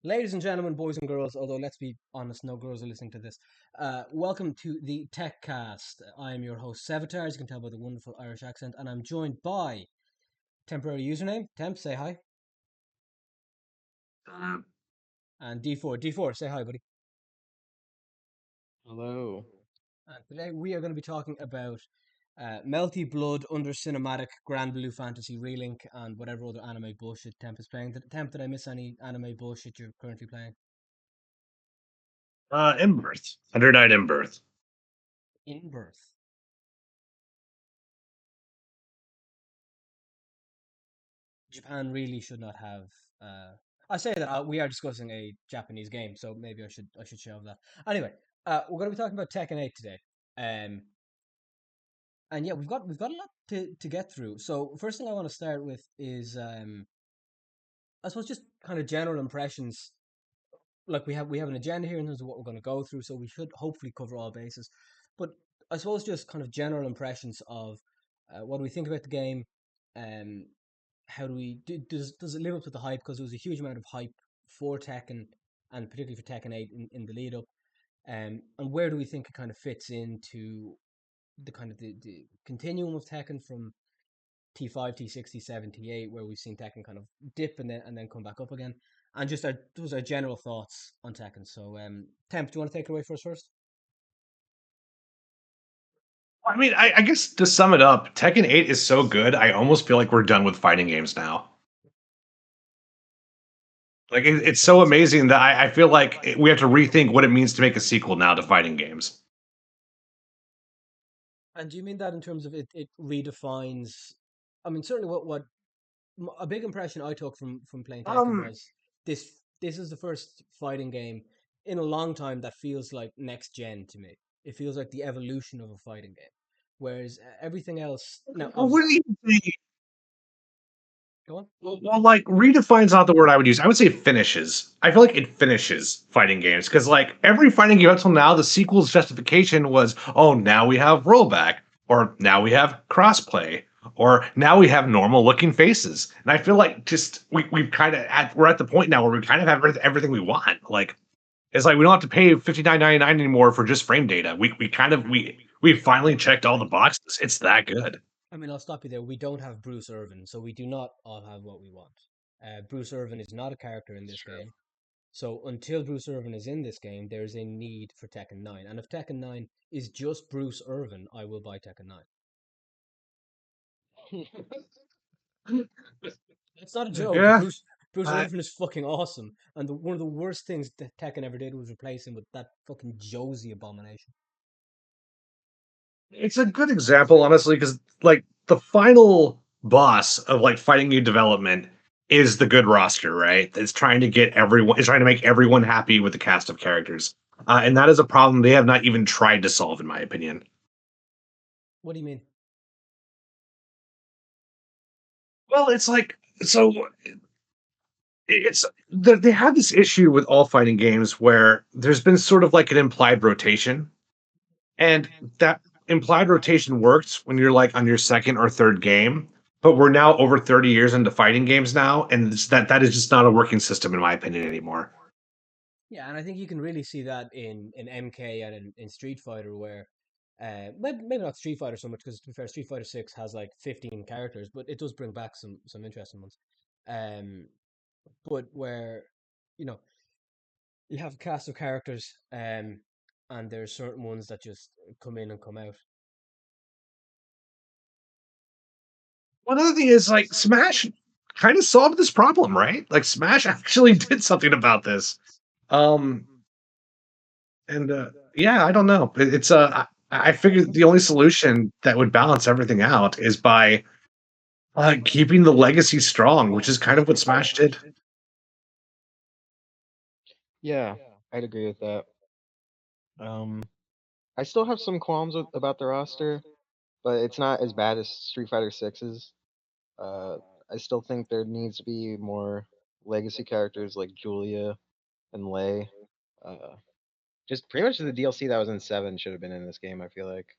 Ladies and gentlemen, boys and girls, although let's be honest, no girls are listening to this. Welcome to the Tekkast. I am your host, Sevatar, as you can tell by the wonderful Irish accent, and I'm joined by temporary username, Temp, say hi, Uh, and D4. D4, say hi, buddy. Hello. And today we are going to be talking about Melty Blood under cinematic Grand Blue Fantasy Relink and whatever other anime bullshit Temp is playing. Temp, did I miss any anime bullshit you're currently playing? Imbirth. 100 Imbirth. In Birth. Japan really should not have. I say that we are discussing a Japanese game, so maybe I should shelve that. Anyway, we're going to be talking about Tekken 8 today, um, and yeah, we've got a lot to get through. So first thing I want to start with is I suppose just kind of general impressions. Like we have an agenda here in terms of what we're going to go through, so we should hopefully cover all bases. But I suppose just kind of general impressions of what do we think about the game, um, how do we does it live up to the hype? Because there was a huge amount of hype for Tekken and particularly for Tekken 8 in the lead up. And where do we think it kind of fits into the kind of the continuum of Tekken from T5, T6, T7, T8, where we've seen Tekken kind of dip and then come back up again. And just those are general thoughts on Tekken. So, Temp, do you want to take it away first? I mean, I guess to sum it up, Tekken 8 is so good, I almost feel like we're done with fighting games now. Like, it's so amazing that I feel like we have to rethink what it means to make a sequel now to fighting games. And do you mean that in terms of it redefines? I mean, certainly what a big impression I took from playing Tekken Um, was this. This is the first fighting game in a long time that feels like next gen to me. It feels like the evolution of a fighting game, whereas everything else now, well, what obviously, do you think? go on. Like, redefine's not the word I would use. I would say finishes. I feel like it finishes fighting games because, like, every fighting game up till now, the sequel's justification was, oh, now we have rollback, or now we have crossplay, or now we have normal looking faces. And I feel like just we've kind of we're at the point now where we kind of have everything we want. Like, it's like we don't have to pay $59.99 anymore for just frame data. We kind of we finally checked all the boxes. It's that good. I mean, I'll stop you there. We don't have Bruce Irvin, so we do not all have what we want. Bruce Irvin is not a character in It's this true. game. So until Bruce Irvin is in this game, there is a need for Tekken 9. And if Tekken 9 is just Bruce Irvin, I will buy Tekken 9. It's not a joke. Yeah. Bruce I, Irvin is fucking awesome. And one of the worst things that Tekken ever did was replace him with that fucking Josie abomination. It's a good example, honestly, because like the final boss of like fighting game development is the good roster, right? It's trying to get everyone, it's trying to make everyone happy with the cast of characters, and that is a problem they have not even tried to solve, in my opinion. What do you mean? Well, it's like so it's they have this issue with all fighting games where there's been sort of like an implied rotation. And that implied rotation works when you're like on your second or third game, but we're now over 30 years into fighting games now, and that is just not a working system in my opinion anymore. Yeah, and I think you can really see that in MK and in Street Fighter, where maybe not Street Fighter so much because to be fair, Street Fighter 6 has like 15 characters, but it does bring back some interesting ones. Um, but where you know you have a cast of characters, and there's certain ones that just come in and come out. One other thing is like Smash kind of solved this problem, right? Like Smash actually did something about this. Um and yeah, I don't know. It's I figured the only solution that would balance everything out is by keeping the legacy strong, which is kind of what Smash did. Yeah, I'd agree with that. Um, I still have some qualms about the roster, but it's not as bad as Street Fighter Six's. Uh, I still think there needs to be more legacy characters like Julia and Lei. Uh, just pretty much the DLC that was in Seven should have been in this game. I feel like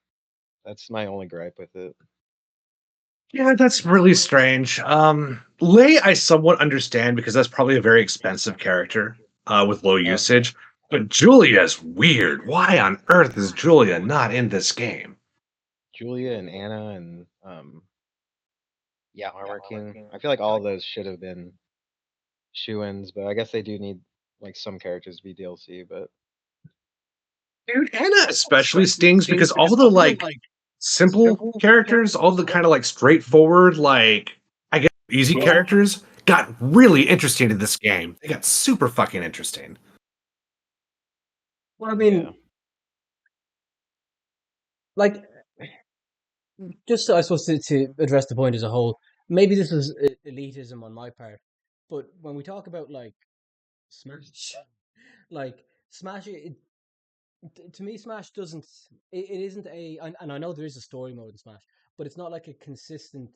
that's my only gripe with it. Yeah, that's really strange. Lei, I somewhat understand because that's probably a very expensive character. with low Oh yeah, usage. But Julia's weird. Why on earth is Julia not in this game? Julia and Anna and yeah, Armor King. I feel like all of those should have been shoe-ins, but I guess they do need like some characters to be DLC. But Dude, Anna especially stings because all the like simple characters, all the kind of like straightforward, like I guess easy characters, got really interesting in this game. They got super fucking interesting. Well, I yeah, mean, like, just I suppose to address the point as a whole, maybe this is elitism on my part, but when we talk about like Smash, like Smash, to me, Smash doesn't. It isn't and I know there is a story mode in Smash, but it's not like a consistent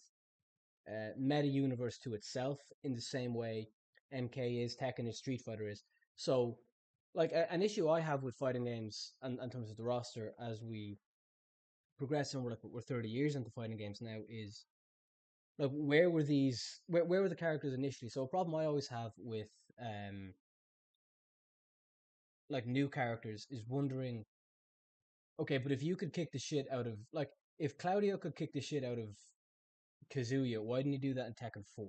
meta universe to itself in the same way MK is, Tekken is, Street Fighter is. So, like an issue I have with fighting games and in terms of the roster as we progress and we're 30 years into fighting games now is like where were the characters initially? So a problem I always have with um like new characters is wondering, okay, but if you could kick the shit out of like if Claudio could kick the shit out of Kazuya, why didn't you do that in Tekken 4?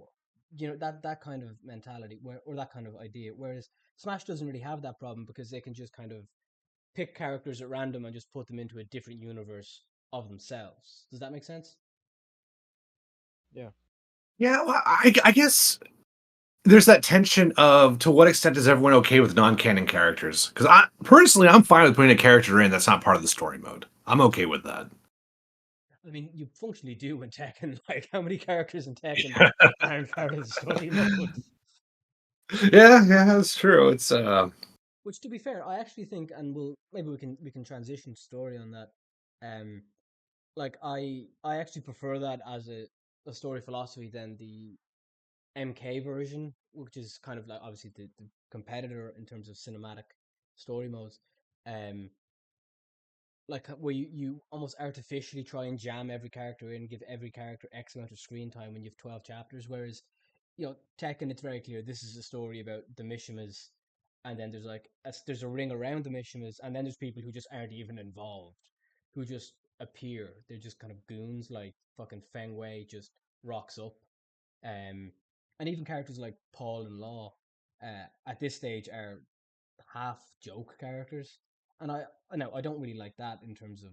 You know, that kind of mentality or that kind of idea. Whereas Smash doesn't really have that problem because they can just kind of pick characters at random and just put them into a different universe of themselves. Does that make sense? yeah, Yeah, well, I guess there's that tension of to what extent is everyone okay with non-canon characters? Because I personally, I'm fine with putting a character in that's not part of the story mode. I'm okay with that. I mean, you functionally do in Tekken. Like, how many characters in Tekken aren't part of the story mode? Yeah, yeah, that's true. It's Which, to be fair, I actually think, and maybe we can transition to story on that. Um, like I actually prefer that as a story philosophy than the MK version, which is kind of like obviously the competitor in terms of cinematic story modes. Um, like where you almost artificially try and jam every character in, give every character X amount of screen time when you have 12 chapters. Whereas, Tekken, it's very clear this is a story about the Mishimas, and then there's a ring around the Mishimas, and then there's people who just aren't even involved, who just appear. They're just kind of goons, like fucking Feng Wei just rocks up. Um, and even characters like Paul and Law, at this stage are half joke characters, and I know I don't really like that in terms of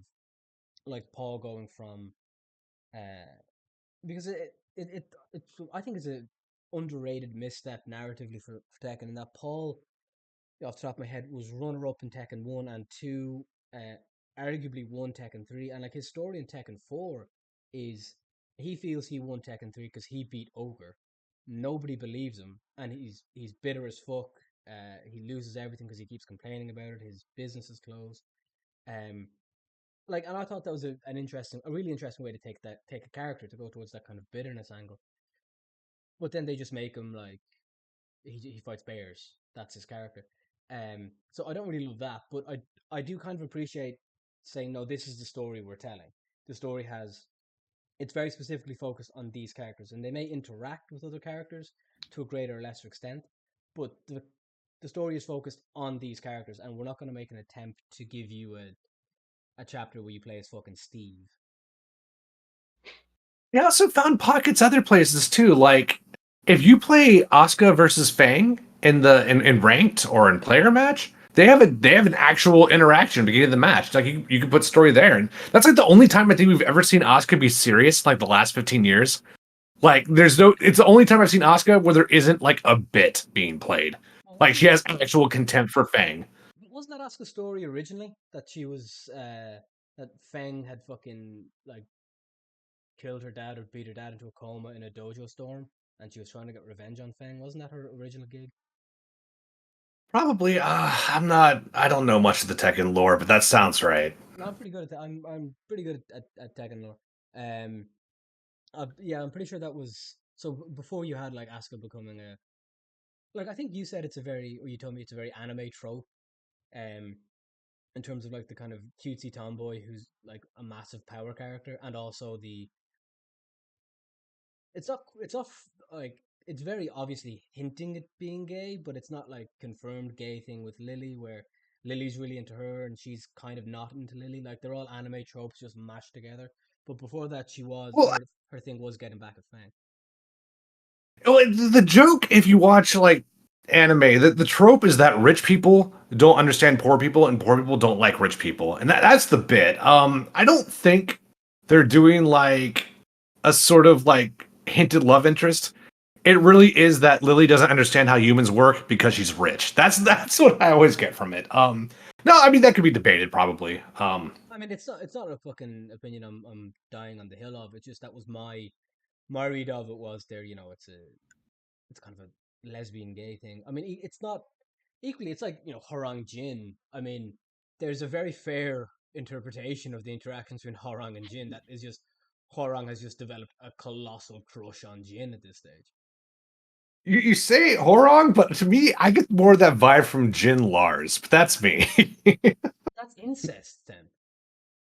like Paul going from uh because it's I think it's a underrated misstep narratively for Tekken, and that Paul, off the top of my head, was runner up in Tekken 1 and 2, arguably won Tekken 3, and like his story in Tekken 4 is he feels he won Tekken 3 because he beat Ogre. Nobody believes him, and he's bitter as fuck. He loses everything because he keeps complaining about it. His business is closed. Um, and I thought that was a really interesting way to take a character to go towards that kind of bitterness angle. But then they just make him like he fights bears. That's his character. So I don't really love that, but I do kind of appreciate saying no. This is the story we're telling. The story has it's very specifically focused on these characters, and they may interact with other characters to a greater or lesser extent, but the story is focused on these characters, and we're not going to make an attempt to give you a chapter where you play as fucking Steve. I also found pockets other places too. Like if you play Asuka versus Fang in ranked or in player match, they have an actual interaction beginning of the match. Like you can put story there, and that's like the only time I think we've ever seen Asuka be serious in, like the last 15 years. Like there's no, it's the only time I've seen Asuka where there isn't like a bit being played. Well, Like she has actual contempt for Fang. wasn't that Asuka's story originally that she was that Feng had fucking like killed her dad or beat her dad into a coma in a dojo storm, and she was trying to get revenge on Feng? Wasn't that her original gig? Probably. I'm not. I don't know much of the Tekken lore, but that sounds right. No, I'm pretty good at that. I'm pretty good at Tekken lore. Um, yeah, I'm pretty sure that was so before you had like Asuka becoming a like I think you said it's a very or you told me it's a very anime trope. Um, in terms of like the kind of cutesy tomboy who's like a massive power character, and also the it's not like it's very obviously hinting at being gay, but it's not like confirmed gay thing with Lily where Lily's really into her and she's kind of not into Lily. Like they're all anime tropes just mashed together. But before that, she was Well, her thing was getting back at Fang. the joke, if you watch like anime, the trope is that rich people don't understand poor people and poor people don't like rich people. And that's the bit. I don't think they're doing like a sort of like hinted love interest. It really is that Lily doesn't understand how humans work because she's rich. That's what I always get from it. No, I mean that could be debated probably. I mean, it's not a fucking opinion I'm dying on the hill of. It's just that was my read of it was there. It's kind of a lesbian gay thing. I mean, it's not equally. It's like Horang Jin. I mean, there's a very fair interpretation of the interactions between Horang and Jin. That is just Horang has just developed a colossal crush on Jin at this stage. You say Horong, but to me, I get more of that vibe from Jin Lars. But that's me. That's incest, then.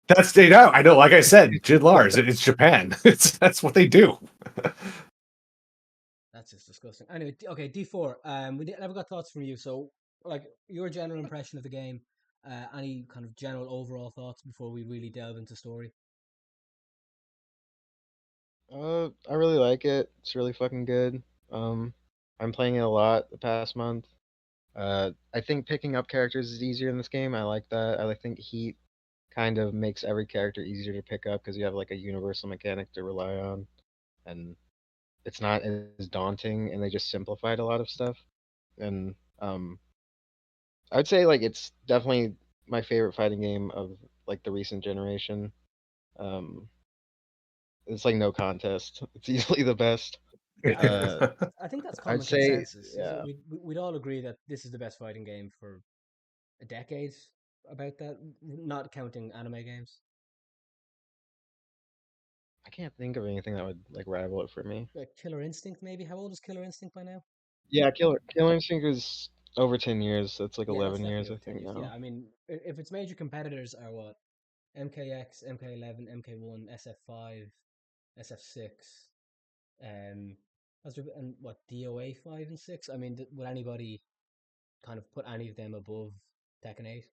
That's they know. I know. Like I said, Jin Lars. It's Japan. That's what they do. That's just disgusting. Anyway, okay, D4. Never got thoughts from you. So, like, your general impression of the game. Any kind of general overall thoughts before we really delve into story? I really like it. It's really fucking good. Um, I'm playing it a lot the past month. I think picking up characters is easier in this game. I like that. think Heat kind of makes every character easier to pick up because you have like a universal mechanic to rely on, and it's not as daunting. And they just simplified a lot of stuff. And I'd say like it's definitely my favorite fighting game of like the recent generation. Um, it's like no contest. It's easily the best. I think Uh, I think that's I'd common say consensus. Is it yeah. we'd all agree that this is the best fighting game for a decade? About that, not counting anime games. I can't think of anything that would like rival it for me. Like Killer Instinct, maybe. How old is Killer Instinct by now? Yeah, Killer Instinct is over 10 years. That's like Yeah, that's 11 years, definitely I over 10 think years. Yeah, now. I mean, if its major competitors are what MKX, MK11, MK1, SF5, SF6, um, and what DOA 5 and 6. I mean, would anybody kind of put any of them above Tekken 8?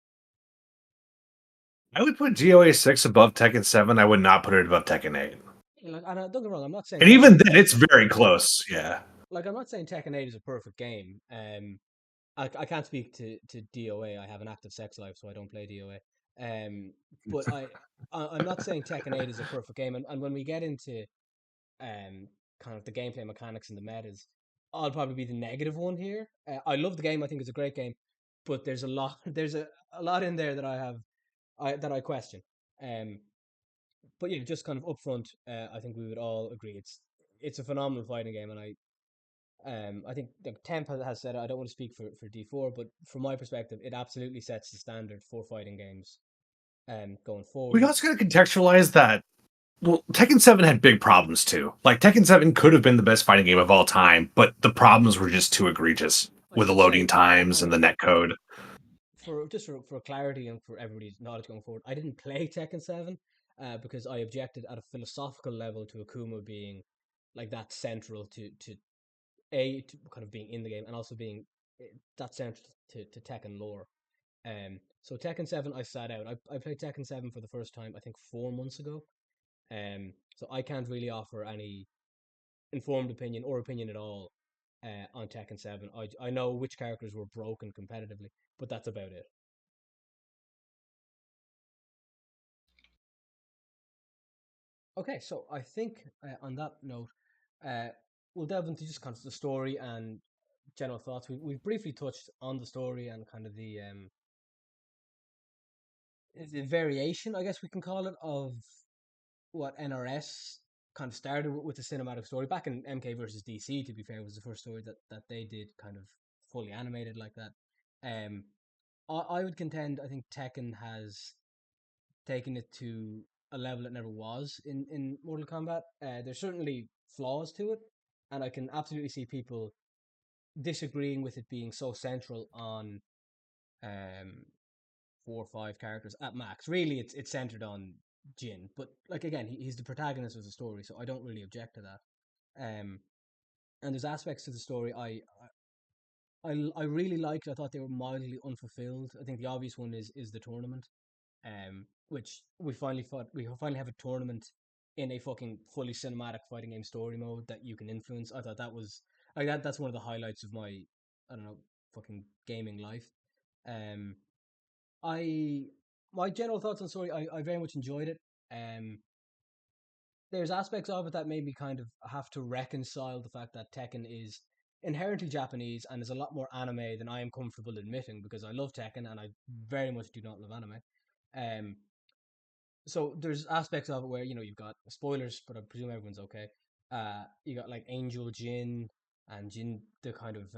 I would put GOA 6 above Tekken 7. I would not put it above Tekken 8. Like, and don't get me wrong, I'm not saying And Tekken even 8 then, is it's very close. Yeah. like I'm not saying Tekken 8 is a perfect game. I can't speak to DOA. I have an active sex life, so I don't play DOA. But I'm not saying Tekken 8 is a perfect game, and when we get into kind of the gameplay mechanics and the metas, I'll probably be the negative one here. I love the game. I think it's a great game, but there's a lot there's a lot in there that I question. Um, but yeah, just kind of upfront, I think we would all agree it's a phenomenal fighting game, and I think Temp has said it. I don't want to speak for D4, but from my perspective, it absolutely sets the standard for fighting games going We forward. also got to contextualize that. Well, Tekken 7 had big problems too. Like, Tekken 7 could have been the best fighting game of all time, but the problems were just too egregious I with the should loading say, times hang and on, the netcode. for clarity and for everybody's knowledge going forward, I didn't play Tekken 7 because I objected at a philosophical level to Akuma being like that central to kind of being in the game and also being that central to Tekken lore. So Tekken 7 I sat out. I played Tekken 7 for the first time I think 4 months ago. So I can't really offer any informed opinion or opinion at all on Tekken 7. I know which characters were broken competitively, but that's about it. Okay, so I think on that note, uh, we'll delve into just kind of the story and general thoughts. We've briefly touched on the story and kind of the variation, I guess we can call it, of what NRS kind of started with the cinematic story back in MK versus DC. To be fair, was the first story that they did kind of fully animated like that. Um, I would contend I think Tekken has taken it to a level it never was in Mortal Kombat. There's certainly flaws to it, and I can absolutely see people disagreeing with it being so central on um 4 or 5 characters at max. Really, it's centered on Jin, but like again, he's the protagonist of the story, so I don't really object to that. Um, and there's aspects to the story I really liked. I thought they were mildly unfulfilled. I think the obvious one is the tournament, which we finally have a tournament in a fucking fully cinematic fighting game story mode that you can influence. I thought that was like that's one of the highlights of my, I don't know, fucking gaming life. Um, I My general thoughts on the story, I very much enjoyed it. There's aspects of it that made me kind of have to reconcile the fact that Tekken is inherently Japanese and is a lot more anime than I am comfortable admitting, because I love Tekken and I very much do not love anime. Um, so there's aspects of it where you've got spoilers, but I presume everyone's okay. You got like Angel Jin, and Jin, the kind of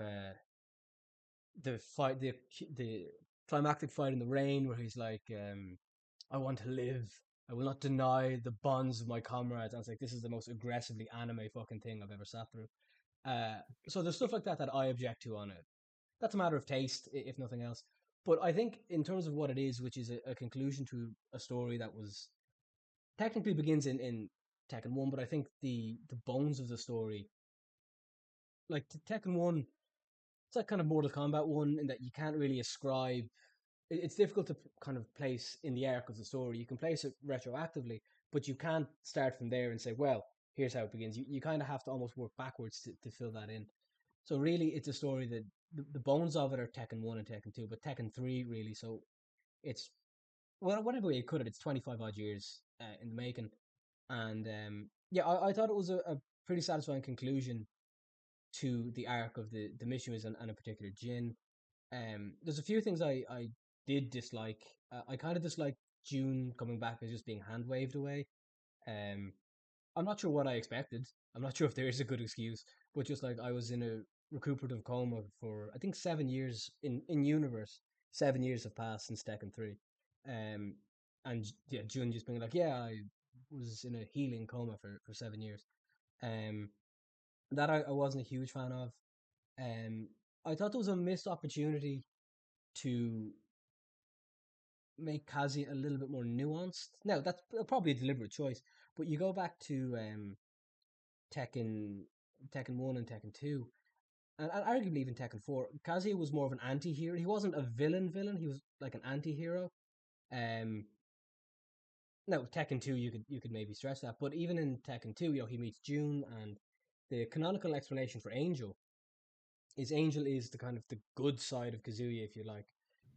the fight, the climactic fight in the rain, where he's like, I want to live. I will not deny the bonds of my comrades. And it's like, this is the most aggressively anime fucking thing I've ever sat through. Uh, so there's stuff like that that I object to on it. That's a matter of taste, if nothing else. But I think in terms of what it is, which is a conclusion to a story that was technically begins in Tekken 1, but I think the bones of the story, like Tekken 1, it's like kind of Mortal Kombat 1 in that you can't really ascribe. It's difficult to kind of place in the arc of the story. You can place it retroactively, but you can't start from there and say, well, here's how it begins. You kind of have to almost work backwards to fill that in. So really, it's a story that the bones of it are Tekken 1 and Tekken 2, but Tekken 3 really. So it's, well, whatever way you cut it, it's 25 odd years in the making. And yeah, I thought it was a pretty satisfying conclusion to the arc of the missions and in particular Jin. There's a few things I did dislike. I kind of disliked June coming back as just being hand waved away. Um, I'm not sure what I expected. I'm not sure if there is a good excuse, but just like I was in a recuperative coma for I think 7 years in universe. 7 years have passed since Tekken 3. Um, and yeah, June just being like, yeah, I was in a healing coma for 7 years. Um, that I wasn't a huge fan of. Um, I thought there was a missed opportunity to make Kazi a little bit more nuanced. Now that's probably a deliberate choice, but you go back to Tekken, Tekken 1 and Tekken 2, and arguably even Tekken 4. Kazi was more of an anti-hero. He wasn't a villain. He was like an anti-hero. Um, no, Tekken 2 you could maybe stress that, but even in Tekken 2, he meets June, and the canonical explanation for Angel is the kind of the good side of Kazuya, if you like,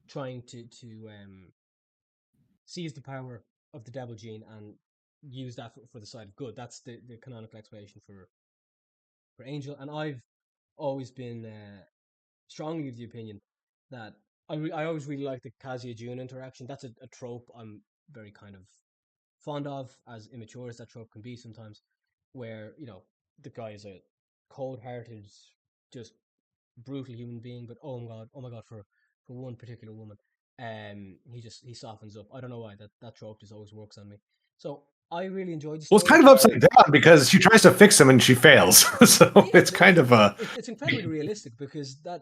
trying to seize the power of the devil gene and use that for the side of good. That's the canonical explanation for Angel. And I've always been strongly of the opinion that I always really like the Kazuya June interaction. That's a trope I'm very kind of fond of, as immature as that trope can be sometimes, where the guy is a cold-hearted, just brutal human being, but oh my god, for one particular woman, he softens up. I don't know why that trope just always works on me. So I really enjoyed the Well, it's story. kind of upside down because she tries to fix him and she fails. So Yeah, it's kind of a. it's incredibly realistic, because that,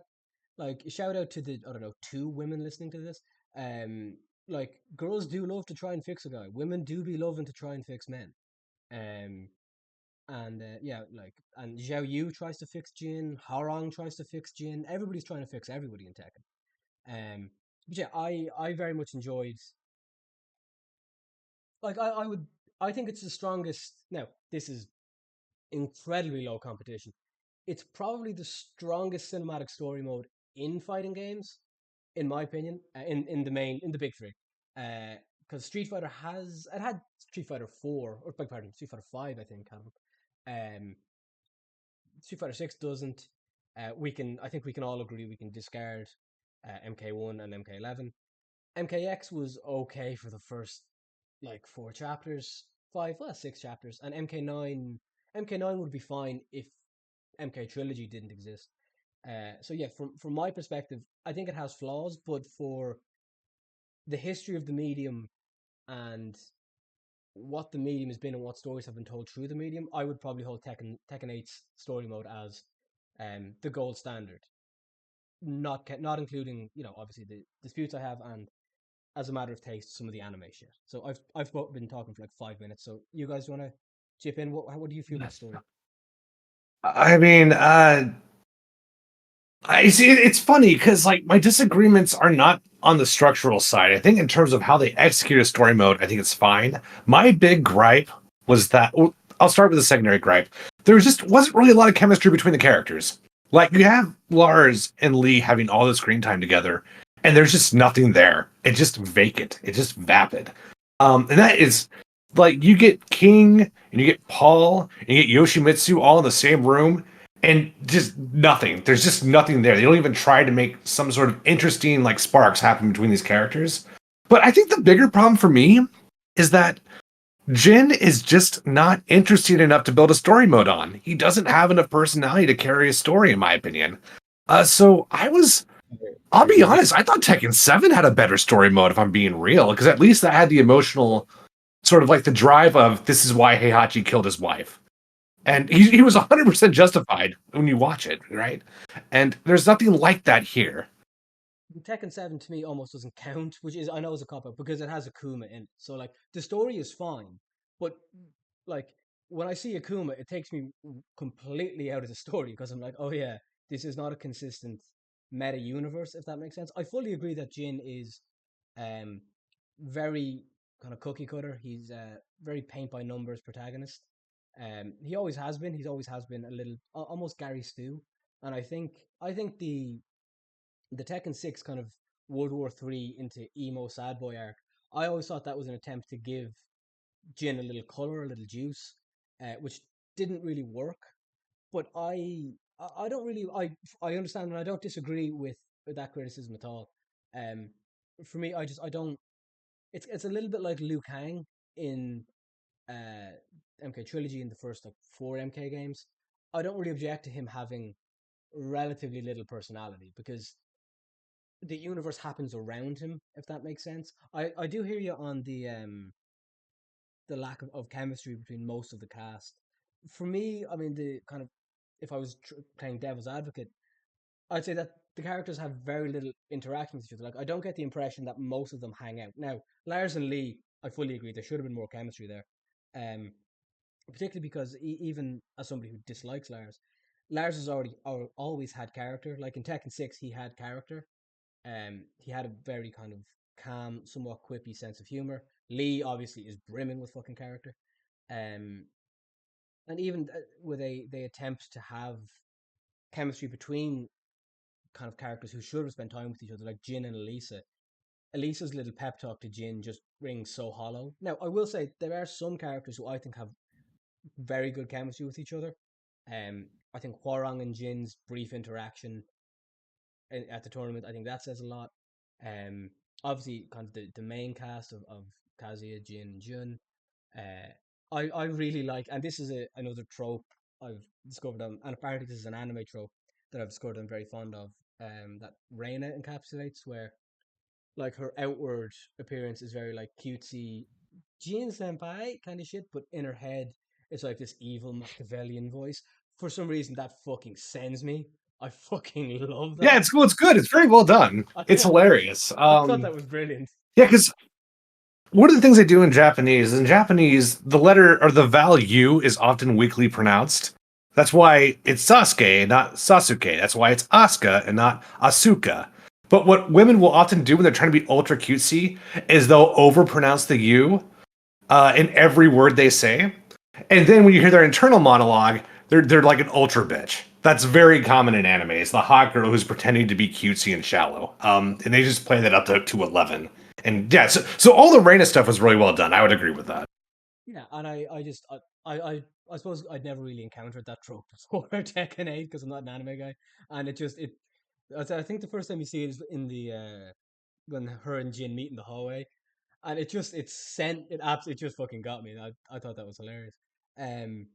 like, shout out to the, I don't know, two women listening to this. Um, like, girls do love to try and fix a guy. Women do be loving to try and fix men. Um, and yeah, like, and Zhao Yu tries to fix Jin. Harong tries to fix Jin. Everybody's trying to fix everybody in Tekken. But yeah, I very much enjoyed. Like, I think it's the strongest. Now, this is incredibly low competition. It's probably the strongest cinematic story mode in fighting games, in my opinion. In the big three, because Street Fighter had Street Fighter 4, or beg pardon, Street Fighter 5, I think, had them. Street Fighter 6 doesn't. I think we can all agree we can discard MK1 and MK11. MKX was okay for the first like 4 chapters, five, well, 6 chapters, and MK9 would be fine if MK Trilogy didn't exist. So yeah, from my perspective, I think it has flaws, but for the history of the medium and what the medium has been and what stories have been told through the medium, I would probably hold Tekken 8's story mode as the gold standard. Not including obviously the disputes I have, and as a matter of taste, some of the anime shit. So I've been talking for like 5 minutes. So you guys want to chip in? What do you feel about the story? I mean, I see. It's funny because like my disagreements are not on the structural side. I think in terms of how they execute a story mode, I think it's fine. My big gripe was that well, I'll start with the secondary gripe. There just wasn't really a lot of chemistry between the characters. Like you have Lars and Lee having all the screen time together, and there's just nothing there. It's just vacant. It's just vapid. And that is like you get King and you get Paul and you get Yoshimitsu all in the same room, and just nothing. There's just nothing there. They don't even try to make some sort of interesting like sparks happen between these characters. But I think the bigger problem for me is that Jin is just not interesting enough to build a story mode on. He doesn't have enough personality to carry a story, in my opinion. So I was, I I'll be agree. honest, I thought Tekken 7 had a better story mode, if I'm being real, because at least that had the emotional sort of like the drive of this is why Heihachi killed his wife. And he was 100% justified when you watch it, right? And there's nothing like that here. Tekken 7 to me almost doesn't count, which is I know is a cop out because it has Akuma in it. So like the story is fine, but like when I see Akuma, it takes me completely out of the story because I'm like, oh yeah, this is not a consistent meta universe. If that makes sense, I fully agree that Jin is um very kind of cookie cutter. He's a very paint by numbers protagonist. He always has been. He's always has been a little almost Gary Stu, and I think the Tekken 6 kind of World War Three into emo sad boy arc. I always thought that was an attempt to give Jin a little color, a little juice, which didn't really work. But I don't really, I understand and I don't disagree with that criticism at all. Um, for me, I don't. It's a little bit like Liu Kang in uh MK Trilogy in the first like four MK games. I don't really object to him having relatively little personality because the universe happens around him, if that makes sense. I do hear you on the lack of chemistry between most of the cast. For me, I mean the kind of if I was playing devil's advocate, I'd say that the characters have very little interaction with each other. Like I don't get the impression that most of them hang out. Now, Lars and Lee, I fully agree. There should have been more chemistry there. Particularly because even as somebody who dislikes Lars, Lars has always had character. Like in Tekken 6, he had character. He had a very kind of calm, somewhat quippy sense of humor. Lee obviously is brimming with fucking character. Um, and even where they attempt to have chemistry between kind of characters who should have spent time with each other, like Jin and Elisa. Elisa's little pep talk to Jin just rings so hollow. Now, I will say there are some characters who I think have very good chemistry with each other. I think Hwarang and Jin's brief interaction at the tournament. I think that says a lot. Um, Obviously, kind of the main cast of Kazuya, Jin, and Jun. I really like, and this is another trope I've discovered and apparently this is an anime trope that I've discovered I'm very fond of. That Reina encapsulates, where like her outward appearance is very like cutesy Jin senpai kind of shit, but in her head it's like this evil Machiavellian voice. For some reason, that fucking sends me. I fucking love Yeah, that. it's cool. It's good. It's very well done. It's Yeah, hilarious. I thought that was brilliant. Yeah, because one of the things they do in Japanese, the letter or the vowel U is often weakly pronounced. That's why it's Sasuke, not Sasuke. That's why it's Asuka and not Asuka. But what women will often do when they're trying to be ultra cutesy is they'll overpronounce the U in every word they say. And then when you hear their internal monologue, they're like an ultra bitch. That's very common in anime. It's the hot girl who's pretending to be cutesy and shallow. And they just play that up to 11. And yeah, so all the Reina stuff was really well done. I would agree with that. Yeah, and I just I suppose I'd never really encountered that trope before Tekken 8 because I'm not an anime guy, and it I think the first time you see it is in the when her and Jin meet in the hallway, and it absolutely just fucking got me. I thought that was hilarious. Um,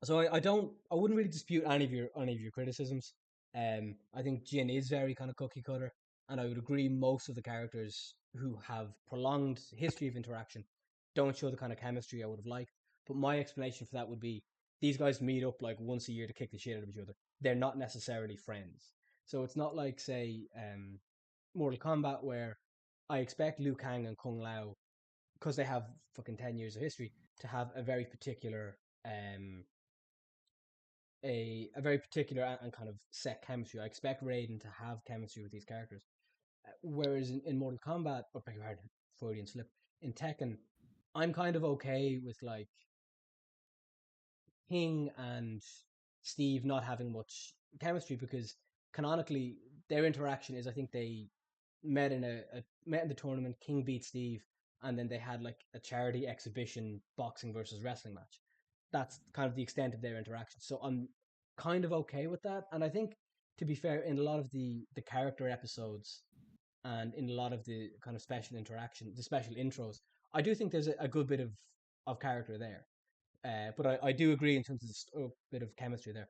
so I wouldn't really dispute any of your criticisms. I think Jin is very kind of cookie cutter, and I would agree most of the characters who have prolonged history of interaction don't show the kind of chemistry I would have liked. But my explanation for that would be these guys meet up like once a year to kick the shit out of each other. They're not necessarily friends. So it's not like say Mortal Kombat where I expect Liu Kang and Kung Lao because they have fucking 10 years of history to have a very particular um a very particular and kind of set chemistry. I expect Raiden to have chemistry with these characters. Whereas in Mortal Kombat, or beg your pardon, Freudian slip, in Tekken, I'm kind of okay with like King and Steve not having much chemistry because canonically their interaction is I think they met in met in the tournament. King beat Steve, and then they had like a charity exhibition boxing versus wrestling match. That's kind of the extent of their interaction. So I'm kind of okay with that, and I think to be fair, in a lot of the character episodes and in a lot of the kind of special interaction, the special intros, I do think there's a good bit of character there. But I do agree in terms of the bit of chemistry there.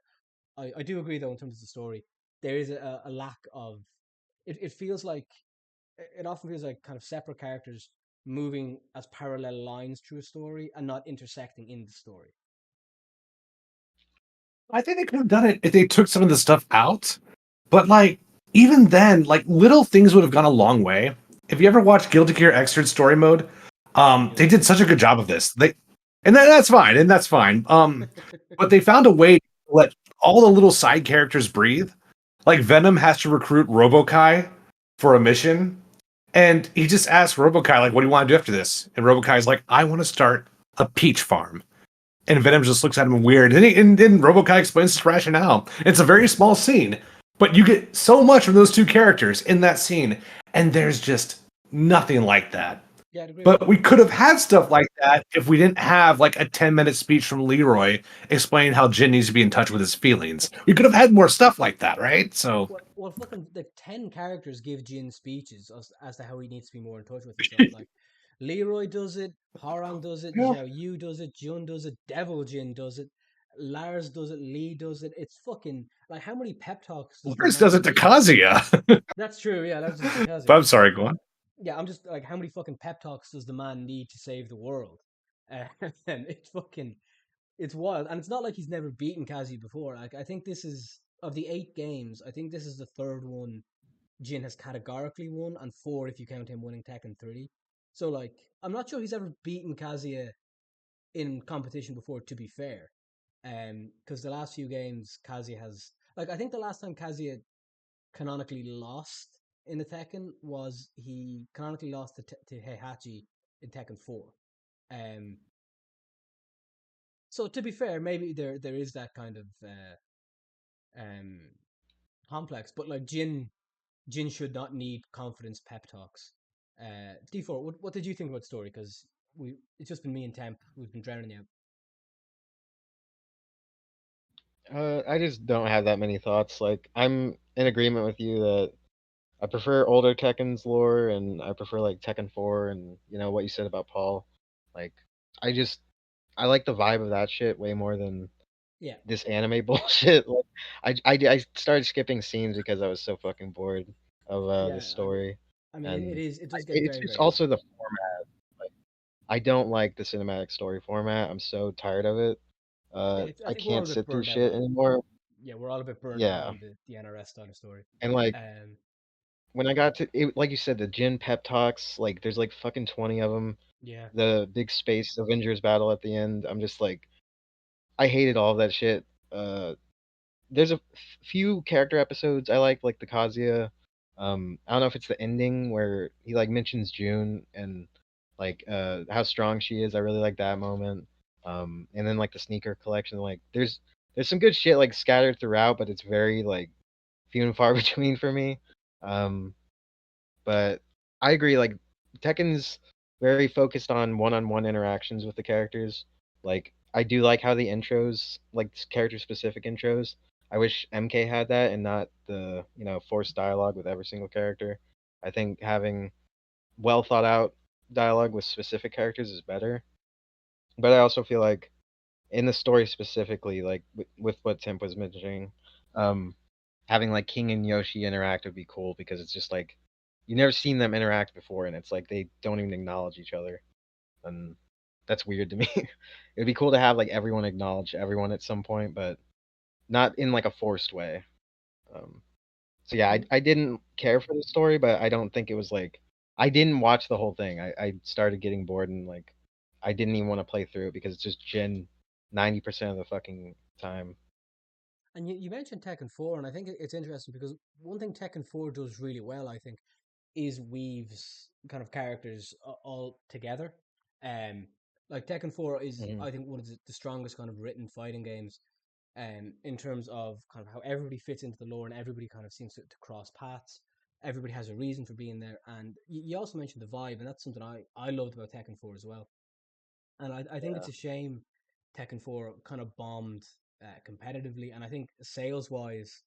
I do agree though in terms of the story, there is a lack of. It feels like it often feels like kind of separate characters moving as parallel lines through a story and not intersecting in the story. I think they could have done it if they took some of the stuff out. But like even then, like little things would have gone a long way. If you ever watched Guilty Gear Xrd story mode, Yeah. they did such a good job of this. That's fine, and that's fine. But they found a way to let all the little side characters breathe. Like Venom has to recruit Robokai for a mission, and he just asks Robokai, like, "What do you want to do after this?" And Robokai's like, "I want to start a peach farm." And Venom just looks at him weird. And Robokai explains his rationale. It's a very small scene, but you get so much from those two characters in that scene, and there's just nothing like that. Yeah, I'd agree with But that. we could have had stuff like that if we didn't have like a 10-minute speech from Leroy explaining how Jin needs to be in touch with his feelings. We could have had more stuff like that, right? So Well, fucking the 10 characters give Jin speeches as to how he needs to be more in touch with himself. Like Leroy does it, Harang does it, yeah. Zhao Yu does it, Jun does it, Devil Jin does it, Lars does it, Lee does it. It's fucking like how many pep talks does the Lars does man it to need? Kazuya. That's true. Yeah, Lars does it to But Kazuya. I'm sorry, go on. Yeah, I'm just like how many fucking pep talks does the man need to save the world? And it's fucking it's wild, and it's not like he's never beaten Kazuya before. Like I think this is of the 8 games, I think this is the third one Jin has categorically won, and 4 if you count him winning Tekken 3. So like, I'm not sure he's ever beaten Kazuya in competition before. To be fair, because the last few games Kazuya has like I think the last time Kazuya canonically lost in the Tekken was he canonically lost to Heihachi in Tekken 4. Um, so to be fair, maybe there is that kind of um complex, but like Jin should not need confidence pep talks. D4, what did you think about the story? Because it's just been me and Temp who've been drowning out. I just don't have that many thoughts. Like, I'm in agreement with you that I prefer older Tekken's lore, and I prefer like Tekken 4, and what you said about Paul. Like, I just I like the vibe of that shit way more than Yeah, this anime bullshit. Like, I started skipping scenes because I was so fucking bored of yeah. this story, I mean, and it does get it's very just very long. also the format. Like, I don't like the cinematic story format. I'm so tired of it. Yeah, I I think we're all can't a bit sit through burnt out shit on. anymore. Yeah, we're all a bit burnt out Yeah, on the NRS style of story. and like Um, when I got to it, like you said, the Jin pep talks, like there's like fucking 20 of them. yeah, The big space Avengers battle at the end. I'm just like, I hated all of that shit. Uh, there's a few character episodes I like the Kazuya. I don't know if it's the ending where he like mentions June and like how strong she is. I really like that moment. And then like the sneaker collection, like there's some good shit like scattered throughout, but it's very like few and far between for me. Um, but I agree. Like Tekken's very focused on one-on-one interactions with the characters. Like I do like how the intros, like character specific intros. I wish MK had that and not the forced dialogue with every single character. I think having well thought out dialogue with specific characters is better. But I also feel like in the story specifically, like with what Timp was mentioning, um, having like King and Yoshi interact would be cool because it's just like you never seen them interact before, and it's like they don't even acknowledge each other, and that's weird to me. It'd be cool to have like everyone acknowledge everyone at some point, but not in like a forced way. Um, so yeah, mm, I didn't care for the story, but I don't think it was like I didn't watch the whole thing. I started getting bored and like I didn't even want to play through it because it's just Jin 90% of the fucking time. And you mentioned Tekken 4, and I think it's interesting because one thing Tekken 4 does really well, I think, is weaves kind of characters all together. Um, like Tekken 4 is, Mhm. I think, one of the strongest kind of written fighting games in terms of kind of how everybody fits into the lore and everybody kind of seems to cross paths. Everybody has a reason for being there. And you also mentioned the vibe, and that's something I loved about Tekken 4 as well. And I think it's Yeah. a shame Tekken 4 kind of bombed competitively. And I think sales wise,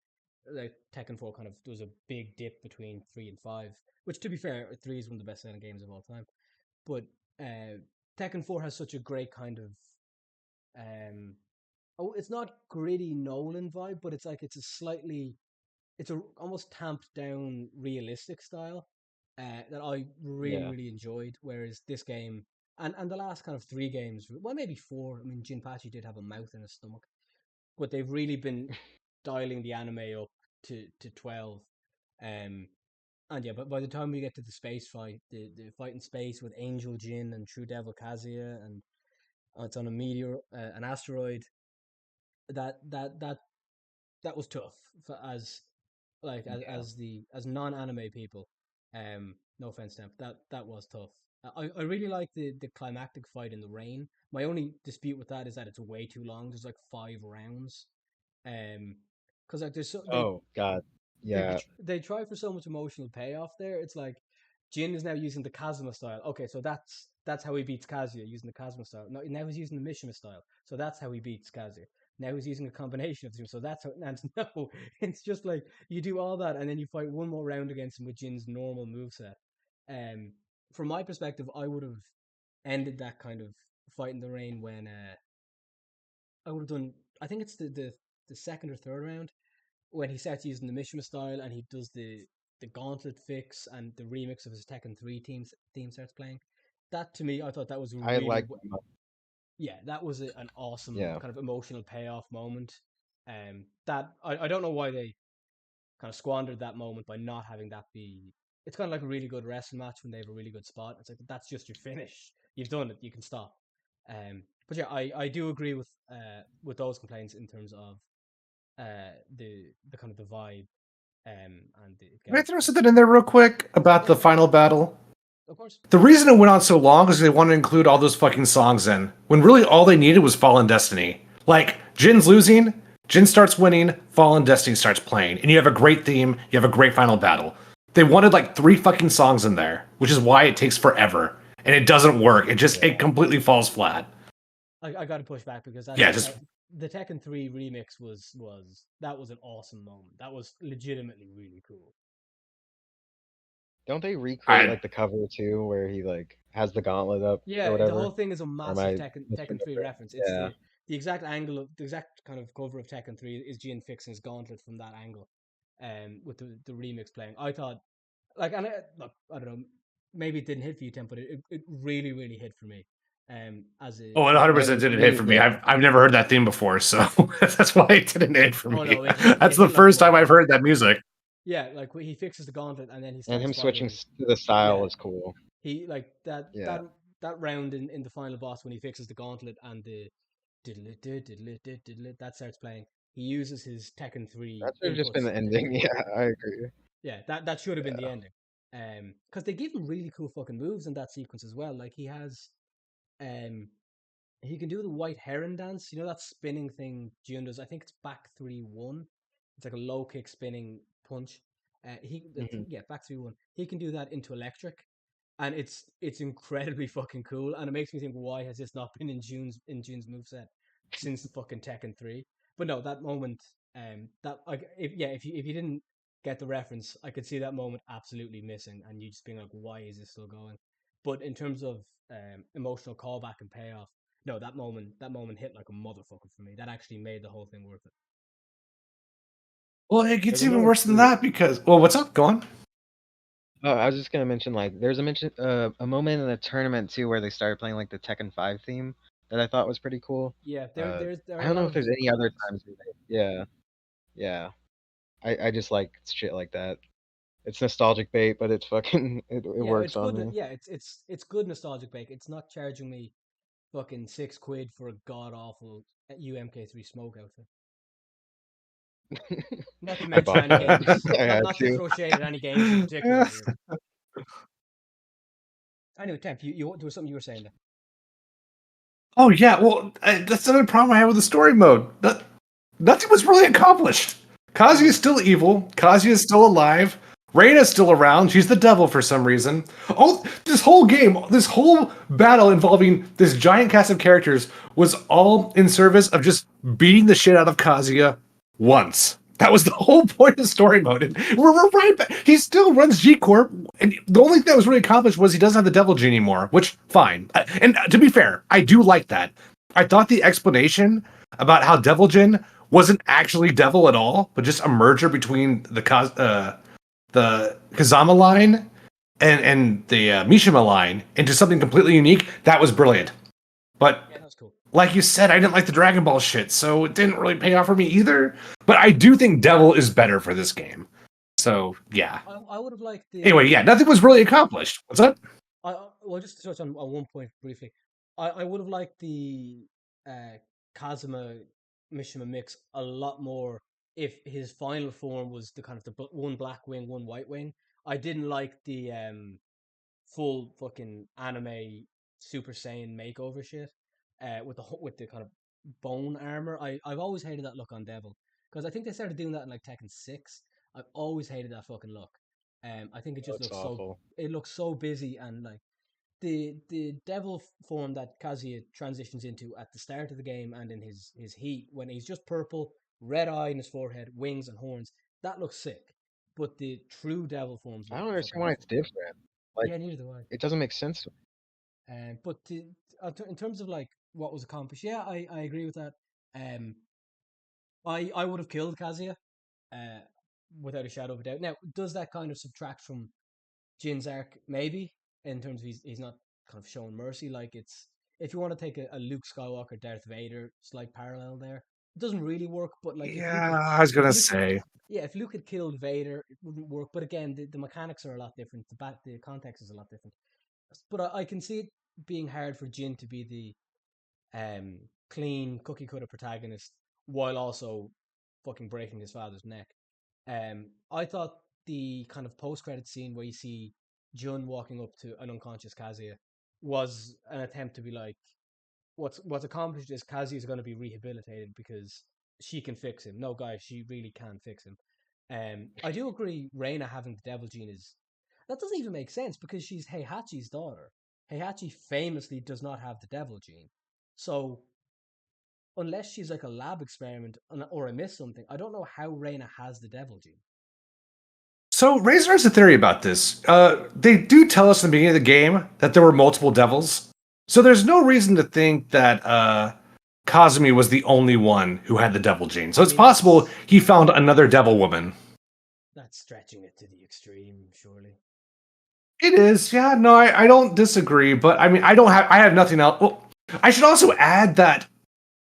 like Tekken 4 kind of there was a big dip between 3 and 5, which to be fair, 3 is one of the best selling games of all time. But Tekken 4 has such a great kind of um, oh, it's not gritty Nolan vibe, but it's like it's a almost tamped down realistic style that I really Yeah. really enjoyed. Whereas this game and the last kind of three games, well maybe four. I mean, Jinpachi did have a mouth and a stomach, but they've really been dialing the anime up to 12. Um, and yeah, but by the time we get to the space fight, the fight in space with Angel Jin and True Devil Kazuya, and it's on a meteor, an asteroid. That was tough for as like Yeah. as non-anime people. No offense, Temp. That was tough. I really like the climactic fight in the rain. My only dispute with that is that it's way too long. There's like 5 rounds. Um, because like there's so Oh God. Yeah. they try for so much emotional payoff there. It's like Jin is now using the Kazuma style. Okay, so that's how he beats Kazuya using the Kazuma style. No, now he's using the Mishima style. So that's how he beats Kazuya. Now he's using a combination of the two. So that's how. And no, it's just like you do all that and then you fight one more round against him with Jin's normal moveset. Um, from my perspective, I would have ended that kind of fight in the rain when I would have done. I think it's the second or third round when he starts using the Mishima style and he does the gauntlet fix and the remix of his Tekken 3 theme starts playing. That to me, I thought that was a I really like. yeah, that was an awesome Yeah. kind of emotional payoff moment. That I don't know why they kind of squandered that moment by not having that be. It's kind of like a really good wrestling match when they have a really good spot. It's like that's just your finish. You've done it. You can stop. But yeah, I do agree with those complaints in terms of the kind of the vibe and the Can I again throw something in there real quick about yeah, the final battle? of course. The reason it went on so long is they wanted to include all those fucking songs in, when really all they needed was Fallen Destiny. Like, Jin's losing, Jin starts winning, Fallen Destiny starts playing, and you have a great theme, you have a great final battle. They wanted like 3 fucking songs in there, which is why it takes forever. And it doesn't work. It Yeah. completely falls flat. I got to push back because Yeah, just the Tekken 3 remix was that was an awesome moment. That was legitimately really cool. Don't they recreate I like the cover too, where he like has the gauntlet up or Yeah, the whole whatever? thing is a Or am massive I Tekken 3 misremembering? reference. It's Yeah. the exact angle of the exact kind of cover of Tekken 3 is Jin fixing his gauntlet from that angle, with the remix playing. I thought like and look, I don't know, maybe it didn't hit for you, Tim, but it really really hit for me. As Oh, it a 100% It didn't hit really for me. did. I've never heard that theme before, so that's why it didn't hit for oh no, me. That's it the hit like a first time I've motherfucker. heard that music. Yeah, like when he fixes the gauntlet and then he And starts him switching fighting. to the style Yeah, was cool. he like Yeah. that round in the final boss when he fixes the gauntlet and the that starts playing. He uses his Tekken 3 That should have just been inputs the from ending. Tekken 3. Yeah, I agree. Yeah, that should have been the Yeah. ending. Because they give him really cool fucking moves in that sequence as well. Like um, he can do the white heron dance. You know that spinning thing June does. I think it's back 3-1. It's like a low kick spinning punch. Hmm. Yeah, back 3-1. He can do that into electric, and it's incredibly fucking cool. And it makes me think, why has this not been in June's moveset since fucking Tekken 3? But no, that moment, that like if you didn't get the reference, I could see that moment absolutely missing, and you just being like, why is this still going? But in terms of emotional callback and payoff, no, that moment hit like a motherfucker for me. That actually made the whole thing worth it. Well, it There's gets a even moment worse than too. that because, well, what's up? Go on. Oh, I was just gonna mention like there's a moment in the tournament too where they started playing like the Tekken 5 theme that I thought was pretty cool. Yeah, Uh, there are I a don't lot know if of there's any cool other moments. times. Yeah, yeah. I just like shit like that. It's nostalgic bait, but it's fucking it Yeah, works it's on good. me. Yeah, it's good nostalgic bake. It's not charging me fucking £6 for a god awful UMK3 smoke outfit. Not to I mention bought any that. games, I had not to to. throw shade at any games in particular here. Anyway, Temp, there was something you were saying there. Oh yeah, well, that's another problem I have with the story mode. Nothing was really accomplished. Kazuya's Mm. still evil. Kazuya's still alive. Reina's still around. She's the devil for some reason. Oh, this whole game, this whole battle involving this giant cast of characters was all in service of just beating the shit out of Kazuya once. That was the whole point of story mode. And we're right back. He still runs G Corp, and the only thing that was really accomplished was he doesn't have the Devil Gene anymore, which, fine. And to be fair, I do like that. I thought the explanation about how Devil Jin wasn't actually Devil at all, but just a merger between the Kazama line and the Mishima line into something completely unique, that was brilliant. But Yeah, that's cool. like you said, I didn't like the Dragon Ball shit, so it didn't really pay off for me either. But I do think Devil is better for this game. So yeah. I would have liked Anyway, the yeah, nothing was really accomplished. What's that? well, just to touch on one point briefly, I would have liked the uh, Kazuma Mishima mix a lot more if his final form was the kind of one black wing, one white wing. I didn't like the full fucking anime Super Saiyan makeover shit with with the kind of bone armor. I've always hated that look on Devil because I think they started doing that in like Tekken 6. I've always hated that fucking look. I think it It just looks looks so awful. it looks so busy and like the devil form that Kazuya transitions into at the start of the game and in his heat when he's just purple, red eye in his forehead, wings and horns. That looks sick. But the true devil forms I look don't fucking understand why it's awful. different. Like Yeah, neither do I. it doesn't make sense to me. But in terms of like what was accomplished, yeah, I agree with that. Um, I would have killed Kazuya, uh, without a shadow of a doubt. Now, does that kind of subtract from Jin's arc? Maybe in terms of he's not kind of showing mercy. Like it's if you want to take a Luke Skywalker, Darth Vader slight parallel there, it doesn't really work. But like Yeah, I was if gonna Luke had say. yeah, if Luke had killed Vader, it wouldn't work. But again, the mechanics are a lot different. The context is a lot different. But I can see it being hard for Jin to be the clean cookie cutter protagonist while also fucking breaking his father's neck. I thought the kind of post credit scene where you see Jun walking up to an unconscious Kazuya was an attempt to be like, what's accomplished is Kazuya is going to be rehabilitated because she can fix him. No, guys, she really can fix him. I do agree. Reina having the devil gene is that doesn't even make sense because she's Heihachi's daughter. Heihachi famously does not have the devil gene, so unless she's like a lab experiment or I missed something, I don't know how Reina has the devil gene. So Razor has a theory about this. They do tell us in the beginning of the game that there were multiple devils. So there's no reason to think that Kazumi was the only one who had the devil gene. So I it's mean, possible he found another devil woman. that's stretching it to the extreme, surely. It is, yeah. No, I don't disagree, but I mean, I have nothing else. Well, I should also add that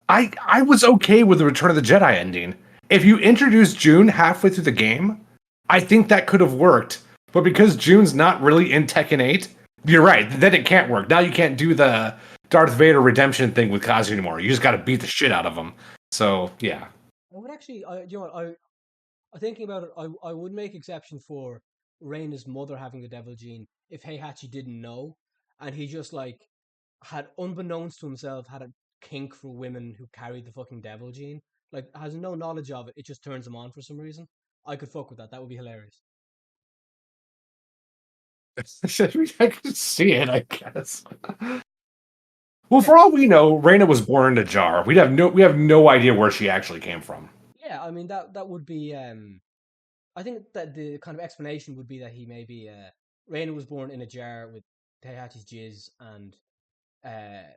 I was okay with the Return of the Jedi ending. If you introduced June halfway through the game, I think that could have worked. But because June's not really in Tekken 8, you're right. Then it can't work. Now you can't do the Darth Vader redemption thing with Kazu anymore. You just got to beat the shit out of him. So yeah. I would actually, you know what, thinking about it, I would make exception for Reina's mother having the devil gene if Heihachi didn't know, and he just like had, unbeknownst to himself, had a kink for women who carried the fucking devil gene. Like has no knowledge of it, it just turns him on for some reason. I could fuck with that. That would be hilarious. I could see it, I guess. Well, Yeah, for all we know, Reina was born in a jar. We have no idea where she actually came from. yeah. I mean that would be. I think that the kind of explanation would be that he maybe Reina was born in a jar with Heihachi's jizz and uh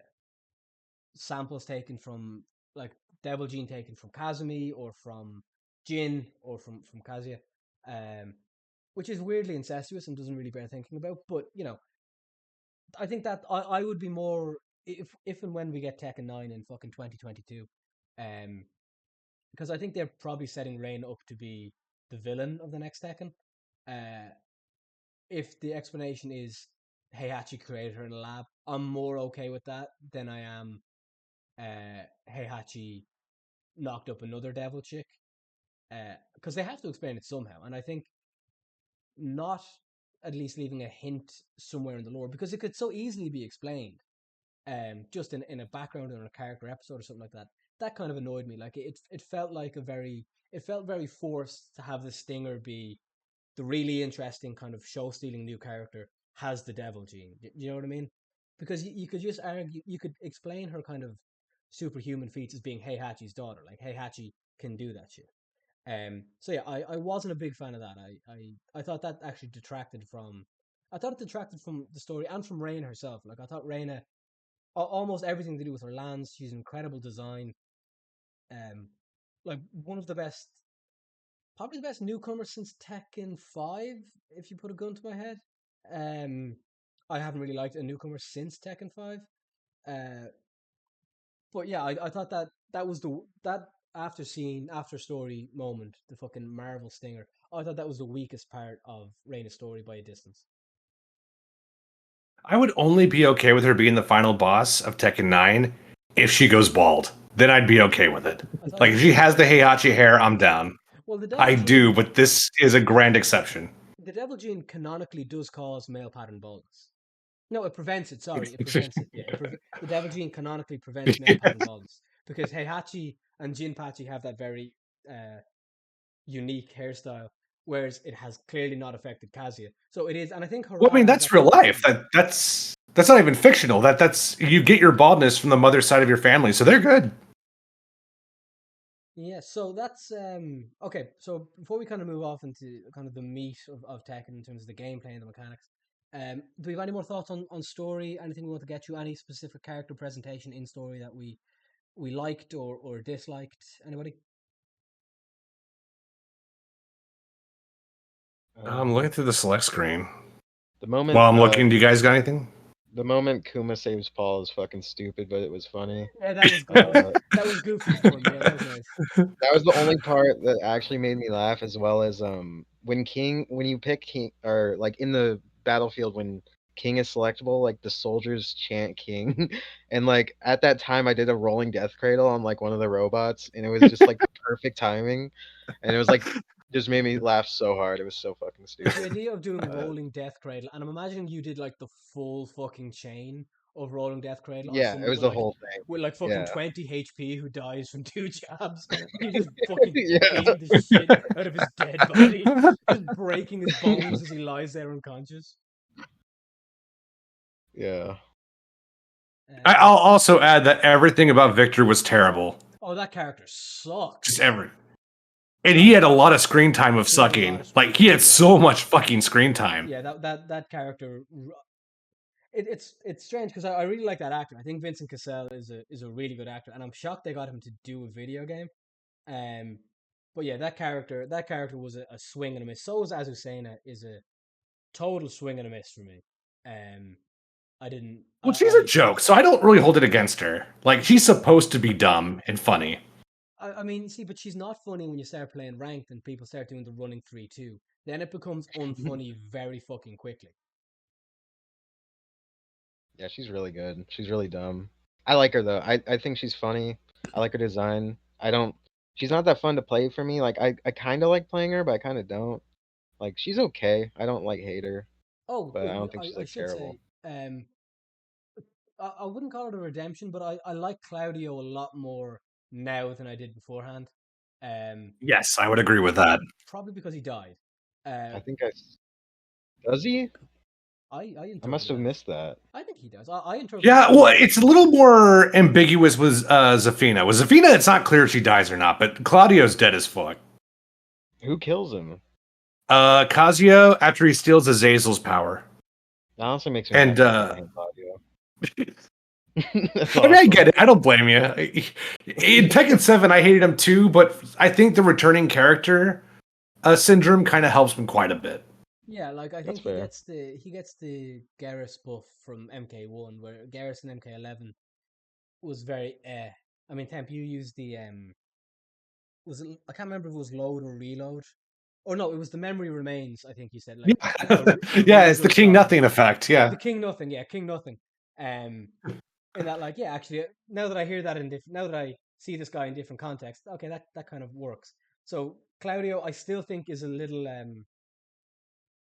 samples taken from like devil gene taken from Kazumi or from Jin or from Kazuya, um, which is weirdly incestuous and doesn't really bear thinking about. But you know, I think that I would be more if and when we get Tekken 9 in fucking 2022, um, because I think they're probably setting Rain up to be the villain of the next Tekken. Uh, if the explanation is Heihachi created her in a lab, I'm more okay with that than I am Heihachi knocked up another devil chick. because they have to explain it somehow, and I think not at least leaving a hint somewhere in the lore because it could so easily be explained, just in a background or a character episode or something like that. That kind of annoyed me. Like it felt like it felt very forced to have the Stinger be the really interesting kind of show stealing new character has the devil gene. Do you know what I mean? Because you could just argue, you could explain her kind of superhuman feats as being Heihachi's daughter. Like Heihachi can do that shit. So yeah, I wasn't a big fan of that. I thought that actually detracted from. I thought it detracted from the story and from Reina herself. Like I thought Reina, almost everything to do with her lands, she's an incredible design. Um, like one of the best, probably the best newcomer since Tekken 5. If you put a gun to my head, um, I haven't really liked a newcomer since Tekken 5. Uh, but yeah, I thought that was that after story moment, the fucking Marvel stinger. I thought that was the weakest part of Reina's story by a distance. I would only be okay with her being the final boss of Tekken 9 if she goes bald. Then I'd be okay with it. I thought Like the if she devil has the gene. Heihachi hair, I'm down. Well, I do, but this is a grand exception. the devil gene canonically does cause male pattern baldness. No, it prevents it. Sorry, it prevents it. Yeah, the devil gene canonically prevents male pattern baldness because Heihachi and Jinpachi have that very uh, unique hairstyle, whereas it has clearly not affected Kazuya. So it is, and I think Well, I mean, Harada has that's that real same life. problem. That's not even fictional. That's you get your baldness from the mother side of your family, so they're good. Yeah, so that's okay. So before we kind of move off into kind of the meat of Tekken in terms of the gameplay and the mechanics, do we have any more thoughts on story? Anything we want to get to? Any specific character presentation in story that we liked or disliked? Anybody? I'm looking through the select screen. The moment While I'm looking, do you guys got anything? the moment Kuma saves Paul is fucking stupid, but it was funny. Yeah, that was Uh, that was goofy fun. Yeah, that was nice. that was the only part that actually made me laugh, as well as when you pick King, or like in the battlefield when King is selectable, like the soldiers chant King, and like at that time I did a rolling death cradle on like one of the robots, and it was just like the perfect timing, and it was like just made me laugh so hard. It was so fucking The stupid. idea of doing rolling death cradle, and I'm imagining you did like the full fucking chain of rolling death cradle on Yeah, it someone was the whole thing. with like fucking Yeah, 20 HP who dies from two jabs. You just fucking yeah, beat the shit out of his dead body, just breaking his bones as he lies there unconscious. yeah. Um, I'll also add that everything about Victor was terrible. oh, that character Just sucks. every. And he had a lot of screen time of He has a lot sucking. of screen Like he time. had Yeah, so much fucking screen time. yeah. That character. It's strange because I really like that actor. I think Vincent Cassell is a really good actor, and I'm shocked they got him to do a video game. Um, but yeah, that character was a swing and a miss. So was Azucena is a total swing and a miss for me. Um, I didn't. Well, she's a joke, so I don't really hold it against her. Like she's supposed to be dumb and funny. I mean, see, but she's not funny when you start playing ranked and people start doing the running 3-2. Then it becomes unfunny very fucking quickly. Yeah, she's really good. She's really dumb. I like her though. I think she's funny. I like her design. I don't. She's not that fun to play for me. Like I kind of like playing her, but I kind of don't. Like she's okay. I don't like hate her, Oh, but I don't think she's I like should terrible. say, I wouldn't call it a redemption, but I like Claudio a lot more now than I did beforehand. Um, Yes, I would agree with that. Probably because he died. Uh, I think does he? I I must interpreted have that. missed that. I think he does. I interpreted Yeah, that well, more. it's a little more ambiguous with Zafina. With Zafina, it's not clear if she dies or not, but Claudio's dead as fuck. Who kills him? Kazuya, after he steals Azazel's power. That honestly makes me And happy. I kind of hate Claudio. That's I mean, I awesome. get it. I don't blame you. In Tekken 7, I hated him too, but I think the returning character syndrome kind of helps him quite a bit. Yeah, like I That's think fair. he gets the Garrus buff from MK1, where Garrus in MK11 was very I mean, Temp, you used the was it, I can't remember if it was load or reload. Or no, it was the memory remains. I think you said like Yeah, a yeah, really it's the good King shot. Nothing effect. The Yeah. King Nothing, yeah, King Nothing. In that, like, yeah, actually, now that I hear that now that I see this guy in different contexts, okay, that kind of works. So Claudio, I still think is a little.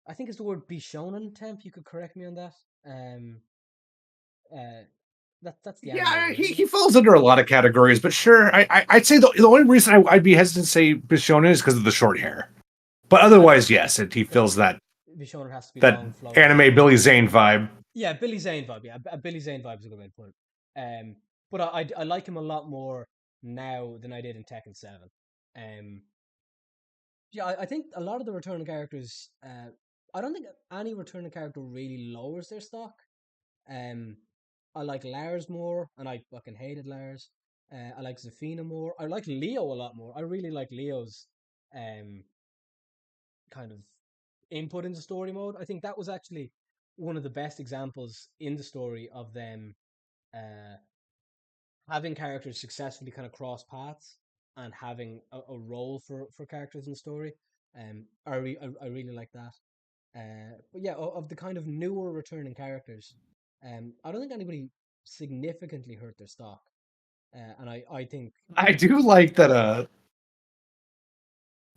I think it's the word Bishonen temp. You could correct me on that. Um, uh, that's the anime Yeah, word, isn't it? he falls under a lot of categories, but sure, I'd say the only reason I'd be hesitant to say Bishonen is because of the short hair. But I otherwise, yes, he yeah, fills Bishonen has to be that long, flowing. anime Billy Zane vibe. Yeah, Billy Zane vibe. Yeah, a Billy Zane vibe is a good way to put it. But I like him a lot more now than I did in Tekken 7. Um, yeah, I think a lot of the returning characters. I don't think any returning character really lowers their stock. Um, I like Lars more, and I fucking hated Lars. I like Zafina more. I like Leo a lot more. I really like Leo's um kind of input into story mode. I think that was actually one of the best examples in the story of them uh having characters successfully kind of cross paths and having a role for characters in the story. I really like that. But yeah, of the kind of newer returning characters, I don't think anybody significantly hurt their stock. And I think I do like that.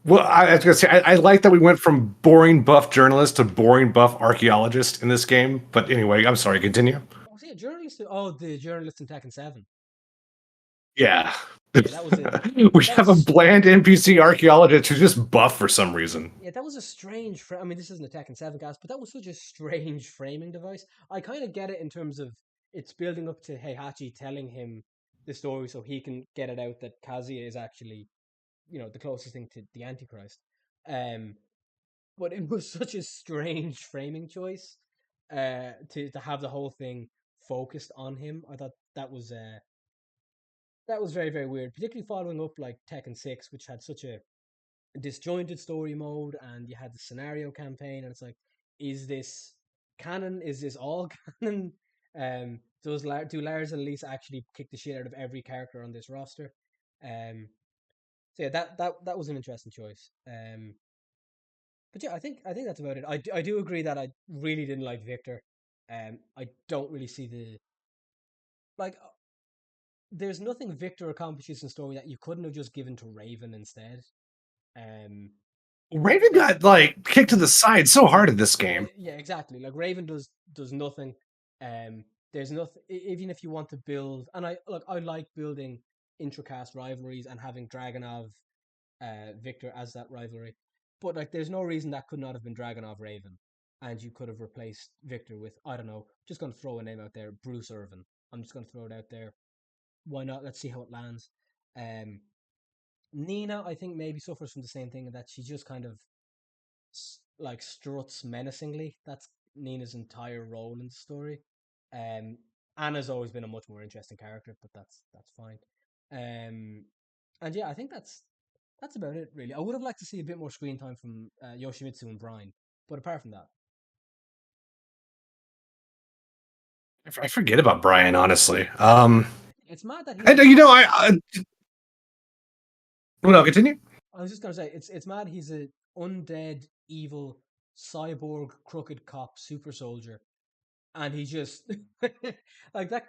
Well, I was gonna say I like that we went from boring buff journalist to boring buff archaeologist in this game. But anyway, I'm sorry. Continue. oh, see a journalist. Oh, the journalist in Tekken 7. Yeah, Yeah, that was it. we That have a was bland NPC archaeologist who's just buff for some reason. Yeah, that was a strange. I mean, this isn't a Tekken 7 cast, but that was such a strange framing device. I kind of get it in terms of it's building up to Heihachi telling him the story so he can get it out that Kazuya is actually, the closest thing to the Antichrist. Um, but it was such a strange framing choice to have the whole thing focused on him. I thought that was very, very weird, particularly following up like Tekken 6, which had such a disjointed story mode, and you had the scenario campaign, and it's like, is this canon? Is this all canon? Do Lars and Lisa actually kick the shit out of every character on this roster? Um, so yeah, that was an interesting choice. But yeah, I think that's about it. I do agree that I really didn't like Victor. I don't really see like. There's nothing Victor accomplishes in story that you couldn't have just given to Raven instead. Um, Raven like got like kicked to the side so hard in this game. Yeah, exactly. Like Raven does nothing. There's nothing. Even if you want to build, and I like building intricast rivalries and having Dragonov, Victor as that rivalry, but like there's no reason that could not have been Dragonov Raven, and you could have replaced Victor with, I don't know. Just gonna throw a name out there, Bruce Irvin. I'm just gonna throw it out there. Why not? Let's see how it lands. Um, Nina, I think maybe suffers from the same thing in that she just kind of like struts menacingly. That's Nina's entire role in the story. Um, Anna's always been a much more interesting character, but that's fine. Um, and yeah, I think that's about it really. I would have liked to see a bit more screen time from Yoshimitsu and Brian, but apart from that, I forget about Brian, honestly. it's mad that he's And a. well, no, continue. I was just gonna say it's mad he's a undead evil cyborg crooked cop super soldier, and he just like that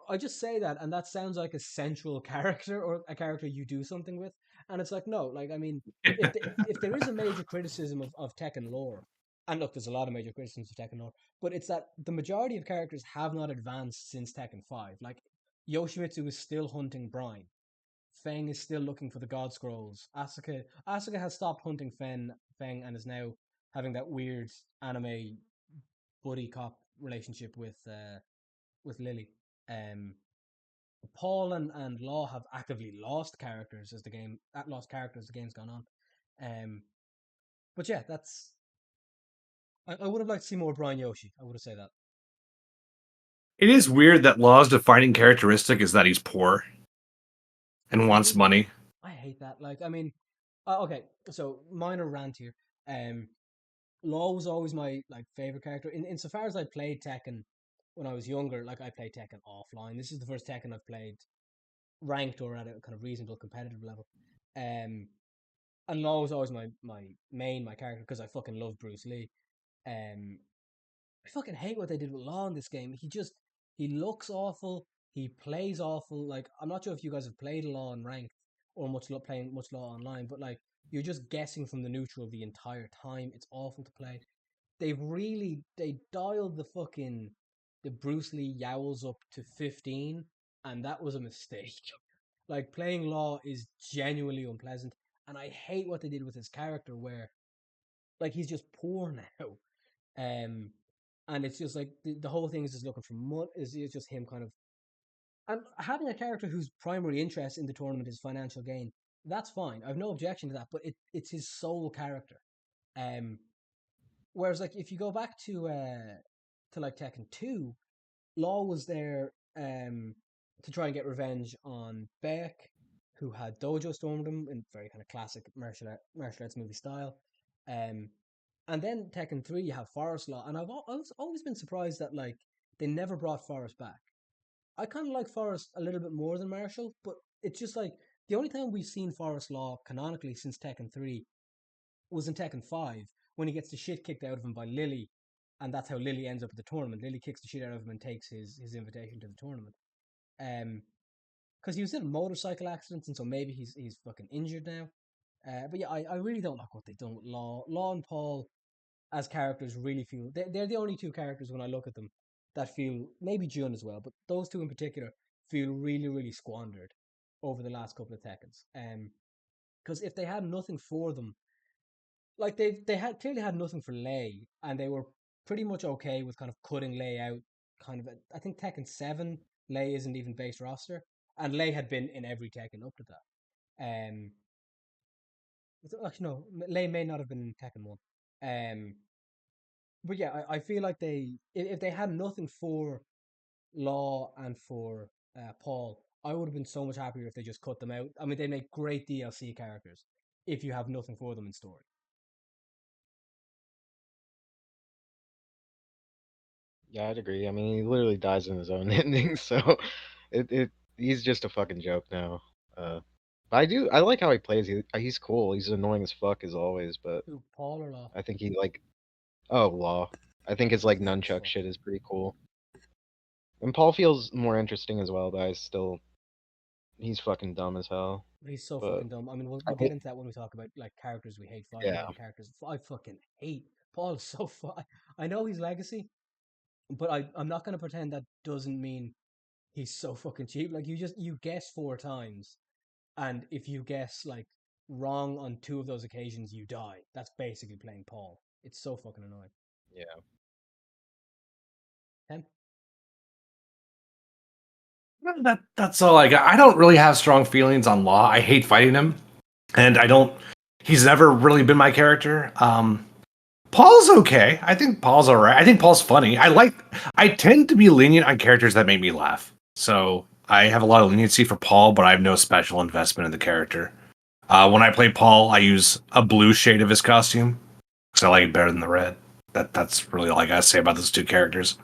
I just say that, and that sounds like a central character or a character you do something with, and it's like, no, like, I mean, if there is a major criticism of Tekken lore, and look, there's a lot of major criticisms of Tekken lore, but it's that the majority of characters have not advanced since Tekken 5. Like, Yoshimitsu is still hunting Brine. Feng is still looking for the God Scrolls. Asuka has stopped hunting Feng and is now having that weird anime buddy cop relationship with Lily. Um, Paul and Law have actively lost characters as the game's gone on. Um, but yeah, I would have liked to see more Brian Yoshi. I would have said that. It is weird that Law's defining characteristic is that he's poor and I wants hate money. I hate that. Like, I mean, okay, so minor rant here. Um, Law was always my like favorite character. Insofar as I played Tekken when I was younger, like I played Tekken offline. This is the first Tekken I've played ranked or at a kind of reasonable competitive level. Um, and Law was always my character because I fucking love Bruce Lee. Um, I fucking hate what they did with Law in this game. He looks awful. He plays awful. Like, I'm not sure if you guys have played Law in ranked or playing much Law online, but like You're just guessing from the neutral the entire time. It's awful to play. They dialed the Bruce Lee yowls up to 15, and that was a mistake. Like playing Law is genuinely unpleasant, and I hate what they did with his character, where like he's just poor now. Um, and it's just like the whole thing is just looking for money. Is just him kind of and having a character whose primary interest in the tournament is financial gain. That's fine. I've no objection to that, but it's his sole character. Um, Whereas like if you go back to like Tekken 2, Law was there to try and get revenge on Beck, who had Dojo stormed him in very kind of classic martial arts movie style. Um and then Tekken 3 you have Forest Law, and I've always been surprised that like they never brought Forest back. I kind of like Forest a little bit more than Marshall, but it's just like the only time we've seen Forest Law canonically since Tekken 3 was in Tekken 5 when he gets the shit kicked out of him by Lily, and that's how Lily ends up at the tournament. Lily kicks the shit out of him and takes his invitation to the tournament. Um, because he was in a motorcycle accident, and so maybe he's fucking injured now. But yeah, I really don't like what they've done with Law. Law and Paul as characters really feel they're the only two characters when I look at them that feel maybe Jun as well, but those two in particular feel really squandered over the last couple of Tekkens. Because if they had nothing for them, like they had clearly had nothing for Lei, and they were pretty much okay with kind of cutting Lei out. Kind of, I think Tekken 7, Lei isn't even base roster, and Lei had been in every Tekken up to that. Um, actually no, Lei may not have been in Tekken 1. But yeah, I feel like if they had nothing for Law and for Paul, I would have been so much happier if they just cut them out. I mean, they make great DLC characters if you have nothing for them in story. Yeah, I'd agree. I mean, he literally dies in his own ending, so it he's just a fucking joke now. But I like how he plays. He's cool. He's annoying as fuck as always, but Who, Paul or Law? I think he like Law. I think his He's like dumb as nunchuck fuck. shit is pretty cool. And Paul feels more interesting as well, but he's fucking dumb as hell. He's so But fucking dumb. I mean, I we'll get hate, into that when we talk about like characters we hate fighting yeah, and characters I fucking hate. Paul is so I know he's legacy, but I'm not gonna pretend that doesn't mean he's so fucking cheap. Like you guess four times, and if you guess like wrong on two of those occasions, you die. That's basically playing Paul. It's so fucking annoying. yeah. Temp? That's all I got. I don't really have strong feelings on Law. I hate fighting him, and I don't. He's never really been my character. Paul's okay. I think Paul's all right. I think Paul's funny. I tend to be lenient on characters that make me laugh. So I have a lot of leniency for Paul, but I have no special investment in the character. When I play Paul, I use a blue shade of his costume because I like it better than the red. That's really all I gotta say about those two characters.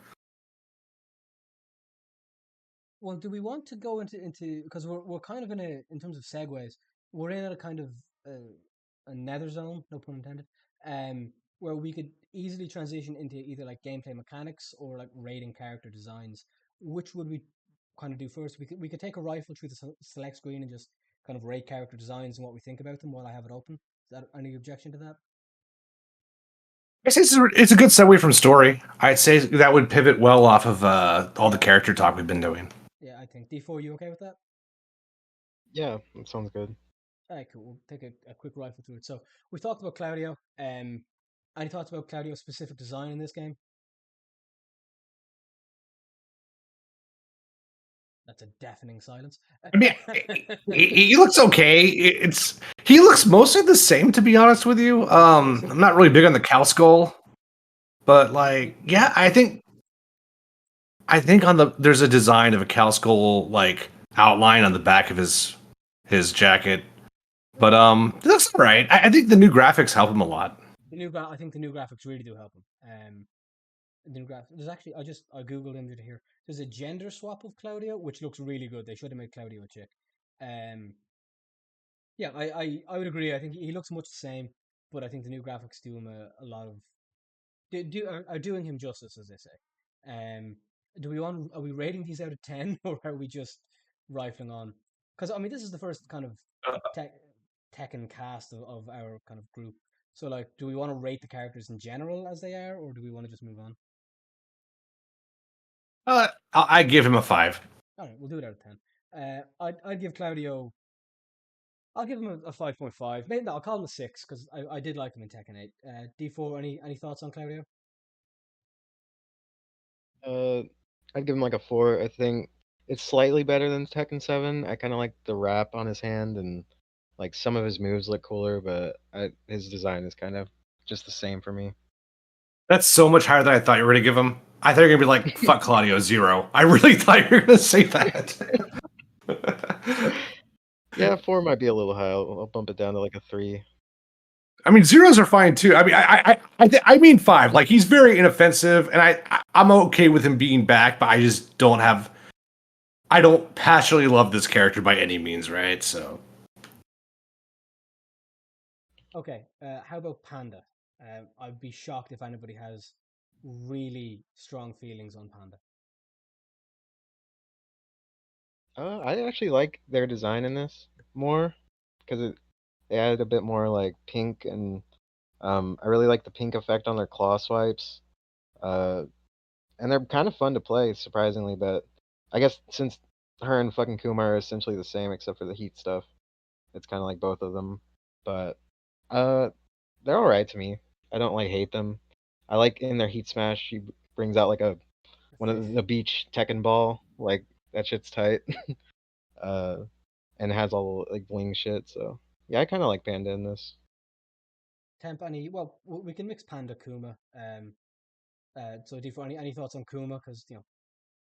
Well, do we want to go into because we're kind of in a in terms of segues, we're in a kind of a nether zone, no pun intended, where we could easily transition into either like gameplay mechanics or like rating character designs. Which would we kind of do first? We could take a rifle through the select screen and just kind of rate character designs and what we think about them while I have it open. Is that any objection to that? I say it's a good segue from story. I'd say that would pivot well off of all the Yeah, character talk we've been doing. yeah, I think D4. You okay with that? Yeah, that sounds good. All right, cool. We'll take a quick rifle through it. So we talked about Claudio. Any thoughts about Claudio's specific design in this game? That's a deafening silence. I mean, he looks okay. He looks mostly the same, to be honest with you. I'm not really big on the cow skull, but like, yeah, I think on there's a design of a cow skull like outline on the back of his jacket, but it looks all right. I think the new graphics help him a lot. I think the new graphics really do help him. The new graphics. There's actually I googled image here. There's a gender swap of Claudio, which looks really good. They should have made Claudio a chick. Um, yeah, I would agree. I think he looks much the same, but I think the new graphics do him a lot of are doing him justice, as they say. Um, do we want are we rating these out of 10 or are we just rifling on? Because I mean, this is the first kind of tech. Tekken cast of our kind of group. So like, do we want to rate the characters in general as they are, or do we want to just move on? I give him a 5. All right, we'll do it out of 10. I'd give Claudio. I'll give him a 5.5. Maybe no, I'll call him a 6 because I did like him in Tekken 8. D4. Any thoughts on Claudio? Uh, I'd give him like a 4. I think it's slightly better than Tekken 7. I kind of like the wrap on his hand and like some of his moves look cooler, but his design is kind of just the same for me. That's so much higher than I thought you were going to give him. I thought you were going to be like, fuck Claudio, 0. I really thought you were going to say that. Yeah, 4 might be a little high. I'll bump it down to like a 3. I mean, zeros are fine too. I mean, I mean 5. Like he's very inoffensive, and I'm okay with him being back, but I just don't have. I don't passionately love this character by any means, right? So Okay. How about Panda? I'd be shocked if anybody has really strong feelings on Panda. I actually like their design in this more because they added a bit more like pink and I really like the pink effect on their claw swipes. Uh, and they're kind of fun to play, surprisingly. But I guess since her and fucking Kumar are essentially the same, except for the heat stuff, it's kind of like both of them. But uh, they're all right to me. I don't like hate them. I like in their heat smash, she brings out like a The one of fish. the beach Tekken ball. Like that shit's tight. uh, and it has all like bling shit. So yeah, I kind of like Panda in this. Temp. Well, we can mix Panda Kuma. So D4. Any thoughts on Kuma? Because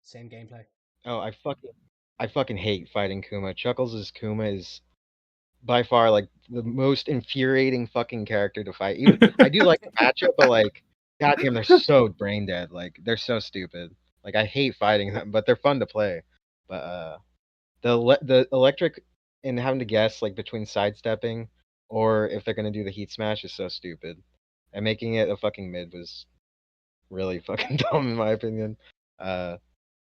same gameplay. Oh, I fucking hate fighting Kuma. Chuckles' Kuma is by far like the most infuriating fucking character to fight. Even I do like the matchup, but like, goddamn, they're so brain dead. Like they're so stupid. Like I hate fighting them, but they're fun to play. But the electric and having to guess like between sidestepping or if they're gonna do the heat smash is so stupid. And making it a fucking mid was really fucking dumb in my opinion. Uh,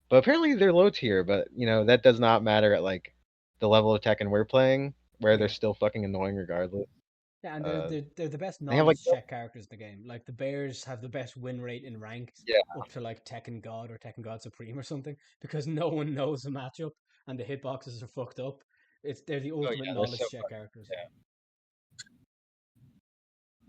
but apparently they're low tier, but that does not matter at like the level of Tekken we're playing, where they're Yeah. still fucking annoying regardless. Yeah, and Uh, they're the best they have like knowledge check characters in the game. Like the Bears have the best win rate in ranked yeah, up to like Tekken God or Tekken God Supreme or something because no one knows the matchup and the hitboxes are fucked up. They're the oh ultimate yeah, they're so knowledge check fucking characters. yeah.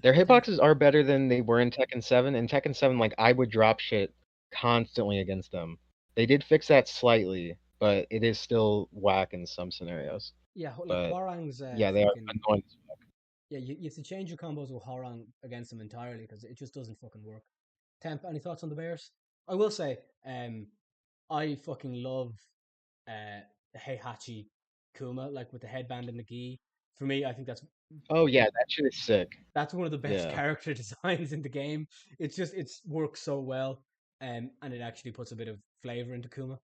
Their Temp. hitboxes are better than they were in Tekken 7. In Tekken 7, like I would drop shit constantly against them. They did fix that slightly, but it is still whack in some scenarios. Yeah, like But Hwarang's yeah, they are fucking. annoying. Yeah, you have to change your combos with Hwarang against them entirely because it just doesn't fucking work. Temp, any thoughts on the Bears? I will say, I fucking love uh Heihachi Kuma, like with the headband and the gi. For me, I think Oh yeah, that shit is sick. that's one of the best Yeah. character designs in the game. It works so well, and it actually puts a bit of flavor into Kuma.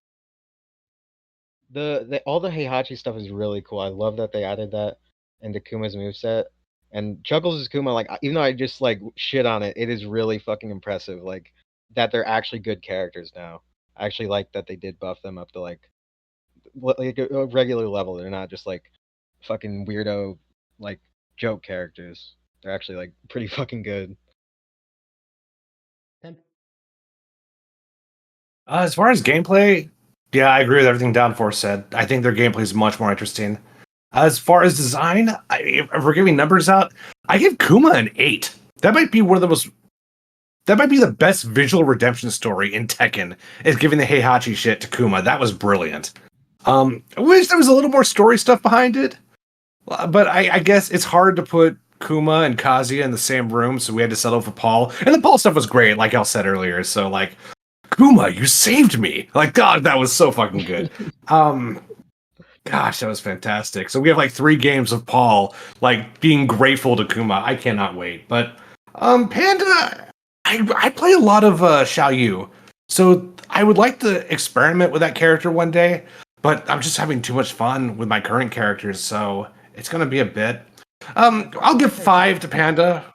The all the Heihachi stuff is really cool. I love that they added that into Kuma's moveset. And Chuckles' Kuma, like even though I just like shit on it, it is really fucking impressive. Like that they're actually good characters now. I actually like that they did buff them up to like a regular level. They're not just like fucking weirdo like joke characters. They're actually like pretty fucking good. Temp, as far as gameplay, yeah, I agree with everything Down Force said. I think their gameplay is much more interesting. As far as design, if we're giving numbers out, I give Kuma an 8. That might be one of the most. That might be the best visual redemption story in Tekken. Is giving the Heihachi shit to Kuma. That was brilliant. I wish there was a little more story stuff behind it, but I guess it's hard to put Kuma and Kazuya in the same room, so we had to settle for Paul. And the Paul stuff was great, like I said earlier. So like, Kuma, you saved me. Like, God, that was so fucking good. Um, Gosh, that was fantastic. So we have like 3 games of Paul like being grateful to Kuma. I cannot wait. But Panda, I play a lot of Xiao Yu, so I would like to experiment with that character one day. But I'm just having too much fun with my current characters, so it's gonna be a bit. I'll if I give played 5 to Panda.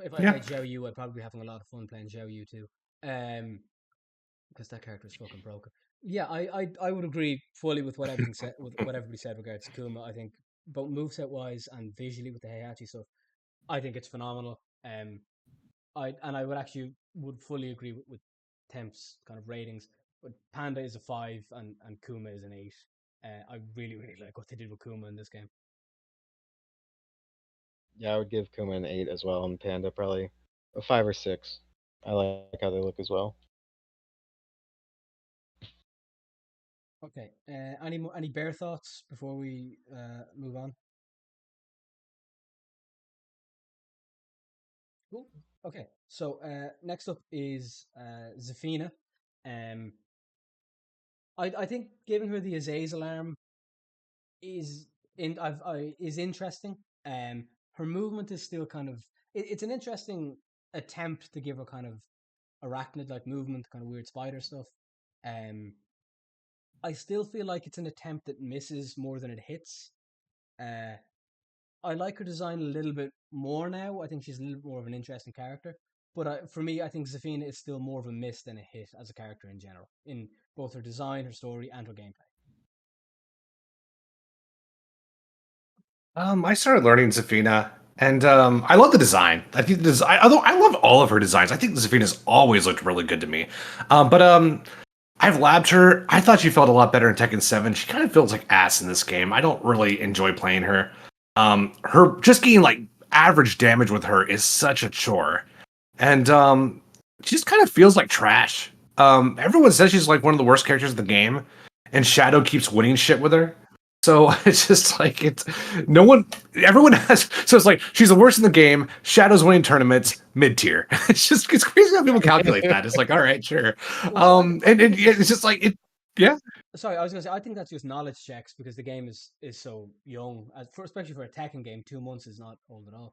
if I Yeah. played Xiao Yu, I'd probably be having a lot of fun playing Xiao Yu too. Because that character is fucking broken. Yeah, I would agree fully with what everything said with what everybody said regards to Kuma. I think both moveset wise and visually with the Heihachi stuff, I think it's phenomenal. I would actually would fully agree with Temp's kind of ratings. But Panda is a 5 and Kuma is an 8. I really like what they did with Kuma in this game. Yeah, I would give Kuma an 8 as well, and Panda probably a 5 or 6. I like how they look as well. Okay. Any bear thoughts before we move on? Cool. Okay. So next up is Zafina. Um, I think giving her the Azazel arm is is interesting. Her movement is still kind of it's an interesting attempt to give her kind of arachnid like movement, kind of weird spider stuff. Um, I still feel like it's an attempt that misses more than it hits. Uh, I like her design a little bit more now. I think she's a little bit more of an interesting character. But for me, I think Zafina is still more of a miss than a hit as a character in general, in both her design, her story, and her gameplay. I started learning Zafina, and I love the design. I think the design, although I love all of her designs, I think Zafina's always looked really good to me. But I've labbed her. I thought she felt a lot better in Tekken 7. She kind of feels like ass in this game. I don't really enjoy playing her. Her just getting like average damage with her is such a chore. And she just kind of feels like trash. Everyone says she's like one of the worst characters in the game, and Shadow keeps winning shit with her. So it's just like it's no one, everyone has. So it's like she's the worst in the game. Shadow's winning tournaments, mid tier. It's crazy how people calculate that. It's like all right, sure. Well, so I think And it's yeah, just it's just like it. Yeah. sorry, I was gonna say I think that's just knowledge checks because the game is so young. Especially for a Tekken game, 2 months is not old at all.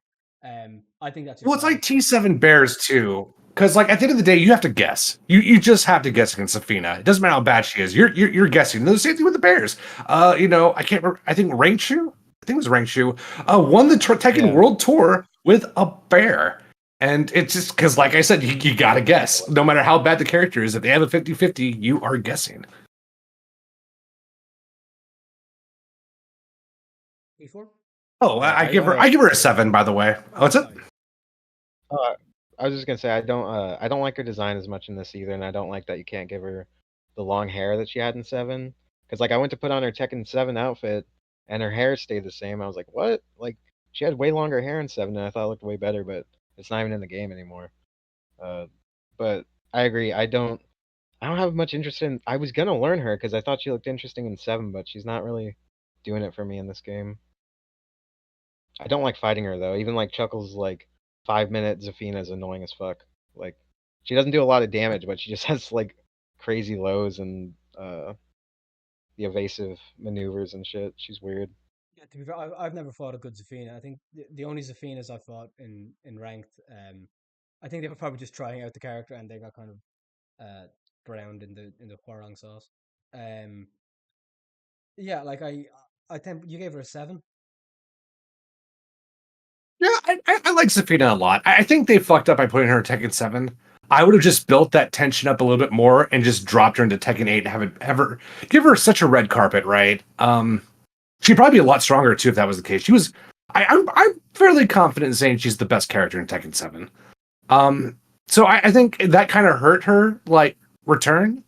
I think that's Well, just it's like knowledge checks. T7 Bears too. Because like at the end of the day, you have to guess. You just have to guess against Safina. It doesn't matter how bad she is. You're guessing. And the same thing with the Bears. I can't remember. I think Rangshu. I think it was Rangshu. Won the Tekken Yeah. World Tour with a bear. And it's just because, like I said, you got to guess. No matter how bad the character is, if they have a 50-50, you are guessing. Before? Oh, Yeah, I give her a 7, by the way. Oh, Oh, what's it? sorry. uh, I was just gonna say I don't like her design as much in this either, and I don't like that you can't give her the long hair that she had in 7. Because like I went to put on her Tekken 7 outfit, and her hair stayed the same. I was like, what? Like she had way longer hair in 7, and I thought it looked way better, but it's not even in the game anymore. Uh, but I agree. I don't have much interest in. I was gonna learn her because I thought she looked interesting in 7, but she's not really doing it for me in this game. I don't like fighting her though. Even like Chuckles' like 5 minute Zafina is annoying as fuck. Like she doesn't do a lot of damage, but she just has like crazy lows and the evasive maneuvers and shit. She's weird. Yeah, to be fair, I've never fought a good Zafina. I think the only Zafinas I've fought in ranked, I think they were probably just trying out the character and they got kind of uh drowned in the Huarang sauce. Um, yeah, like I think you gave her a 7. Yeah, I like Zafina a lot. I think they fucked up by putting her in Tekken 7. I would have just built that tension up a little bit more and just dropped her into Tekken 8 and have her give her such a red carpet, right? She'd probably be a lot stronger too if that was the case. She was I'm fairly confident in saying she's the best character in Tekken 7. Um, so I think that kind of hurt her like returning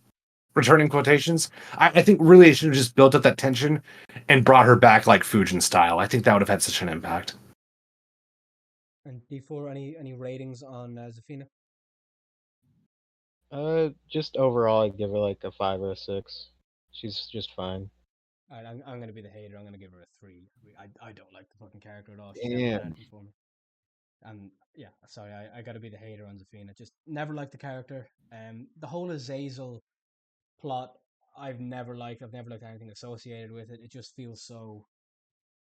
quotations. I think really they should have just built up that tension and brought her back like Fujin style. I think that would have had such an impact. And D4, any ratings on Zafina? Just overall, I'd give her like a 5 or a 6. She's just fine. All right, I'm gonna be the hater. I'm gonna give her a 3. I don't like the fucking character at all. She's never done Damn. anything for me. And yeah, sorry, I gotta be the hater on Zafina. Just never liked the character. The whole Azazel plot, I've never liked. I've never liked anything associated with it. It just feels so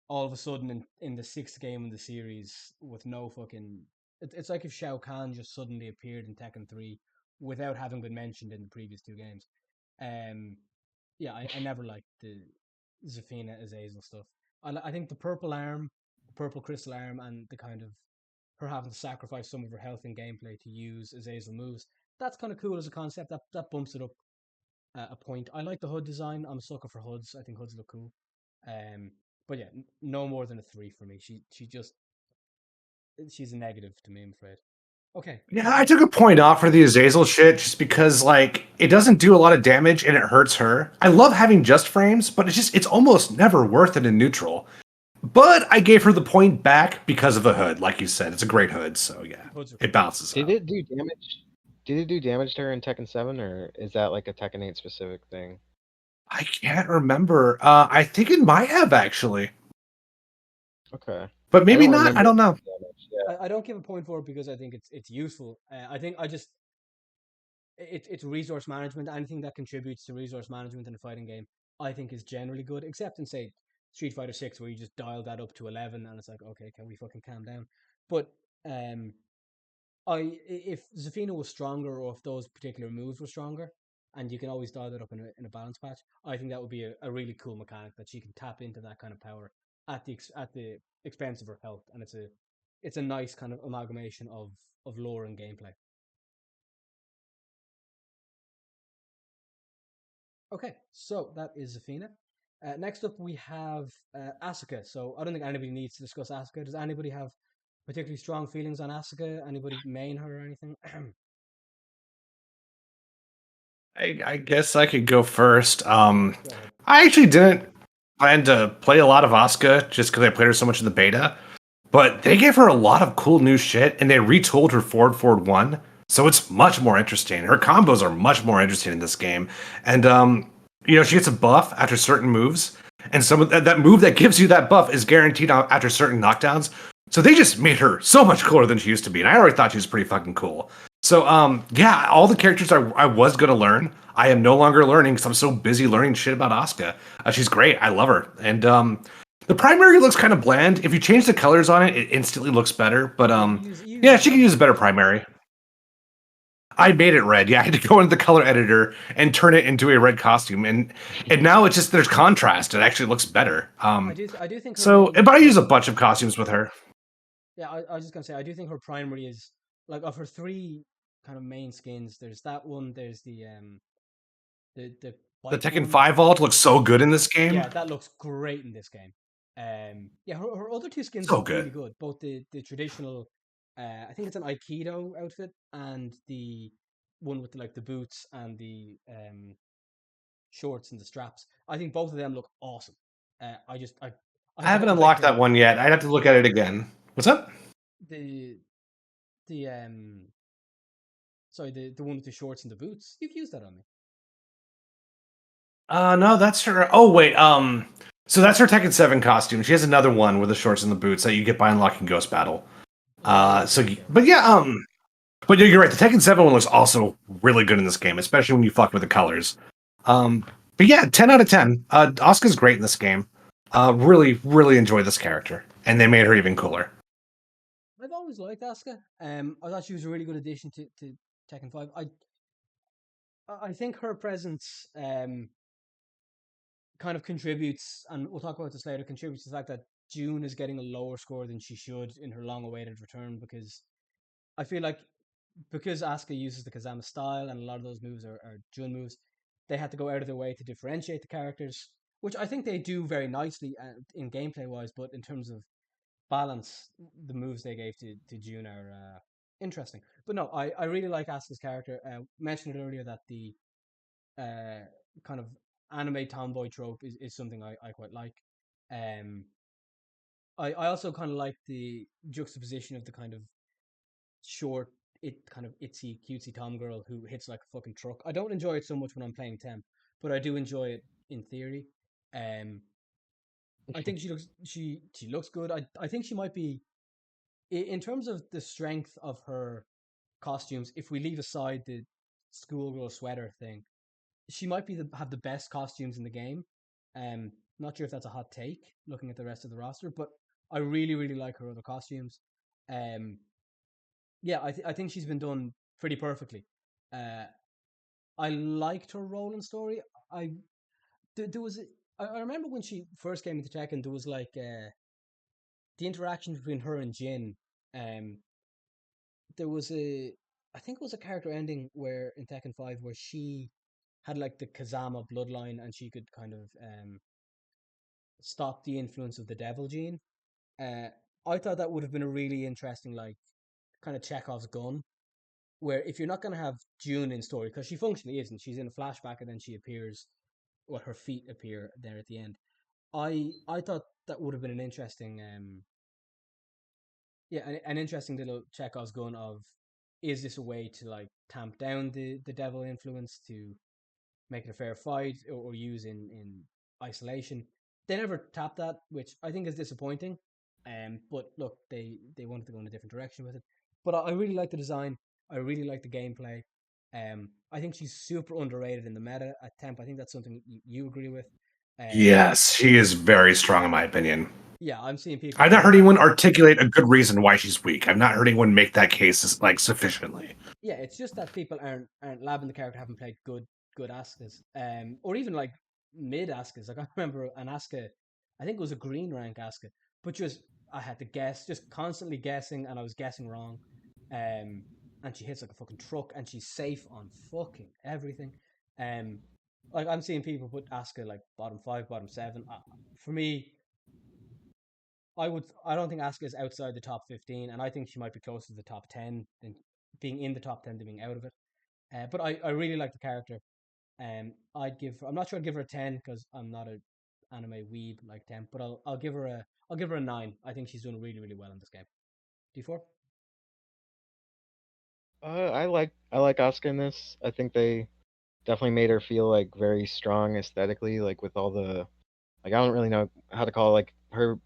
all of a sudden in the sixth game in the series with no fucking. It's like if Shao Kahn just suddenly appeared in Tekken 3 without having been mentioned in the previous 2 games. Um, yeah, I never liked the Zafina Azazel stuff. I think the purple arm, the purple crystal arm, and the kind of her having to sacrifice some of her health and gameplay to use Azazel moves. That's kind of cool as a concept. That bumps it up a point. I like the hood design. I'm a sucker for hoods. I think hoods look cool. Um, But yeah, no more than a three for me. She's a negative to me, I'm afraid. Okay. Yeah, I took a point off for the Azazel shit just because like it doesn't do a lot of damage and it hurts her. I love having just frames, but it's almost never worth it in neutral. But I gave her the point back because of the hood, like you said. It's a great hood, so yeah. Hoods are It cool. balances Did out. it do damage? Did it do damage to her in Tekken 7, or is that like a Tekken 8 specific thing? I can't remember. I think it might have actually. Okay. But I maybe don't not. I remember it don't know. doing damage. Yeah. I don't give a point for it because I think it's useful. I think I just it's resource management. Anything that contributes to resource management in a fighting game, I think, is generally good. Except in say Street Fighter 6, where you just dial that up to 11, and it's like, okay, can we fucking calm down? But um, if Zafina was stronger, or if those particular moves were stronger, and you can always dial that up in a balance patch, I think that would be a really cool mechanic that she can tap into that kind of power at the expense of her health, and it's a nice kind of amalgamation of lore and gameplay. Okay, so that is Zafina. Next up, we have Asuka. So I don't think anybody needs to discuss Asuka. Does anybody have particularly strong feelings on Asuka? Anybody main her or anything? I guess I could go first. Go ahead. I actually didn't plan to play a lot of Asuka just because I played her so much in the beta. But they gave her a lot of cool new shit, and they retooled her forward one, so it's much more interesting. Her combos are much more interesting in this game, and she gets a buff after certain moves, and some of that move that gives you that buff is guaranteed after certain knockdowns. So they just made her so much cooler than she used to be, and I already thought she was pretty fucking cool. So yeah, all the characters I was gonna learn, I am no longer learning because I'm so busy learning shit about Asuka. She's great. I love her, and the primary looks kind of bland. If you change the colors on it, it instantly looks better. But Yeah, you use yeah, a she could red use a one, better didn't you? primary. I made it red. Yeah, I had to go into the color editor and turn it into a red costume, and now it's just there's contrast. It actually looks better. I do think her So, main but I use a primary bunch of is costumes with her. yeah. I was just gonna say I do think her primary is like of her three kind of main skins. There's that one. There's the The bike Tekken one. 5 vault looks so good in this game. Yeah, that looks great in this game. Yeah, her other two skins So look good. really good. Both the traditional, I think it's an Aikido outfit, and the one with like the boots and the shorts and the straps. I think both of them look awesome. I I haven't don't like unlocked that one yet. I'd have to look at it again. What's up? the the sorry, the one with the shorts and the boots. You've used that on me. No, that's her. Oh wait, so that's her Tekken 7 costume. She has another one with the shorts and the boots that you get by unlocking Ghost Battle. Right. So, Okay. Okay. but yeah, but you're right. The Tekken 7 one looks also really good in this game, especially when you fuck with the colors. Um, but yeah, 10 out of 10. Asuka's great in this game. Really, really enjoy this character, and they made her even cooler. I've always liked Asuka. I thought she was a really good addition to Tekken 5. I think her presence kind of contributes, and we'll talk about this later, contributes to the fact that June is getting a lower score than she should in her long awaited return, because I feel like because Asuka uses the Kazama style and a lot of those moves are June moves, they had to go out of their way to differentiate the characters, which I think they do very nicely in gameplay wise, but in terms of balance, the moves they gave to June are interesting. But no, I really like Asuka's character. Mentioned it earlier that the uh, kind of anime tomboy trope is something I quite like. Um, I also kind of like the juxtaposition of the kind of short, kind of itsy cutesy tom girl who hits like a fucking truck. I don't enjoy it so much when I'm playing temp, but I do enjoy it in theory. Um, I think she looks good. I think she might be in terms of the strength of her costumes. If we leave aside the schoolgirl sweater thing, she might have the best costumes in the game. Not sure if that's a hot take looking at the rest of the roster, but I really really like her other costumes. Um, yeah, I think she's been done pretty perfectly. Uh, I liked her role and story. I there was I remember when she first came into Tekken, there was like the interaction between her and Jin. Um, there was I think it was a character ending where in Tekken 5 where she had like the Kazama bloodline and she could kind of stop the influence of the devil gene. Uh, I thought that would have been a really interesting, like, kind of Chekhov's gun, where if you're not going to have June in story, because she functionally isn't, she's in a flashback and then she appears, well, her feet appear there at the end. I thought that would have been an interesting, yeah, an interesting little Chekhov's gun of, is this a way to like tamp down the devil influence to make it a fair fight, or use in isolation. They never tapped that, which I think is disappointing. But look, they wanted to go in a different direction with it. But I really like the design. I really like the gameplay. I think she's super underrated in the meta at Temp. I think that's something you agree with. Um, Yes, she is very strong in my opinion. yeah, I'm seeing people I've not put heard anyone articulate a good reason why she's weak. I've not heard anyone make that case like sufficiently. yeah, it's just that people aren't labbing the character, haven't played good Askas, or even like mid Askas. Like I remember an Aska, I think it was a green rank Aska, but just I had to guess, just constantly guessing, and I was guessing wrong. Um, and she hits like a fucking truck, and she's safe on fucking everything. Um, like I'm seeing people put Aska like bottom five, bottom seven. For me, I don't think Asuka is outside the top 15, and I think she might be closer to the top 10 than being in the top 10 than being out of it. But I really like the character. I'm not sure I'd give her a 10 because I'm not a anime weeb like 10, but I'll give her a 9. I think she's doing really well in this game. D4? I like Asuka in this. I think they definitely made her feel like very strong aesthetically, like with all the like I don't really know how to call it, like her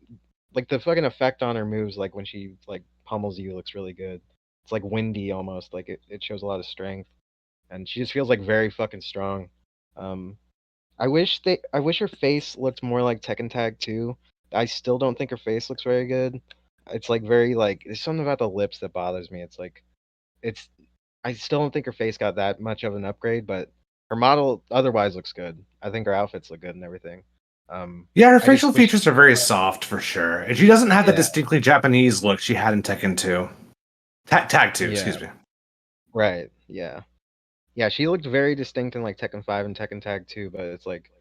like the fucking effect on her moves, like when she like pummels you looks really good. It's like windy almost, like it shows a lot of strength. And she just feels like very fucking strong. Um I wish her face looked more like Tekken Tag 2. I still don't think her face looks very good. It's like very like there's something about the lips that bothers me. It's like it's I still don't think her face got that much of an upgrade, but her model otherwise looks good. I think her outfits look good and everything. Yeah, her I facial just wish, features are very soft for sure, and she doesn't have that yeah, distinctly Japanese look she had in Tekken 2. Tag 2, yeah, excuse me. right, yeah, yeah. She looked very distinct in like Tekken 5 and Tekken Tag 2, but it's like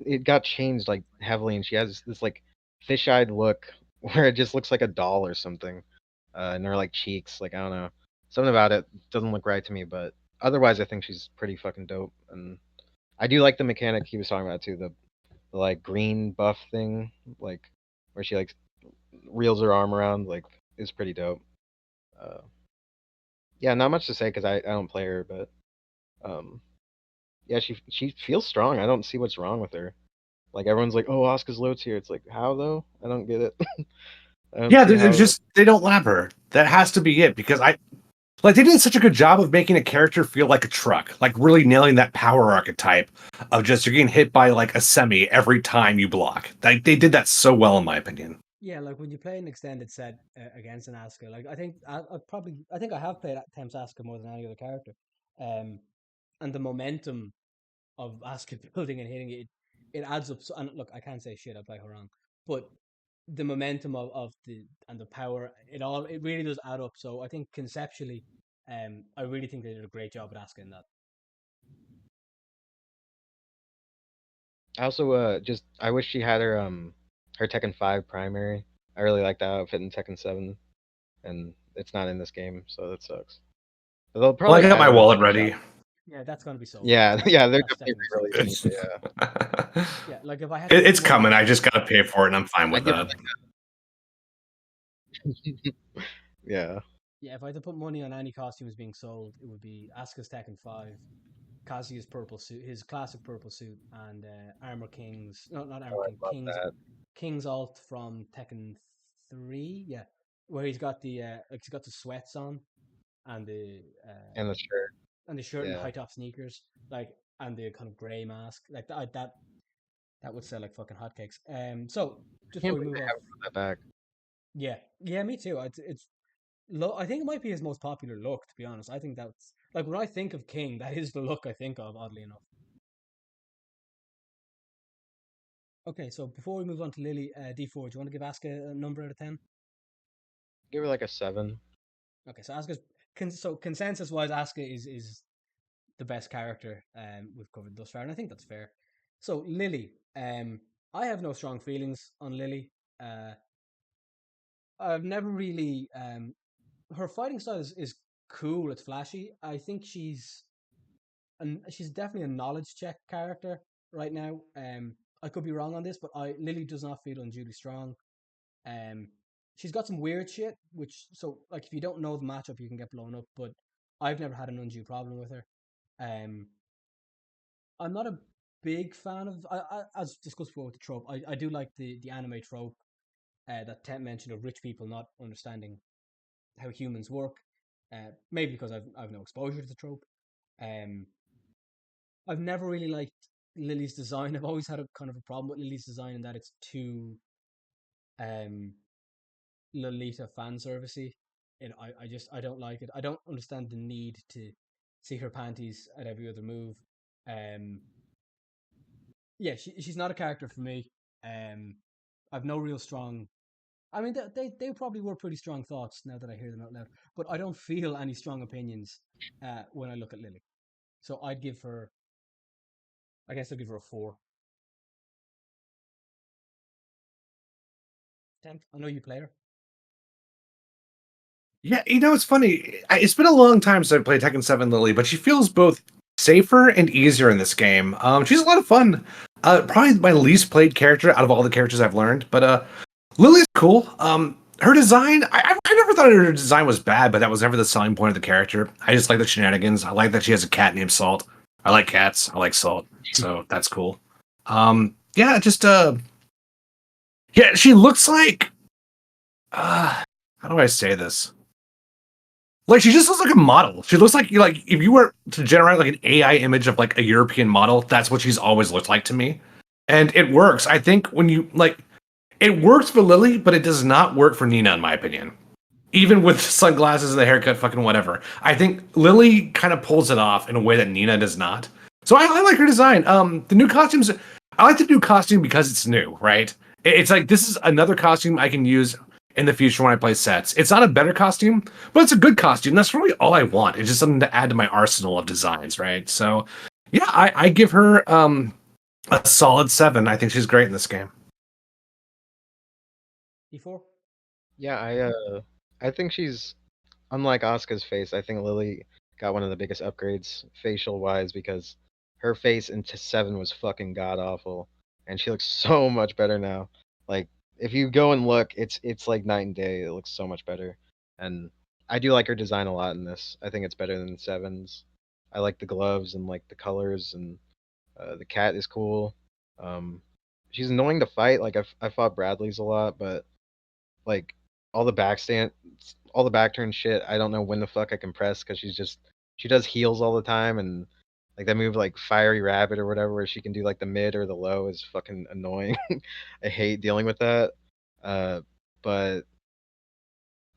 it got changed like heavily, and she has this like fish-eyed look where it just looks like a doll or something, and her like cheeks, like I don't know, something about it doesn't look right to me. But otherwise, I think she's pretty fucking dope, and I do like the mechanic he was talking about too, the like green buff thing, like where she like reels her arm around, like is pretty dope. Uh, yeah, not much to say because I don't play her, but um, yeah, she feels strong. I don't see what's wrong with her. Like everyone's like, "Oh, Asuka's low tier." It's like, how though? I don't get it. I don't Yeah, see they're how. just they don't lab her. That has to be it because I like they did such a good job of making a character feel like a truck, like really nailing that power archetype of just you're getting hit by like a semi every time you block. Like they did that so well in my opinion. Yeah, like when you play an extended set against an Asuka, like I think I have played Temps Asuka more than any other character. Um, and the momentum of Asuka building and hitting it, it adds up. So, and look, I can't say shit. I play her wrong, but the momentum of the and the power, it really does add up. So I think conceptually, I really think they did a great job at Asuka in that. I also just I wish she had her Tekken 5 primary. I really like that outfit in Tekken 7, and it's not in this game, so that sucks. But they'll Well, I probably got add my it in wallet Tekken 7. ready. Yeah, that's gonna be sold. Yeah, yeah, they're That's definitely definitely sold. re-releasing it. Yeah, Yeah, like if I had to put It's money, coming. I just gotta pay for it, and I'm fine I with give that. it. Yeah, yeah, if I had to put money on any costumes being sold, it would be Asuka's Tekken 5, Kazuya's purple suit, his classic purple suit, and Armor King's, no, not oh, Armor King, I love that. King's alt from Tekken 3, yeah, where he's got the sweats on, and And the shirt. the shirt and the Yeah, high top sneakers, like, and the kind of gray mask, like that would sell like fucking hotcakes. So I just can't before we believe move they off, haven't brought that back. yeah, yeah, me too. I think it might be his most popular look, to be honest. I think that's like when I think of King, that is the look I think of, oddly enough. Okay, so before we move on to Lily, D4, do you want to give Asuka a number out of 10? Give her like a 7. Okay, so so consensus wise, Asuka is the best character we've covered thus far, and I think that's fair. So Lily, I have no strong feelings on Lily. I've never really her fighting style is cool. It's flashy. I think she's definitely a knowledge check character right now. I could be wrong on this, but I Lily does not feel unduly strong. Um, she's got some weird shit, which so like if you don't know the matchup, you can get blown up. But I've never had an undue problem with her. Um, I'm not a big fan of as discussed before with the trope. I do like the anime trope that Ted mentioned of rich people not understanding how humans work. Maybe because I've no exposure to the trope. Um, I've never really liked Lily's design. I've always had a kind of a problem with Lily's design in that it's too um Lolita fan servicey. I don't like it. I don't understand the need to see her panties at every other move. Um, yeah, she's not a character for me. Um, I've no real strong. I mean, they probably were pretty strong thoughts now that I hear them out loud, but I don't feel any strong opinions when I look at Lily. So I'd give her. I guess I'd give her a 4. Temp. I know you play her. Yeah, it's funny. It's been a long time since I played Tekken 7 Lily, but she feels both safer and easier in this game. She's a lot of fun. Probably my least played character out of all the characters I've learned, but Lily's cool. Her design, I never thought her design was bad, but that was never the selling point of the character. I just like the shenanigans. I like that she has a cat named Salt. I like cats. I like Salt, so that's cool. Yeah, just yeah, she looks like how do I say this? Like she just looks like a model. She looks like if you were to generate like an AI image of like a European model, that's what she's always looked like to me. And it works. I think when you like it works for Lily, but it does not work for Nina, in my opinion. Even with sunglasses and the haircut, fucking whatever. I think Lily kind of pulls it off in a way that Nina does not. So I like her design. The new costumes. I like the new costume because it's new, right? It's like this is another costume I can use in the future when I play sets. It's not a better costume, but it's a good costume. That's really all I want. It's just something to add to my arsenal of designs, right? So, yeah, I give her a solid 7. I think she's great in this game. D4. Yeah, I think she's unlike Asuka's face. I think Lily got one of the biggest upgrades facial wise because her face in 7 was fucking god awful, and she looks so much better now. Like if you go and look, it's like night and day. It looks so much better, and I do like her design a lot in this. I think it's better than Seven's. I like the gloves and like the colors, and the cat is cool. Um, she's annoying to fight. Like I fought Bradley's a lot, but like all the backstand, all the back turn shit. I don't know when the fuck I can press because she does heals all the time, and like that move like Fiery Rabbit or whatever, where she can do like the mid or the low is fucking annoying. I hate dealing with that. Uh, but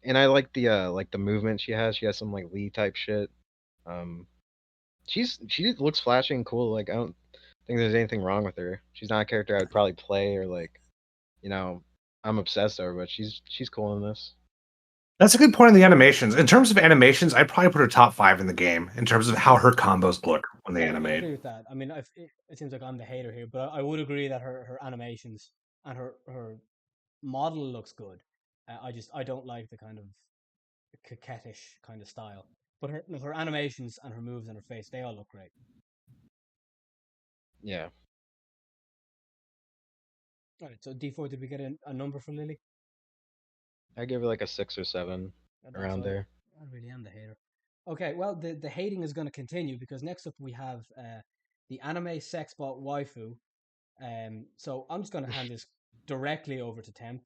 and I like the movement she has. She has some like Lee type shit. Um, she looks flashy and cool. Like I don't think there's anything wrong with her. She's not a character I would probably play or like you know I'm obsessed over, but she's cool in this. That's a good point on the animations. In terms of animations, I'd probably put her top 5 in the game in terms of how her combos look when they Yeah, I animate. agree with that. I mean, it seems like I'm the hater here, but I would agree that her animations and her model looks good. I don't like the kind of coquettish kind of style, but her animations and her moves and her face they all look great. Yeah, All right, so D4, did we get a number for Lily? I give her like a 6 or 7 That's around why there. I really am the hater. Okay, well the hating is going to continue because next up we have the anime sex bot waifu. So I'm just going to hand this directly over to Temp.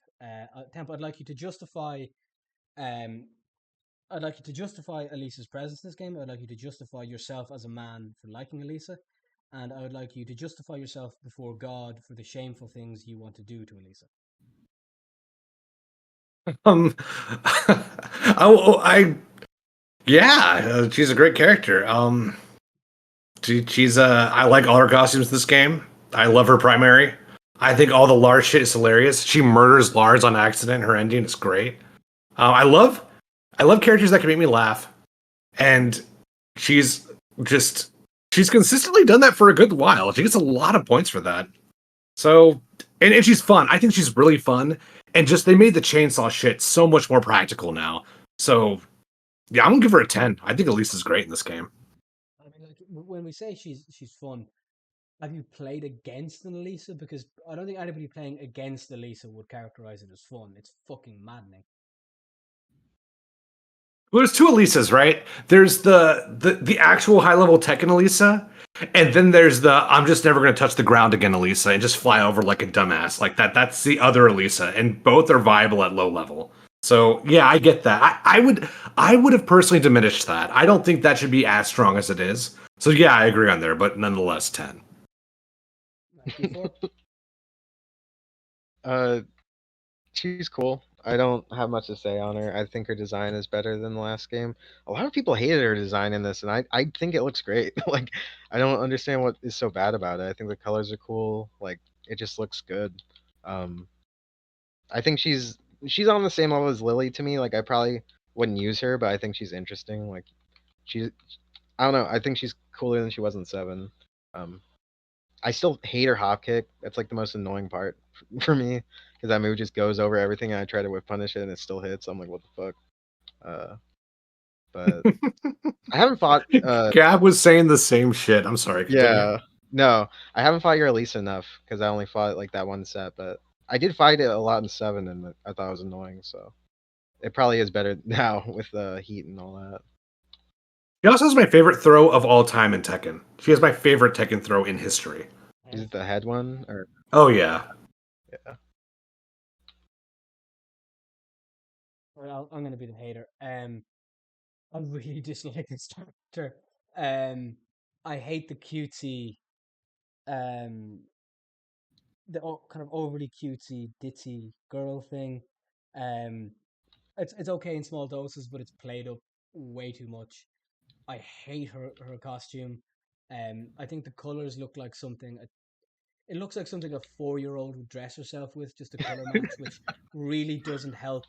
Temp, I'd like you to justify. Um, I'd like you to justify Elisa's presence in this game. I'd like you to justify yourself as a man for liking Elisa, and I would like you to justify yourself before God for the shameful things you want to do to Elisa. Um, I yeah, she's a great character. She's I like all her costumes in this game. I love her primary. I think all the Lars shit is hilarious. She murders Lars on accident. Her ending is great. I love characters that can make me laugh, and she's just she's consistently done that for a good while. She gets a lot of points for that. So and she's fun. I think she's really fun, and just they made the chainsaw shit so much more practical now. So yeah, I'm gonna give her a 10. I think Elisa's great in this game. I mean, like when we say she's fun, have you played against an Elisa? Because I don't think anybody playing against Elisa would characterize it as fun. It's fucking maddening. Well, there's two Elisas, right? There's the actual high level Tekken Elisa, and then there's the I'm just never gonna touch the ground again Elisa and just fly over like a dumbass. Like that. That's the other Elisa, and both are viable at low level. So yeah, I get that. I would have personally diminished that. I don't think that should be as strong as it is. So yeah, I agree on there, but nonetheless, 10. D4. Uh, she's cool. I don't have much to say on her. I think her design is better than the last game. A lot of people hated her design in this, and I think it looks great. Like, I don't understand what is so bad about it. I think the colors are cool. Like, it just looks good. Um, I think she's on the same level as Lily to me. Like, I probably wouldn't use her, but I think she's interesting. Like, she's I don't know. I think she's cooler than she was in seven. Um, I still hate her hop kick. That's like the most annoying part for me because that move just goes over everything, and I try to whip punish it, and it still hits. I'm like, what the fuck? Uh, but I haven't fought. Gab was saying the same shit. I'm sorry. Continue. Yeah, no, I haven't fought your Elise enough because I only fought like that one set. But I did fight it a lot in seven, and I thought it was annoying. So it probably is better now with the heat and all that. She also has my favorite throw of all time in Tekken. She has my favorite Tekken throw in history. Is it the head one or Oh yeah. yeah? Well, I'm gonna be the hater. I really dislike this character. Um, I hate the cutesy, um, kind of overly cutesy, ditzy girl thing. Um, it's okay in small doses, but it's played up way too much. I hate her costume. I think the colors look like something. It looks like something a 4-year-old would dress herself with, just a color match, which really doesn't help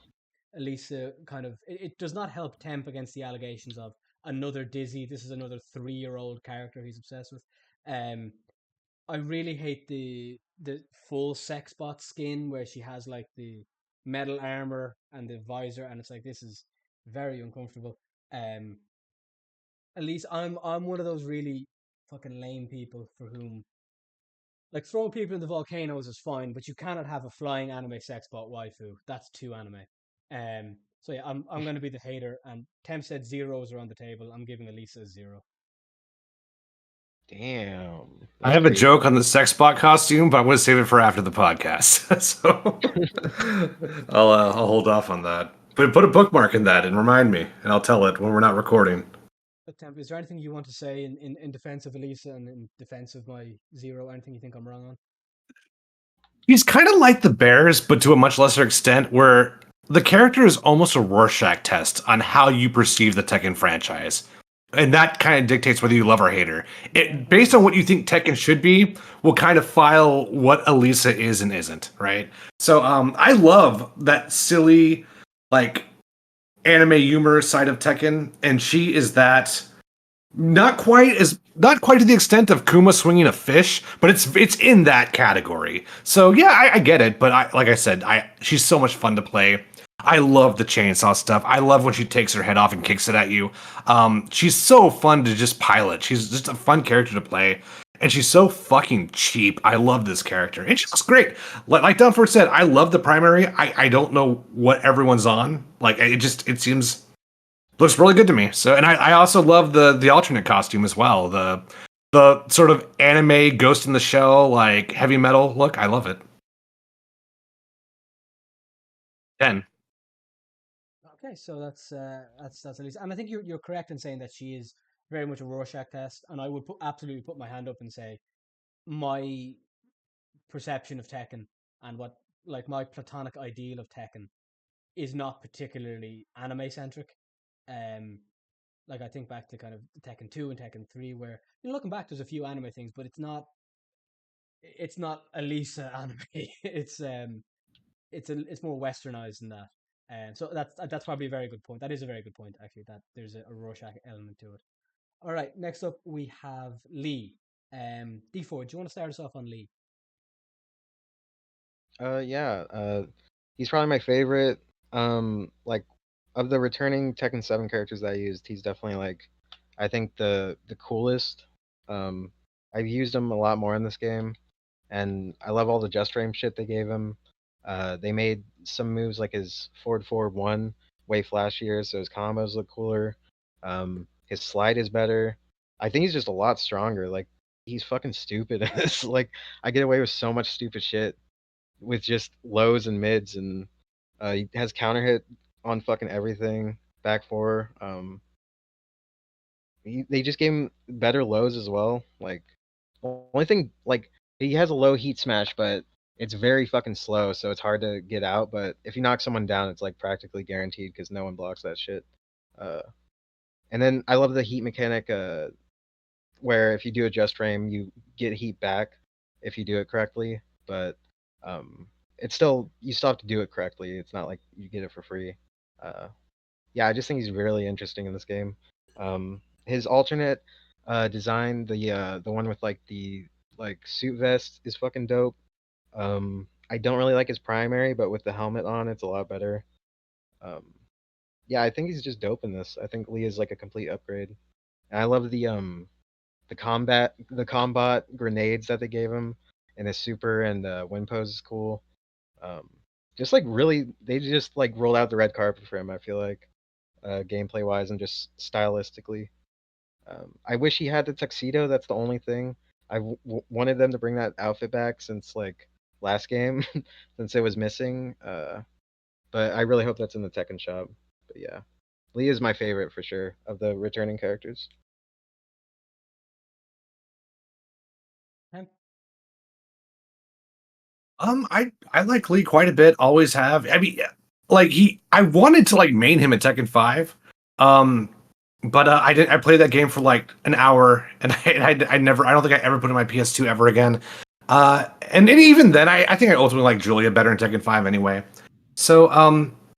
Elisa. Kind of, it does not help Temp against the allegations of another Dizzy. This is another 3-year-old character he's obsessed with. Um, I really hate the full sex bot skin where she has like the metal armor and the visor, and it's like this is very uncomfortable. Um, at least I'm one of those really fucking lame people for whom like throwing people in the volcanoes is fine, but you cannot have a flying anime sex bot waifu. That's too anime. So yeah, I'm gonna be the hater. And Temp said zeros are on the table. I'm giving Elisa a 0. Damn, I that's have a crazy. joke on the sex bot costume, but I'm going to save it for after the podcast. So I'll hold off on that. But put a bookmark in that and remind me, and I'll tell it when we're not recording. But Temp, is there anything you want to say in defense of Elisa and in defense of my 0? Anything you think I'm wrong on? He's kind of like the Bears, but to a much lesser extent, where the character is almost a Rorschach test on how you perceive the Tekken franchise. And that kind of dictates whether you love or hate her. Yeah, It I based on agree. what you think Tekken should be, will kind of file what Elisa is and isn't, right? So I love that silly, like anime humor side of Tekken, and she is that not quite to the extent of Kuma swinging a fish, but it's in that category. So yeah, I get it, but like I said, I she's so much fun to play. I love the chainsaw stuff. I love when she takes her head off and kicks it at you. She's so fun to just pilot. She's just a fun character to play. And she's so fucking cheap. I love this character. And she looks great. Like Downford said, I love the primary. I don't know what everyone's on. Like it seems looks really good to me. So, and I also love the alternate costume as well. The sort of anime Ghost in the Shell like heavy metal look. I love it. 10. Okay, so that's Elisa, and I think you're correct in saying that she is very much a Rorschach test, and I would absolutely put my hand up and say my perception of Tekken and what like my platonic ideal of Tekken is not particularly anime centric. Um, like I think back to kind of Tekken 2 and Tekken 3, where looking back, there's a few anime things, but it's not Elisa anime. It's more westernized than that. So that's probably a very good point. That is a very good point, actually. That there's a Rorschach element to it. All right, next up we have Lee. D4. Do you want to start us off on Lee? Yeah. He's probably my favorite. Like of the returning Tekken 7 characters that I used, he's definitely like, I think the coolest. Um, I've used him a lot more in this game, and I love all the just frame shit they gave him. They made some moves like his forward forward one way flashier, so his combos look cooler. His slide is better. I think he's just a lot stronger. Like he's fucking stupid. It's like I get away with so much stupid shit with just lows and mids, and he has counter hit on fucking everything. Back four. They just gave him better lows as well. Like only thing, like he has a low heat smash, but it's very fucking slow, so it's hard to get out. But if you knock someone down, it's like practically guaranteed because no one blocks that shit. Uh, and then I love the heat mechanic, where if you do a just frame, you get heat back if you do it correctly. But um, it's still you still have to do it correctly. It's not like you get it for free. Uh, yeah, I just think he's really interesting in this game. His alternate design, the one with like the like suit vest, is fucking dope. I don't really like his primary, but with the helmet on, it's a lot better. Um, yeah, I think he's just dope in this. I think Lee is like a complete upgrade. And I love the combat grenades that they gave him, and his super and wind pose is cool. Um, just like really, they just like rolled out the red carpet for him. I feel like gameplay wise and just stylistically. I wish he had the tuxedo. That's the only thing. Wanted them to bring that outfit back since like last game, since it was missing. But I really hope that's in the Tekken shop. But yeah, Lee is my favorite for sure of the returning characters. Um, I like Lee quite a bit. Always have. I mean, like I wanted to like main him in Tekken 5. Um, but I didn't. I played that game for like an hour, and I never. I don't think I ever put in my PS2 ever again. And even then, I think I ultimately like Julia better in Tekken 5 anyway. So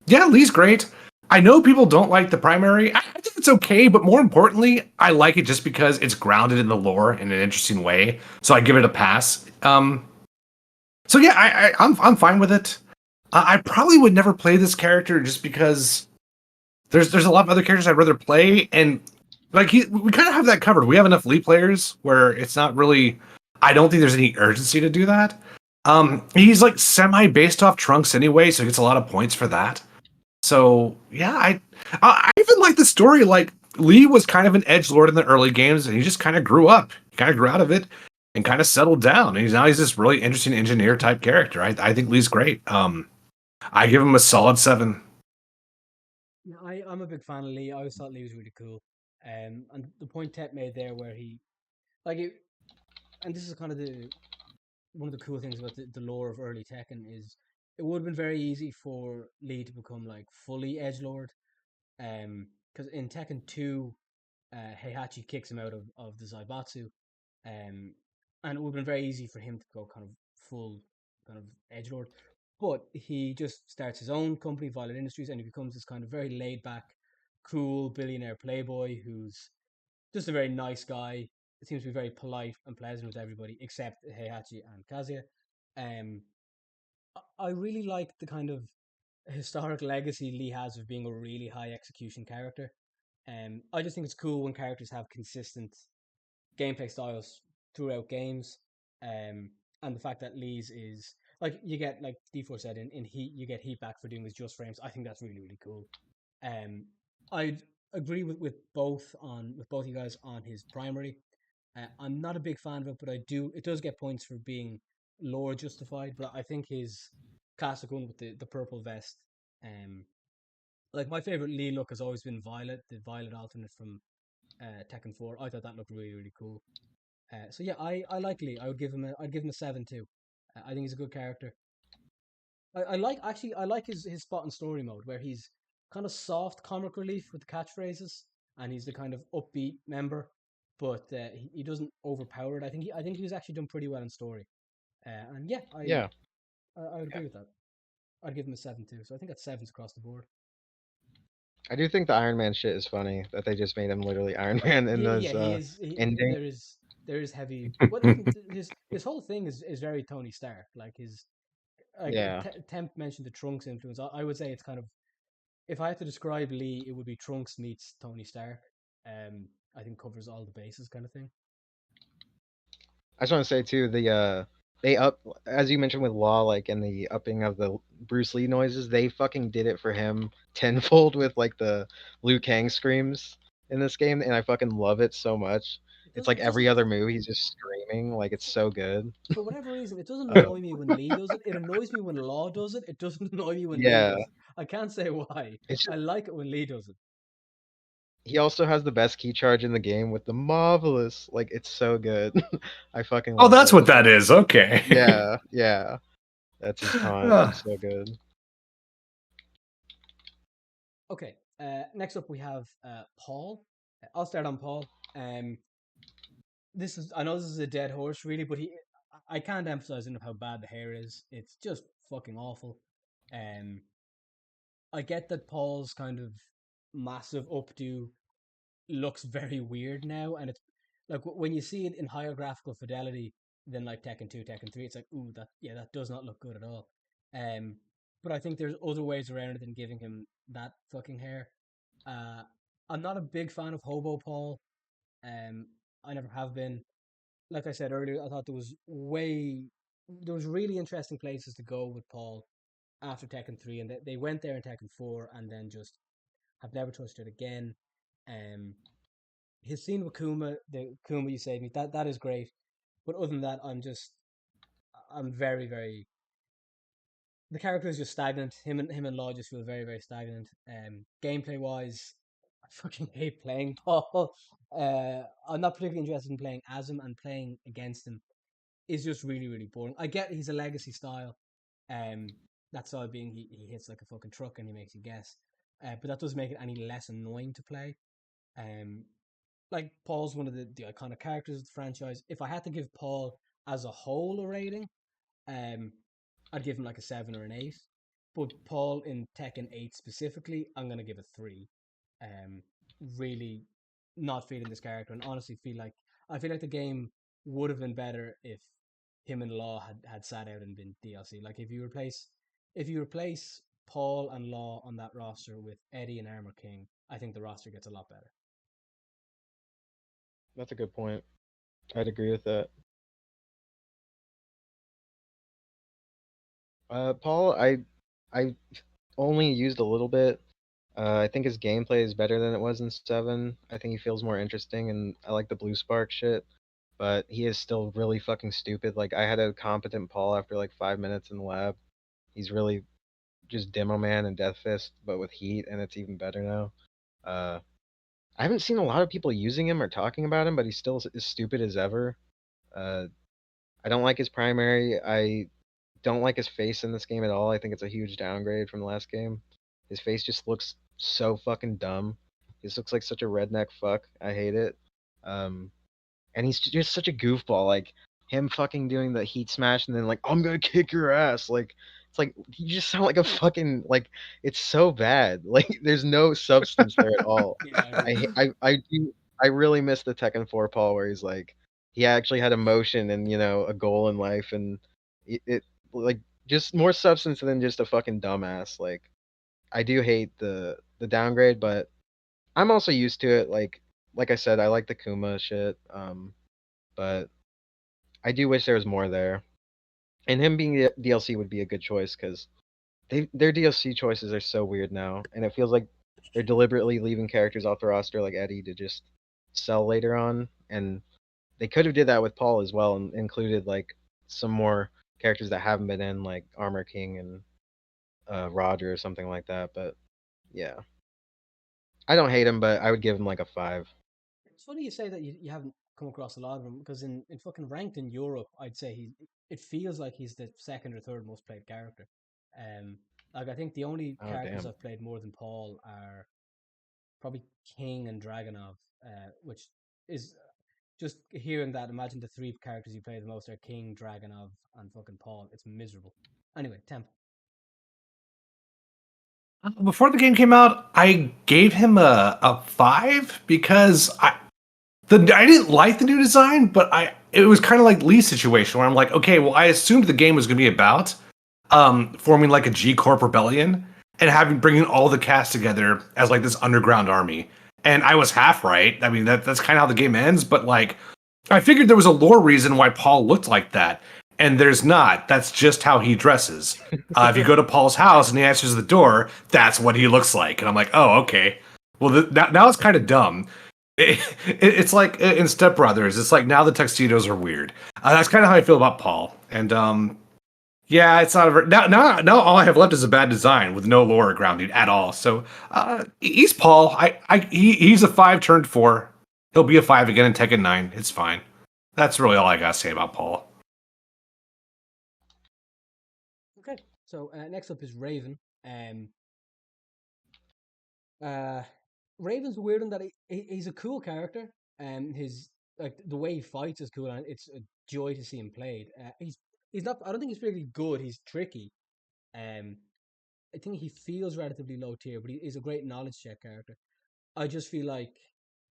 yeah, Lee's great. I know people don't like the primary. I think it's okay, but more importantly, I like it just because it's grounded in the lore in an interesting way. So I give it a pass. So yeah, I'm fine with it. I probably would never play this character just because there's a lot of other characters I'd rather play, and like we kind of have that covered. We have enough League players where it's not really. I don't think there's any urgency to do that. He's like semi based off Trunks anyway, so he gets a lot of points for that. So yeah, I even like the story. Like Lee was kind of an edge lord in the early games, and he just kind of grew up. He kind of grew out of it and kind of settled down. And he's this really interesting engineer type character. I think Lee's great. I give him a solid 7. yeah, I'm a big fan of Lee. I always thought Lee was really cool. And the point Tet made there, where he like it, and this is kind of the one of the cool things about the lore of early Tekken is it would have been very easy for Lee to become like fully edge lord. Because in Tekken 2, Heihachi kicks him out of the Zaibatsu, and it would have been very easy for him to go kind of full kind of edge lord. But he just starts his own company, Violet Industries, and he becomes this kind of very laid back, cool billionaire playboy who's just a very nice guy. It seems to be very polite and pleasant with everybody except Heihachi and Kazuya. Um, I really like the kind of historic legacy Lee has of being a really high execution character. I just think it's cool when characters have consistent gameplay styles throughout games. Um, and the fact that Lee's is like you get like D4 said in Heat, you get heat back for doing his just frames. I think that's really really cool. Um, I'd agree with both you guys on his primary. I'm not a big fan of it, but I do. It does get points for being lore justified. But I think his classic one with the purple vest. Um, like my favorite Lee look has always been Violet, the Violet alternate from Tekken 4. I thought that looked really really cool. So yeah, I like Lee. I'd give him a 7 too. I think he's a good character. I like actually I like his spot and story mode where he's kind of soft comic relief with the catchphrases, and he's the kind of upbeat member, but he doesn't overpower it. I think he was actually done pretty well in story. And yeah, Yeah, I would agree with that. I'd give him a 7 too. So I think that's sevens across the board. I do think the Iron Man shit is funny that they just made him literally Iron Man in Yeah, those he is. ending. There is heavy. Well, even his whole thing is very Tony Stark. Like his like Yeah. Temp mentioned the Trunks influence. I would say it's kind of, if I had to describe Lee, it would be Trunks meets Tony Stark. I think covers all the bases, kind of thing. I just want to say too, they up, as you mentioned with Law, like, and the upping of the Bruce Lee noises, they fucking did it for him tenfold with like the Liu Kang screams in this game, and I fucking love it so much. It's like It every doesn't other move he's just screaming, like it's so good. for whatever reason, it doesn't Uh, annoy me when Lee does it. It annoys me when Law does it. It doesn't annoy me when Lee yeah, does it. I can't say why. it's I just, like it when Lee does it. he also has the best key charge in the game with the marvelous, like it's so good. I fucking Oh, love that's it. what that is. Okay. Yeah, yeah, that's his taunt. It's so good. Okay. Next up we have Paul. I'll start on Paul. I know this is a dead horse, really, but I can't emphasize enough how bad the hair is. It's just fucking awful. Um, I get that Paul's kind of massive updo looks very weird now, and it's like when you see it in higher graphical fidelity than like Tekken 2, Tekken 3, it's like, ooh, that does not look good at all. Um, but I think there's other ways around it than giving him that fucking hair. Uh, I'm not a big fan of Hobo Paul. Um, I never have been. Like I said earlier, I thought there was really interesting places to go with Paul after Tekken 3, and they went there in Tekken 4, and then just have never touched it again. Um, his scene with Kuma, the Kuma you saved me, that is great. But other than that, I'm very, very, the character is just stagnant. Him and Law just feel very, very stagnant. Gameplay wise, I fucking hate playing Paul. I'm not particularly interested in playing as him, and playing against him is just really, really boring. I get he's a legacy style. Um, that style being he hits like a fucking truck and he makes you guess. But that doesn't make it any less annoying to play. Um, like Paul's one of the iconic characters of the franchise. If I had to give Paul as a whole a rating, um, I'd give him like a 7 or an 8. But Paul in Tekken 8 specifically, I'm gonna give a 3. Um, really not feeling this character, and honestly I feel like the game would have been better if him and Law had sat out and been DLC. Like if you replace Paul and Law on that roster with Eddie and Armor King, I think the roster gets a lot better. That's a good point. I'd agree with that. Paul, I only used a little bit. I think his gameplay is better than it was in 7. I think he feels more interesting, and I like the blue spark shit. But he is still really fucking stupid. Like I had a competent Paul after like 5 minutes in the lab. He's really just Demo Man and Death Fist, but with heat, and it's even better now. Uh, I haven't seen a lot of people using him or talking about him, but he's still as stupid as ever. Uh, I don't like his primary. I don't like his face in this game at all. I think it's a huge downgrade from the last game. His face just looks so fucking dumb. He just looks like such a redneck fuck. I hate it. Um, and he's just such a goofball. Like him fucking doing the heat smash and then like I'm gonna kick your ass. Like it's like you just sound like a fucking like it's so bad. Like there's no substance there at all. Yeah, I agree. I really miss the Tekken 4 Paul where he's like he actually had emotion and a goal in life and it like just more substance than just a fucking dumbass. Like I do hate the downgrade, but I'm also used to it. Like I said, I like the Kuma shit. But I do wish there was more there. And him being the DLC would be a good choice because their DLC choices are so weird now, and it feels like they're deliberately leaving characters off the roster like Eddie to just sell later on. And they could have did that with Paul as well and included like some more characters that haven't been in, like Armor King and Roger or something like that. But yeah, I don't hate him, but I would give him like a 5. It's funny you say that you haven't come across a lot of him, because in fucking ranked in Europe, I'd say it feels like he's the second or third most played character. Um, like I think the only Oh characters damn. I've played more than Paul are probably King and Dragonov, which is just hearing that. Imagine the three characters you play the most are King, Dragonov, and fucking Paul. It's miserable. Anyway, Temp. Before the game came out, I gave him a 5 because I didn't like the new design, but it was kind of like Lee's situation where I'm like, okay, well, I assumed the game was going to be about forming like a G Corp rebellion and having bringing all the cast together as like this underground army. And I was half right. I mean, that's kind of how the game ends. But like, I figured there was a lore reason why Paul looked like that, and there's not. That's just how he dresses. If you go to Paul's house and he answers the door, that's what he looks like. And I'm like, oh, okay. Well, now it's kind of dumb. It's like in Step Brothers. It's like now the tuxedos are weird. That's kind of how I feel about Paul. And yeah, it's not a now. All I have left is a bad design with no lore grounding at all. So he's Paul. He's a 5 turned 4. He'll be a 5 again in Tekken 9. It's fine. That's really all I gotta say about Paul. Okay, so next up is Raven. Um, uh, Raven's a weird one that he's a cool character. His like the way he fights is cool, and it's a joy to see him played. He's not. I don't think he's really good. He's tricky. Um, I think he feels relatively low tier, but he is a great knowledge check character. I just feel like,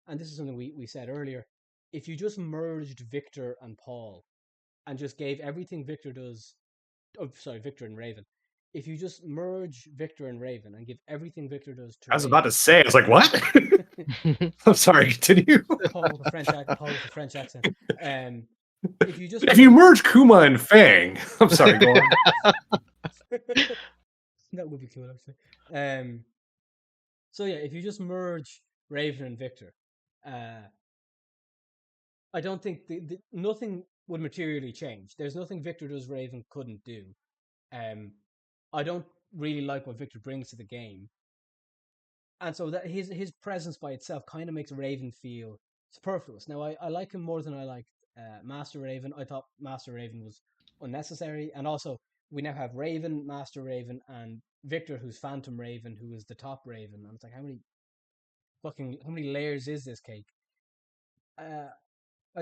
and this is something we said earlier, if you just merged Victor and Paul and just gave everything Victor does, oh, sorry, Victor and Raven, if you just merge Victor and Raven and give everything Victor does to I was about to Raven, say, I was like, what? I'm sorry, continue. Paul with the French accent, um, if you just If you merge, merge Kuma and Fang, I'm sorry, go on. that would be cool actually. So yeah, if you just merge Raven and Victor, uh, I don't think nothing would materially change. There's nothing Victor does Raven couldn't do. Um, I don't really like what Victor brings to the game, and so that his presence by itself kind of makes Raven feel superfluous. Now I like him more than I liked Master Raven. I thought Master Raven was unnecessary, and also we now have Raven, Master Raven, and Victor, who's Phantom Raven, who is the top Raven. And it's like how many layers is this cake? Uh,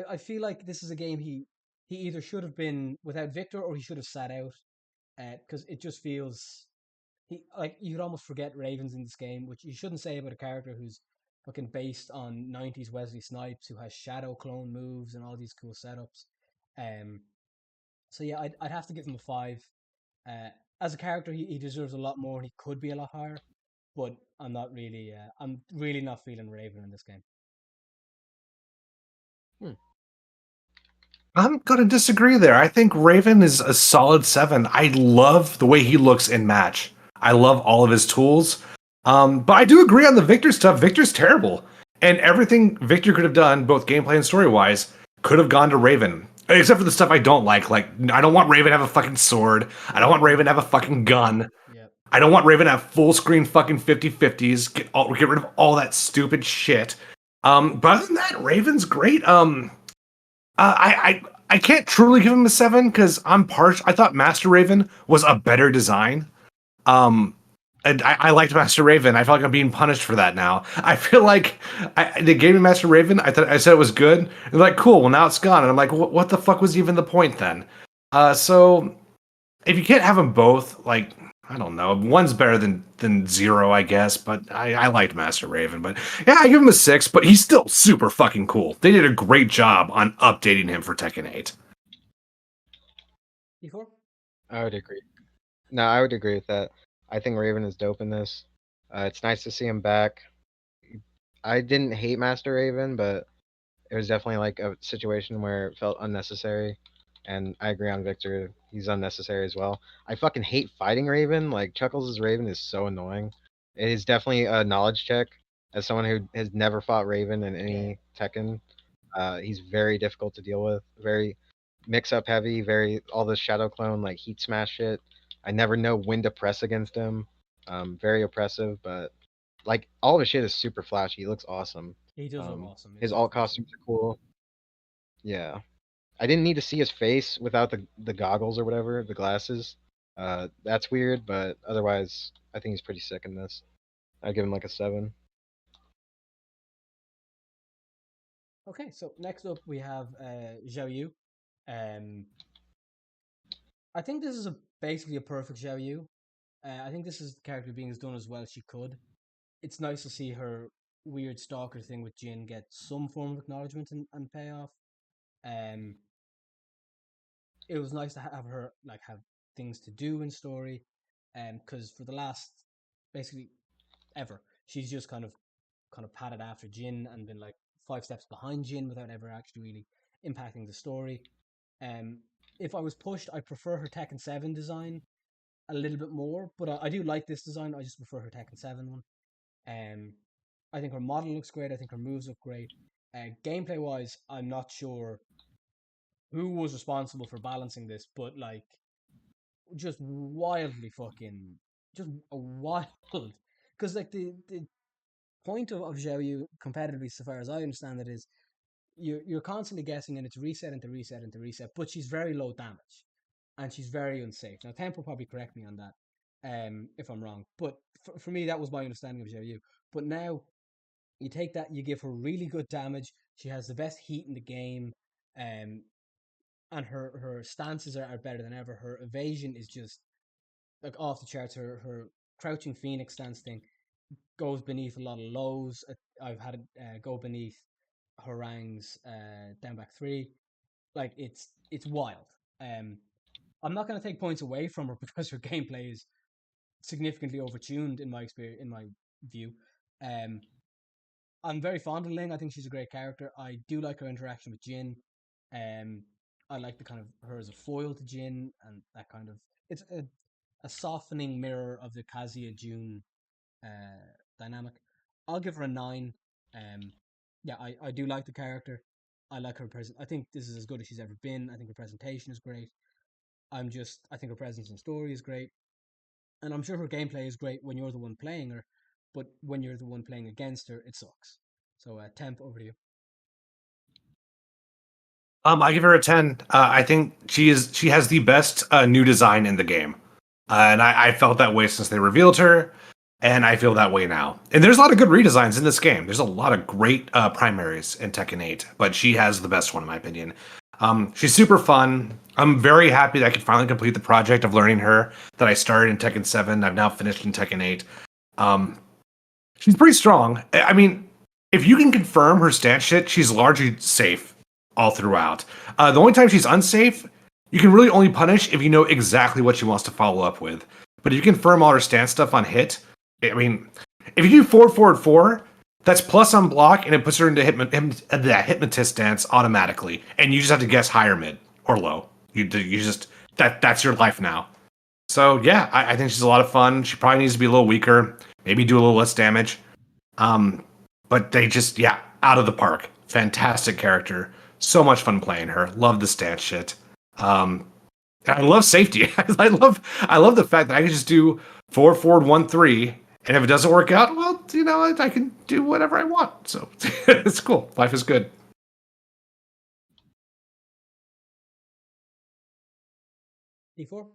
I feel like this is a game he either should have been without Victor or he should have sat out because it just feels he like you could almost forget Ravens in this game, which you shouldn't say about a character who's fucking based on '90s Wesley Snipes, who has shadow clone moves and all these cool setups. Um, so yeah, I'd have to give him a 5. Uh, as a character, he deserves a lot more and he could be a lot higher, but I'm really not feeling Raven in this game. Hmm. I'm gonna disagree there. I think Raven is a solid 7. I love the way he looks in match. I love all of his tools. But I do agree on the Victor stuff. Victor's terrible. And everything Victor could have done, both gameplay and story wise, could have gone to Raven. Except for the stuff I don't like. Like, I don't want Raven to have a fucking sword. I don't want Raven to have a fucking gun. Yeah, I don't want Raven to have full screen fucking 50/50s. Get rid of all that stupid shit. But other than that, Raven's great. I can't truly give him a 7 because I'm partial. I thought Master Raven was a better design. Um, and I liked Master Raven. I feel like I'm being punished for that now. I feel like they gave me Master Raven. I said it was good. And they're like, cool. Well, now it's gone. And I'm like, what the fuck was even the point then? So if you can't have them both, like I don't know, one's better than 0, I guess. But I liked Master Raven. But yeah, I give him a 6. But he's still super fucking cool. They did a great job on updating him for Tekken 8. D4. I would agree. No, I would agree with that. I think Raven is dope in this. It's nice to see him back. I didn't hate Master Raven, but it was definitely like a situation where it felt unnecessary. And I agree on Victor. He's unnecessary as well. I fucking hate fighting Raven. Like Chuckles' Raven is so annoying. It is definitely a knowledge check. As someone who has never fought Raven in Yeah, any Tekken, he's very difficult to deal with. Very mix up heavy. Very all the shadow clone like heat smash shit. I never know when to press against him. Very oppressive, but like all of his shit is super flashy. He looks awesome. he does look awesome. His Yeah, alt definitely. costumes are cool. Yeah, I didn't need to see his face without the goggles or whatever, the glasses. That's weird, but otherwise, I think he's pretty sick in this. I'd give him like a 7. Okay, so next up we have Zhao Yu. Um, I think this is basically a perfect Zhao Yu. I think this is the character being as done as well as she could. It's nice to see her weird stalker thing with Jin get some form of acknowledgement and payoff. Um, it was nice to have her like have things to do in story. Because for the last basically ever, she's just kind of padded after Jin and been like 5 steps behind Jin without ever actually really impacting the story. Um, if I was pushed, I prefer her Tekken 7 design a little bit more, but I do like this design. I just prefer her Tekken 7 one. Um, I think her model looks great. I think her moves look great. Gameplay wise, I'm not sure who was responsible for balancing this, but like just wildly fucking just a wild because like the point of Xiao Yu competitively, so far as I understand it, is you're constantly guessing and it's reset into reset into reset, but she's very low damage and she's very unsafe. Now Temp will probably correct me on that if I'm wrong, but for me that was my understanding of Xiao Yu. But now you take that, you give her really good damage. She has the best heat in the game, um, and her stances are better than ever. Her evasion is just like off the charts. Her crouching phoenix stance thing goes beneath a lot of lows. I've had it go beneath harangues down back three. Like it's wild. Um, I'm not going to take points away from her because her gameplay is significantly overtuned in my experience, in my view. Um, I'm very fond of Ling. I think she's a great character. I do like her interaction with Jin. Um, I like the kind of her as a foil to Jin and that kind of it's a softening mirror of the Kazuya June dynamic. I'll give her a 9. Um, yeah, I do like the character. I like her present. I think this is as good as she's ever been. I think her presentation is great. I think her presence and story is great, and I'm sure her gameplay is great when you're the one playing her, but when you're the one playing against her, it sucks. So, Temp, over to you. I give her a 10. I think she has the best new design in the game, and I felt that way since they revealed her, and I feel that way now. And there's a lot of good redesigns in this game. There's a lot of great primaries in Tekken 8, but she has the best one in my opinion. She's super fun. I'm very happy that I could finally complete the project of learning her that I started in Tekken 7. I've now finished in Tekken 8. Um, she's pretty strong. I mean, if you can confirm her stance shit, she's largely safe all throughout. The only time she's unsafe, you can really only punish if you know exactly what she wants to follow up with. But if you confirm all her stance stuff on hit, I mean, if you do forward, forward, four, that's plus on block, and it puts her into that hypnotist stance automatically, and you just have to guess higher mid or low. You just that's your life now. So yeah, I think she's a lot of fun. She probably needs to be a little weaker, maybe do a little less damage. Um, but they just out of the park. Fantastic character. So much fun playing her. Love the stance shit. Um, I love safety. I love the fact that I can just do forward forward 1-3, and if it doesn't work out, well, I can do whatever I want. So it's cool. Life is good. D4?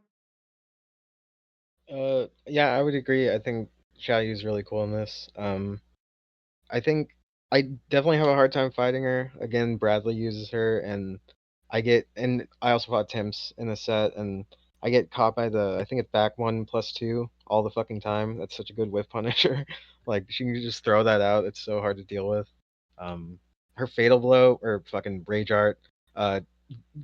Yeah, I would agree. I think Xiaoyu is really cool in this. I think I definitely have a hard time fighting her. Again, Bradley uses her, and I also fought Temps in the set, and I get caught by I think it's back 1+2 all the fucking time. That's such a good whiff punisher. Like, she can just throw that out. It's so hard to deal with. Um, her Fatal Blow, or fucking Rage Art, uh,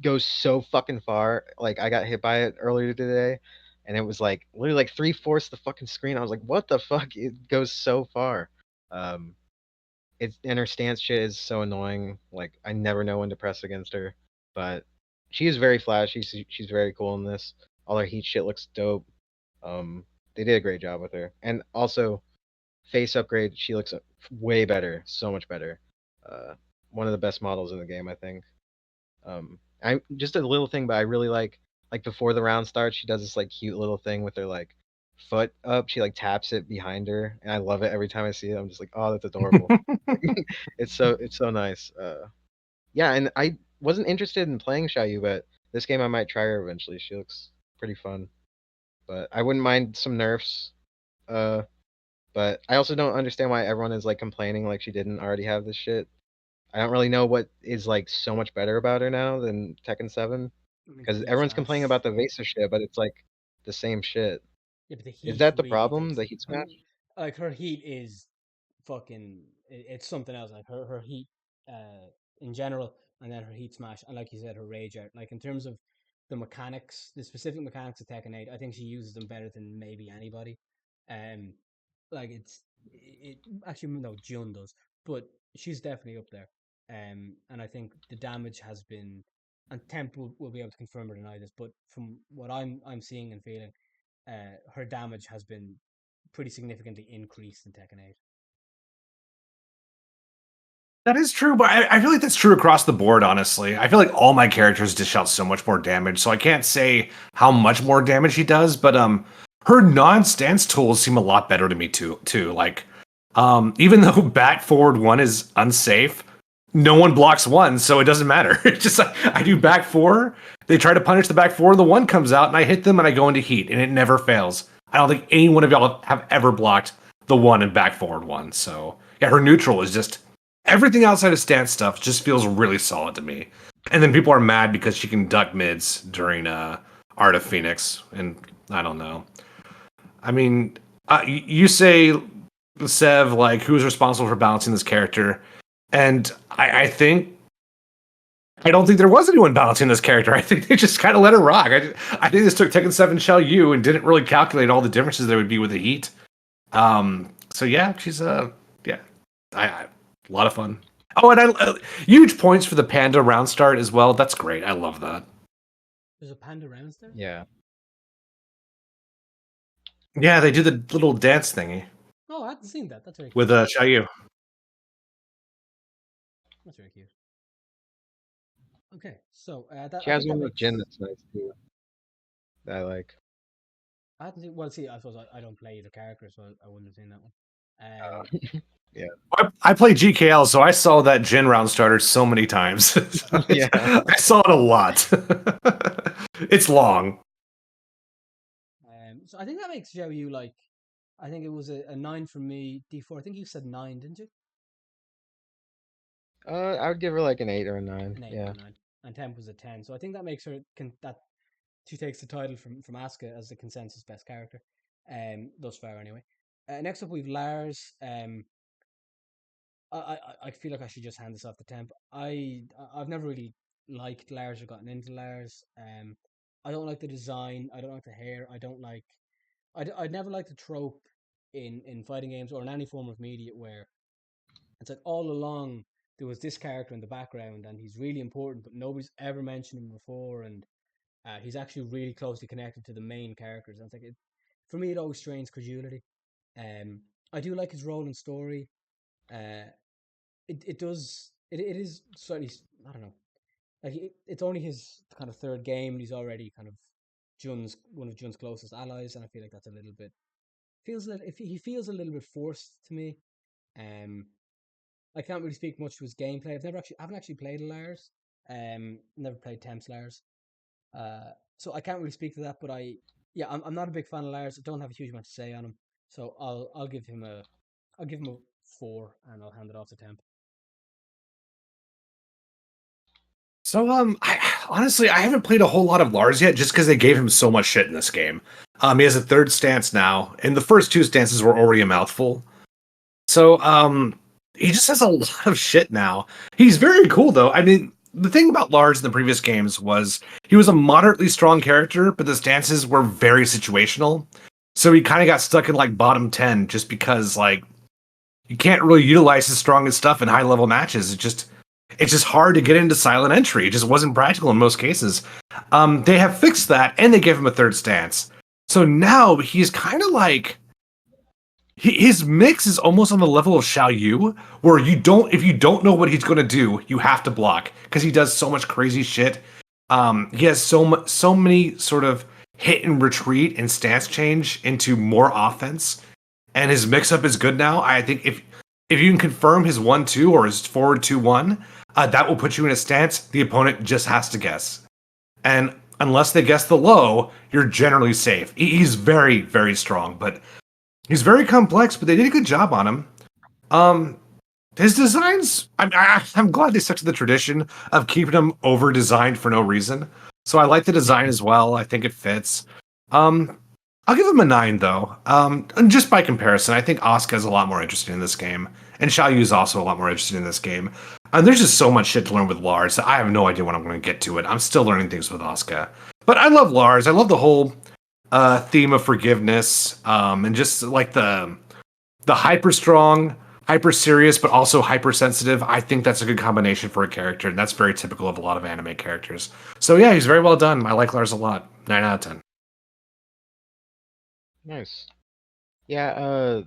goes so fucking far. Like, I got hit by it earlier today, and it was like literally like 3/4 the fucking screen. I was like, what the fuck? It goes so far. Um, and her stance shit is so annoying. Like, I never know when to press against her. But she is very flashy. She's very cool in this. All her heat shit looks dope. Um, they did a great job with her. And also, face upgrade, she looks way better, so much better. Uh, One of the best models in the game, I think. I just a little thing, but I really like before the round starts, she does this like cute little thing with her like foot up. She like taps it behind her, and I love it every time I see it. I'm just like, oh, that's adorable. It's so nice. Yeah, and I wasn't interested in playing Xiaoyu, but this game I might try her eventually. She looks pretty fun, but I wouldn't mind some nerfs. Uh, but I also don't understand why everyone is like complaining like she didn't already have this shit. I don't really know what is like so much better about her now than Tekken 7 I mean, the because heat everyone's complaining smash. about the Vesa shit, but it's like the same shit. Yeah, but the Is heat that the really problem? takes The it. heat Her, smash? like her heat is fucking. It's something else. Like her heat, in general, and then her heat smash, and like you said, her rage art. Like in terms of the mechanics, the specific mechanics of Tekken 8. I think she uses them better than maybe anybody. Um, like actually no, Jun does, but she's definitely up there. And I think the damage has been, and Temp will be able to confirm or deny this, but from what I'm seeing and feeling, her damage has been pretty significantly increased in Tekken 8. That is true, but I feel like that's true across the board, honestly. I feel like all my characters dish out so much more damage, so I can't say how much more damage he does, but her non-stance tools seem a lot better to me too. Like even though back forward one is unsafe, no one blocks one, so it doesn't matter. It's just like I do back four, they try to punish the back four, the one comes out, and I hit them and I go into heat, and it never fails. I don't think any one of y'all have ever blocked the one and back forward one. So yeah, her neutral is just everything outside of stance stuff just feels really solid to me. And then people are mad because she can duck mids during Art of Phoenix, and I don't know. I mean, you say, Sev, like, who's responsible for balancing this character? And I don't think there was anyone balancing this character. I think they just kind of let her rock. I think this took Tekken 7 Shell U and didn't really calculate all the differences there would be with the heat. So yeah, she's yeah, a lot of fun. Oh, and huge points for the panda round start as well. That's great. I love that. There's a panda rounds there. Yeah. Yeah, they do the little dance thingy Oh, I hadn't seen that. That's very cute. with Xiaoyu. That's very cute. Okay, so that She has one with Jin that's nice too. That I like. I hadn't seen. Well, see, I suppose I don't play either character, so I wouldn't have seen that one. Yeah. I play GKL, so I saw that Jin round starter so many times. Yeah. I saw it a lot. It's long. So I think that makes Xiaoyu like, I think it was a 9 from me. D4. I think you said 9, didn't you? I would give her like an 8 or a 9. An 8 Yeah. or a 9. And Temp was a 10. So I think that makes her that she takes the title from Asuka as the consensus best character. Thus far anyway. Next up we've Lars. I feel like I should just hand this off to Temp. I've never really liked Lars or gotten into Lars. I don't like the design. I don't like the hair. I don't like. I'd never like the trope in fighting games or in any form of media where it's like all along there was this character in the background and he's really important, but nobody's ever mentioned him before, and he's actually really closely connected to the main characters. And it's like for me, it always strains credulity. I do like his role and story. Uh, it does it is slightly, I don't know, like it's only his kind of third game and he's already kind of one of Jun's closest allies, and I feel like that's a little bit feels that if he feels a little bit forced to me. Um, I can't really speak much to his gameplay. I haven't actually played Lars. Never played Temps Lars. So I can't really speak to that. But I'm not a big fan of Lars. I don't have a huge amount to say on him. So I'll give him a 4, and I'll hand it off to Temp. So honestly, I haven't played a whole lot of Lars yet, just because they gave him so much shit in this game. He has a third stance now, and the first 2 stances were already a mouthful. So he just has a lot of shit now. He's very cool though. I mean, the thing about Lars in the previous games was he was a moderately strong character, but the stances were very situational. So he kind of got stuck in like bottom 10 just because like you can't really utilize his strongest stuff in high level matches. It's just hard to get into silent entry. It just wasn't practical in most cases. They have fixed that, and they gave him a third stance. So now he's kind of like his mix is almost on the level of Xiao Yu, where if you don't know what he's going to do, you have to block because he does so much crazy shit. He has so many sort of hit and retreat and stance change into more offense, and his mix up is good now. I think if you can confirm his 1-2 or his forward 2-1, that will put you in a stance the opponent just has to guess. And unless they guess the low, you're generally safe. He's very, very strong, but he's very complex, but they did a good job on him. His designs, I'm glad they stuck to the tradition of keeping him over-designed for no reason. So I like the design as well. I think it fits. I'll give him a 9, though. And just by comparison, I think Asuka is a lot more interesting in this game. And Xiao Yu is also a lot more interesting in this game. There's just so much shit to learn with Lars that I have no idea when I'm going to get to it. I'm still learning things with Asuka. But I love Lars. I love the whole theme of forgiveness, and just like the hyper strong, hyper serious, but also hypersensitive. I think that's a good combination for a character, and that's very typical of a lot of anime characters. So yeah, he's very well done. I like Lars a lot. 9 out of 10. Nice. Yeah,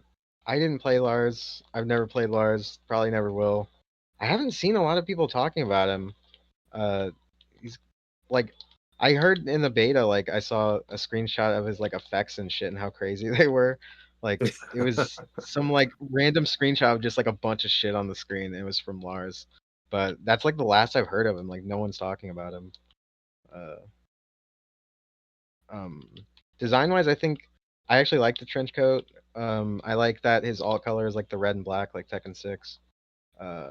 I didn't play Lars. I've never played Lars. Probably never will. I haven't seen a lot of people talking about him. Uh, he's like, I heard in the beta, like I saw a screenshot of his like effects and shit and how crazy they were. Like it was some like random screenshot of just like a bunch of shit on the screen. It was from Lars, but that's like the last I've heard of him. Like no one's talking about him. Uh, um, Design wise, I think I actually like the trench coat. I like that his alt color is like the red and black, like Tekken 6. Uh,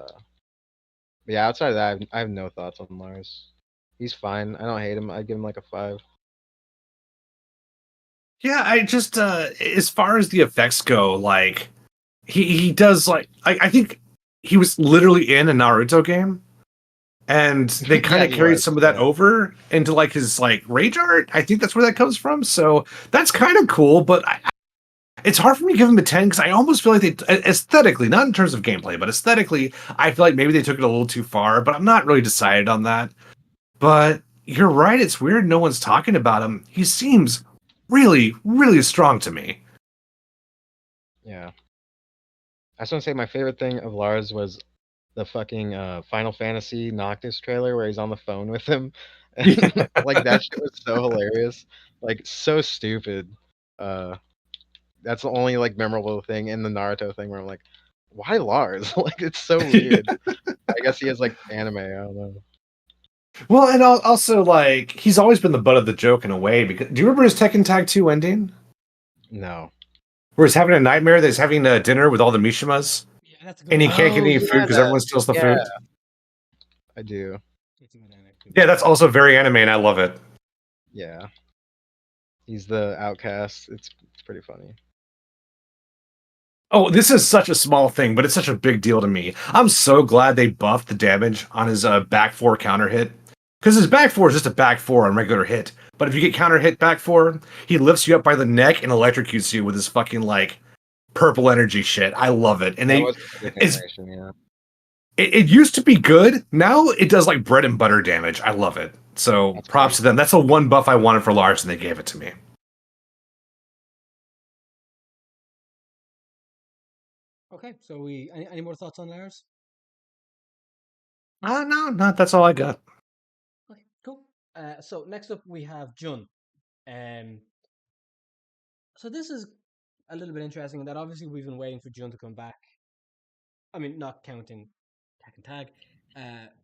but yeah, outside of that, I have no thoughts on Lars. He's fine. I don't hate him. I'd give him like a 5. Yeah, I just as far as the effects go, like he does like I think he was literally in a Naruto game, and they kind Yeah, of he carried was. some of that Yeah. over into like his like rage art. I think that's where that comes from. So that's kind of cool, but it's hard for me to give him a 10 because I almost feel like they aesthetically, not in terms of gameplay, but aesthetically, I feel like maybe they took it a little too far. But I'm not really decided on that. But you're right; it's weird no one's talking about him. He seems really, really strong to me. Yeah. I just want to say my favorite thing of Lars was the fucking Final Fantasy Noctis trailer where he's on the phone with him. And like that shit was so hilarious. Like so stupid. Uh that's the only like memorable thing in the Naruto thing where I'm like, why Lars? Like it's so weird. I guess he has like anime, I don't know. Well, and also like he's always been the butt of the joke in a way. Because do you remember his Tekken Tag 2 ending, No. where he's having a nightmare that he's having a dinner with all the Mishimas, Yeah, that's a good and he anime. can't get Oh any food yeah, because everyone steals the yeah, food? I do. It's a good anime. Good Yeah, anime. that's also very anime, and I love it. Yeah. He's the outcast. It's pretty funny. Oh, this is such a small thing, but it's such a big deal to me. I'm so glad they buffed the damage on his back four counter hit. Because his back four is just a back four on regular hit. But if you get counter hit back four, he lifts you up by the neck and electrocutes you with his fucking like purple energy shit. I love it. And That they was a good it's animation, yeah. it used to be good. Now it does like bread and butter damage. I love it. So That's props to crazy. them. That's the one buff I wanted for Lars, and they gave it to me. Okay, so we any more thoughts on Lars? No, not that's all I got. Okay, cool. So next up we have Jun. Um, so this is a little bit interesting in that obviously we've been waiting for Jun to come back. I mean, not counting Tekken Tag,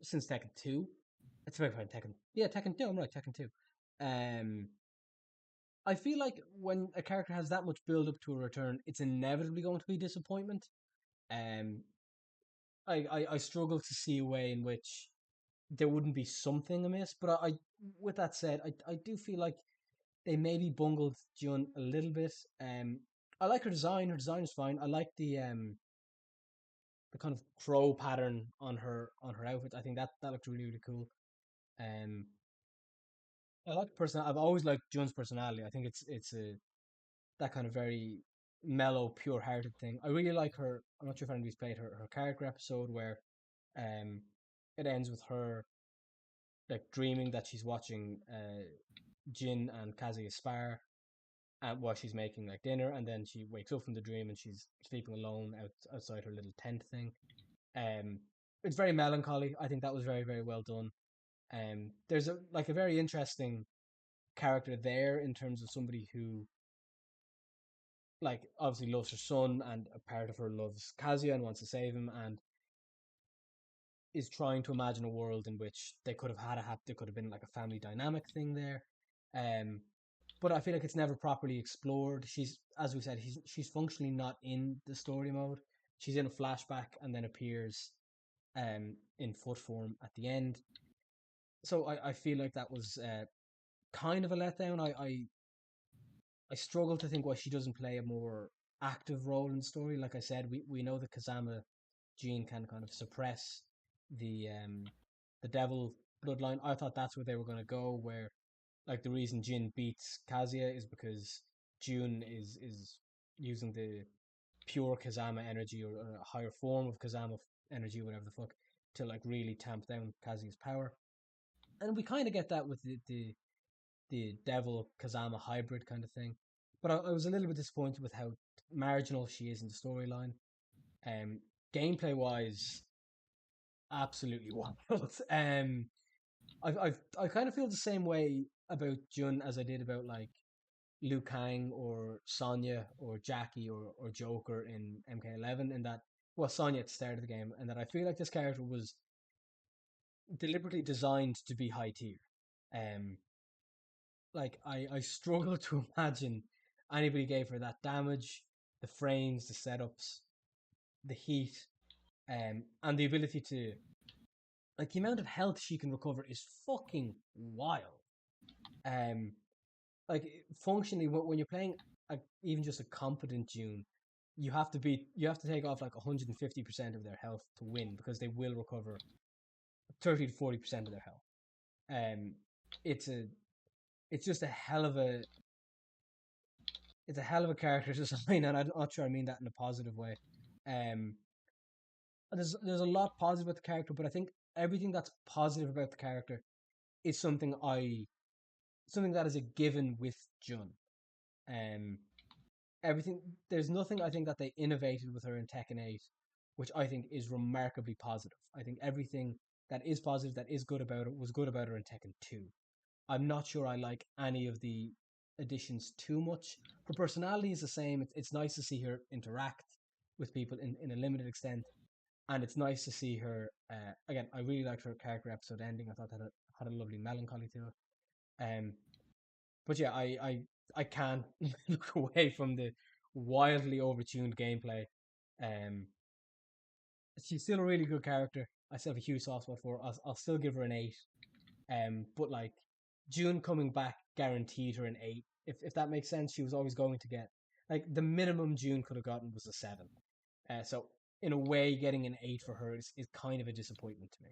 since Tekken 2. It's very fine, Tekken. Yeah, Tekken. No, I'm right, Tekken 2. Um, I feel like when a character has that much build up to a return, it's inevitably going to be disappointment. Um, I struggle to see a way in which there wouldn't be something amiss. But with that said, I do feel like they maybe bungled Jun a little bit. I like her design. Her design is fine. I like the kind of crow pattern on her outfit. I think that looked really really cool. Um, I like person. I've always liked Jun's personality. I think it's a that kind of very mellow, pure-hearted thing. I really like her. I'm not sure if anybody's played her character episode where um it ends with her like dreaming that she's watching Jin and Kazuya spar while she's making like dinner, and then she wakes up from the dream and she's sleeping alone outside her little tent thing. Um, it's very melancholy. I think that was very very well done. There's a very interesting character there in terms of somebody who like obviously loves her son and a part of her loves Kazuya and wants to save him and is trying to imagine a world in which they could have there could have been like a family dynamic thing there. Um but I feel like it's never properly explored. She's as we said, she's functionally not in the story mode. She's in a flashback and then appears in foot form at the end. So I feel like that was kind of a letdown. I struggle to think why she doesn't play a more active role in the story. Like I said, we know that Kazama Jean can kind of suppress the devil bloodline. I thought that's where they were going to go. Where like the reason Jin beats Kazuya is because June is using the pure Kazama energy or a higher form of Kazama energy, whatever the fuck, to like really tamp down Kazuya's power. And we kind of get that with the devil Kazama hybrid kind of thing. But I was a little bit disappointed with how marginal she is in the storyline. Um, Gameplay wise, absolutely wild. I kind of feel the same way about Jun as I did about like Liu Kang or Sonya or Jackie or Joker in MK11, and that well Sonya at the start of the game, and that I feel like this character was deliberately designed to be high tier. Um, like I struggle to imagine anybody gave her that damage, the frames, the setups, the heat, and the ability to like the amount of health she can recover is fucking wild. Um, like functionally, when you're playing even just a competent June, you have to take off like 150% of their health to win because they will recover 30 to 40% of their health. Um, it's a it's just a hell of a it's a hell of a character design, and I'm not sure I mean that in a positive way. Um, there's a lot positive about the character, but I think everything that's positive about the character is something that is a given with Jun. Um, everything there's nothing I think that they innovated with her in Tekken 8, which I think is remarkably positive. I think everything that is positive, that is good about it, was good about her in Tekken 2. I'm not sure I like any of the additions too much. Her personality is the same. It's nice to see her interact with people in a limited extent, and it's nice to see her. Again, I really liked her character episode ending. I thought that it had a lovely melancholy to it. But yeah, I can't look away from the wildly overtuned gameplay. Um, she's still a really good character. I still have a huge soft spot for her. I'll still give her an 8. But like June coming back guaranteed her an 8. If that makes sense, she was always going to get like the minimum June could have gotten was a 7. So in a way, getting an 8 for her is kind of a disappointment to me.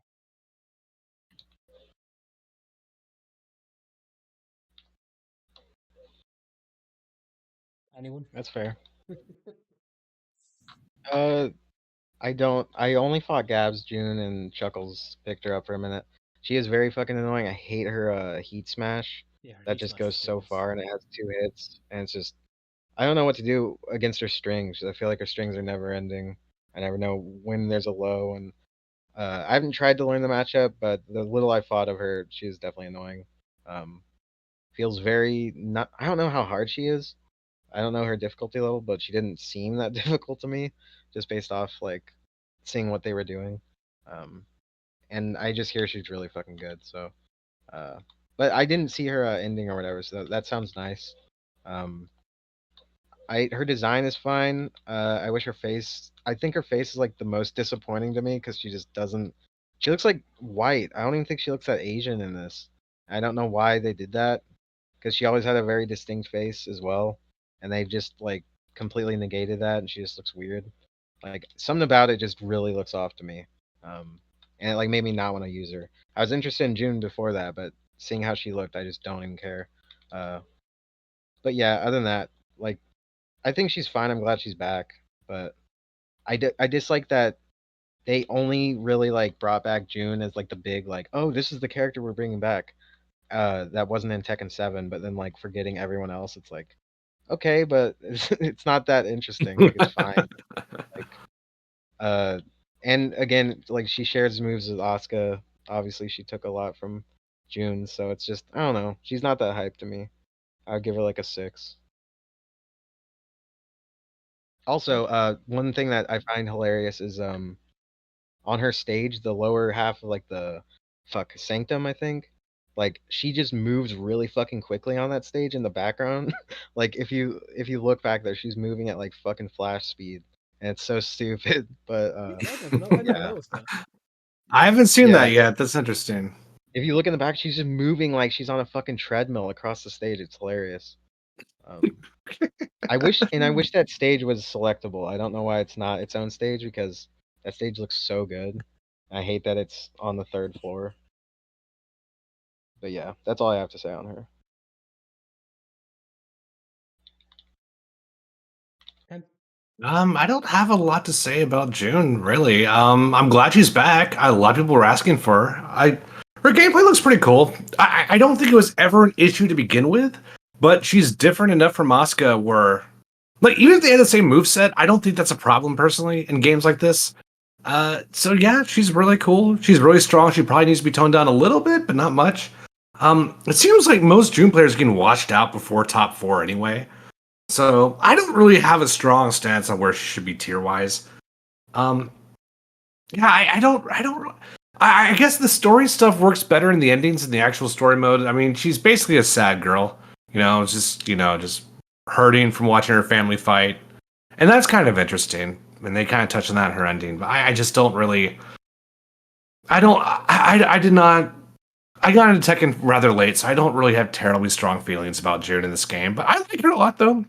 Anyone? That's fair. Uh, I don't. I only fought Gabs June and Chuckles picked her up for a minute. She is very fucking annoying. I hate her heat smash. Yeah, her That heat just smash is goes so stupid. far and it has 2 hits and it's just I don't know what to do against her strings. I feel like her strings are never ending. I never know when there's a low and I haven't tried to learn the matchup, but the little I fought of her, she is definitely annoying. Um, Feels very not. I don't know how hard she is. I don't know her difficulty level, but she didn't seem that difficult to me, just based off like seeing what they were doing. Um, and I just hear she's really fucking good. So, uh, but I didn't see her ending or whatever. So that sounds nice. Um, I her design is fine. I wish her face. I think her face is like the most disappointing to me because she just doesn't. She looks like white. I don't even think she looks that Asian in this. I don't know why they did that because she always had a very distinct face as well, and they just like completely negated that, and she just looks weird. Like something about it just really looks off to me, and it like made me not want to use her. I was interested in June before that, but seeing how she looked, I just don't even care. Uh, but yeah, other than that, like I think she's fine. I'm glad she's back, but I dislike that they only really like brought back June as like the big like oh this is the character we're bringing back. That wasn't in Tekken 7, but then like forgetting everyone else, it's like okay, but it's not that interesting. Like it's fine. Like uh, and again, like she shares moves with Asuka. Obviously, she took a lot from June, so it's just I don't know. She's not that hype to me. I'd give her like a 6. Yeah, Also, one thing that I find hilarious is on her stage, the lower half of like the sanctum, I think. Like she just moves really fucking quickly on that stage in the background. Like if you look back there, she's moving at like fucking flash speed, and it's so stupid. But really, I never yeah, noticed that. I haven't seen yeah. that yet. That's interesting. If you look in the back, she's just moving like she's on a fucking treadmill across the stage. It's hilarious. Um, I wish that stage was selectable. I don't know why it's not its own stage because that stage looks so good. I hate that it's on the third floor. But yeah, that's all I have to say on her. Temp? I don't have a lot to say about June, really. I'm glad she's back. A lot of people were asking for her. Her gameplay looks pretty cool. I don't think it was ever an issue to begin with, but she's different enough from Asuka where, like, even if they had the same moveset, I don't think that's a problem personally in games like this. So yeah, she's really cool. She's really strong. She probably needs to be toned down a little bit, but not much. It seems like most June players are getting washed out before top 4 anyway. So I don't really have a strong stance on where she should be tier wise. Um, yeah, I guess the story stuff works better in the endings than the actual story mode. I mean, she's basically a sad girl, just hurting from watching her family fight, and that's kind of interesting. And they kind of touch on that in her ending, but I just don't really. I don't. I did not. I got into Tekken rather late, so I don't really have terribly strong feelings about June in this game. But I like her a lot, though.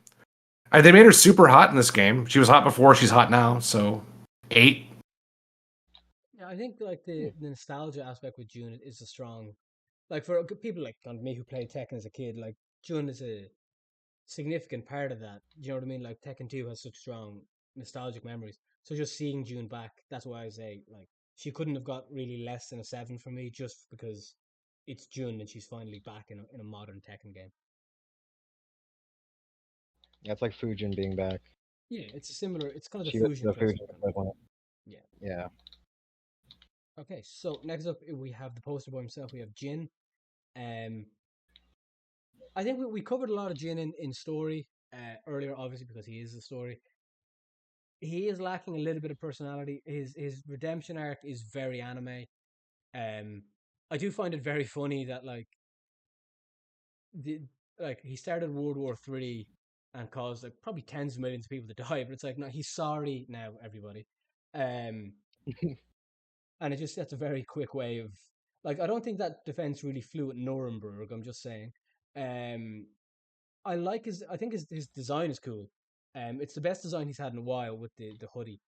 They made her super hot in this game. She was hot before, she's hot now. So 8. Yeah, I think like the nostalgia aspect with June is a strong, like for people like kind of me who played Tekken as a kid, like June is a significant part of that. Do you know what I mean? Like Tekken 2 has such strong nostalgic memories. So just seeing June back, that's why I say like she couldn't have got really less than a 7 for me just because it's June and she's finally back in a modern Tekken game. That's like Fujin being back. Yeah, it's a similar. It's kind of She the was fusion the plus. Fujin equivalent. Yeah. Yeah. Okay, so next up we have the poster boy himself. We have Jin. Um, I think we covered a lot of Jin in story earlier, obviously because he is the story. He is lacking a little bit of personality. His redemption arc is very anime. Um, I do find it very funny that the like he started World War III and caused like probably tens of millions of people to die, but it's like no, he's sorry now, everybody. Um, and it just that's a very quick way of like I don't think that defense really flew at Nuremberg. I'm just saying. Um, I like his. I think his design is cool. It's the best design he's had in a while with the hoodie.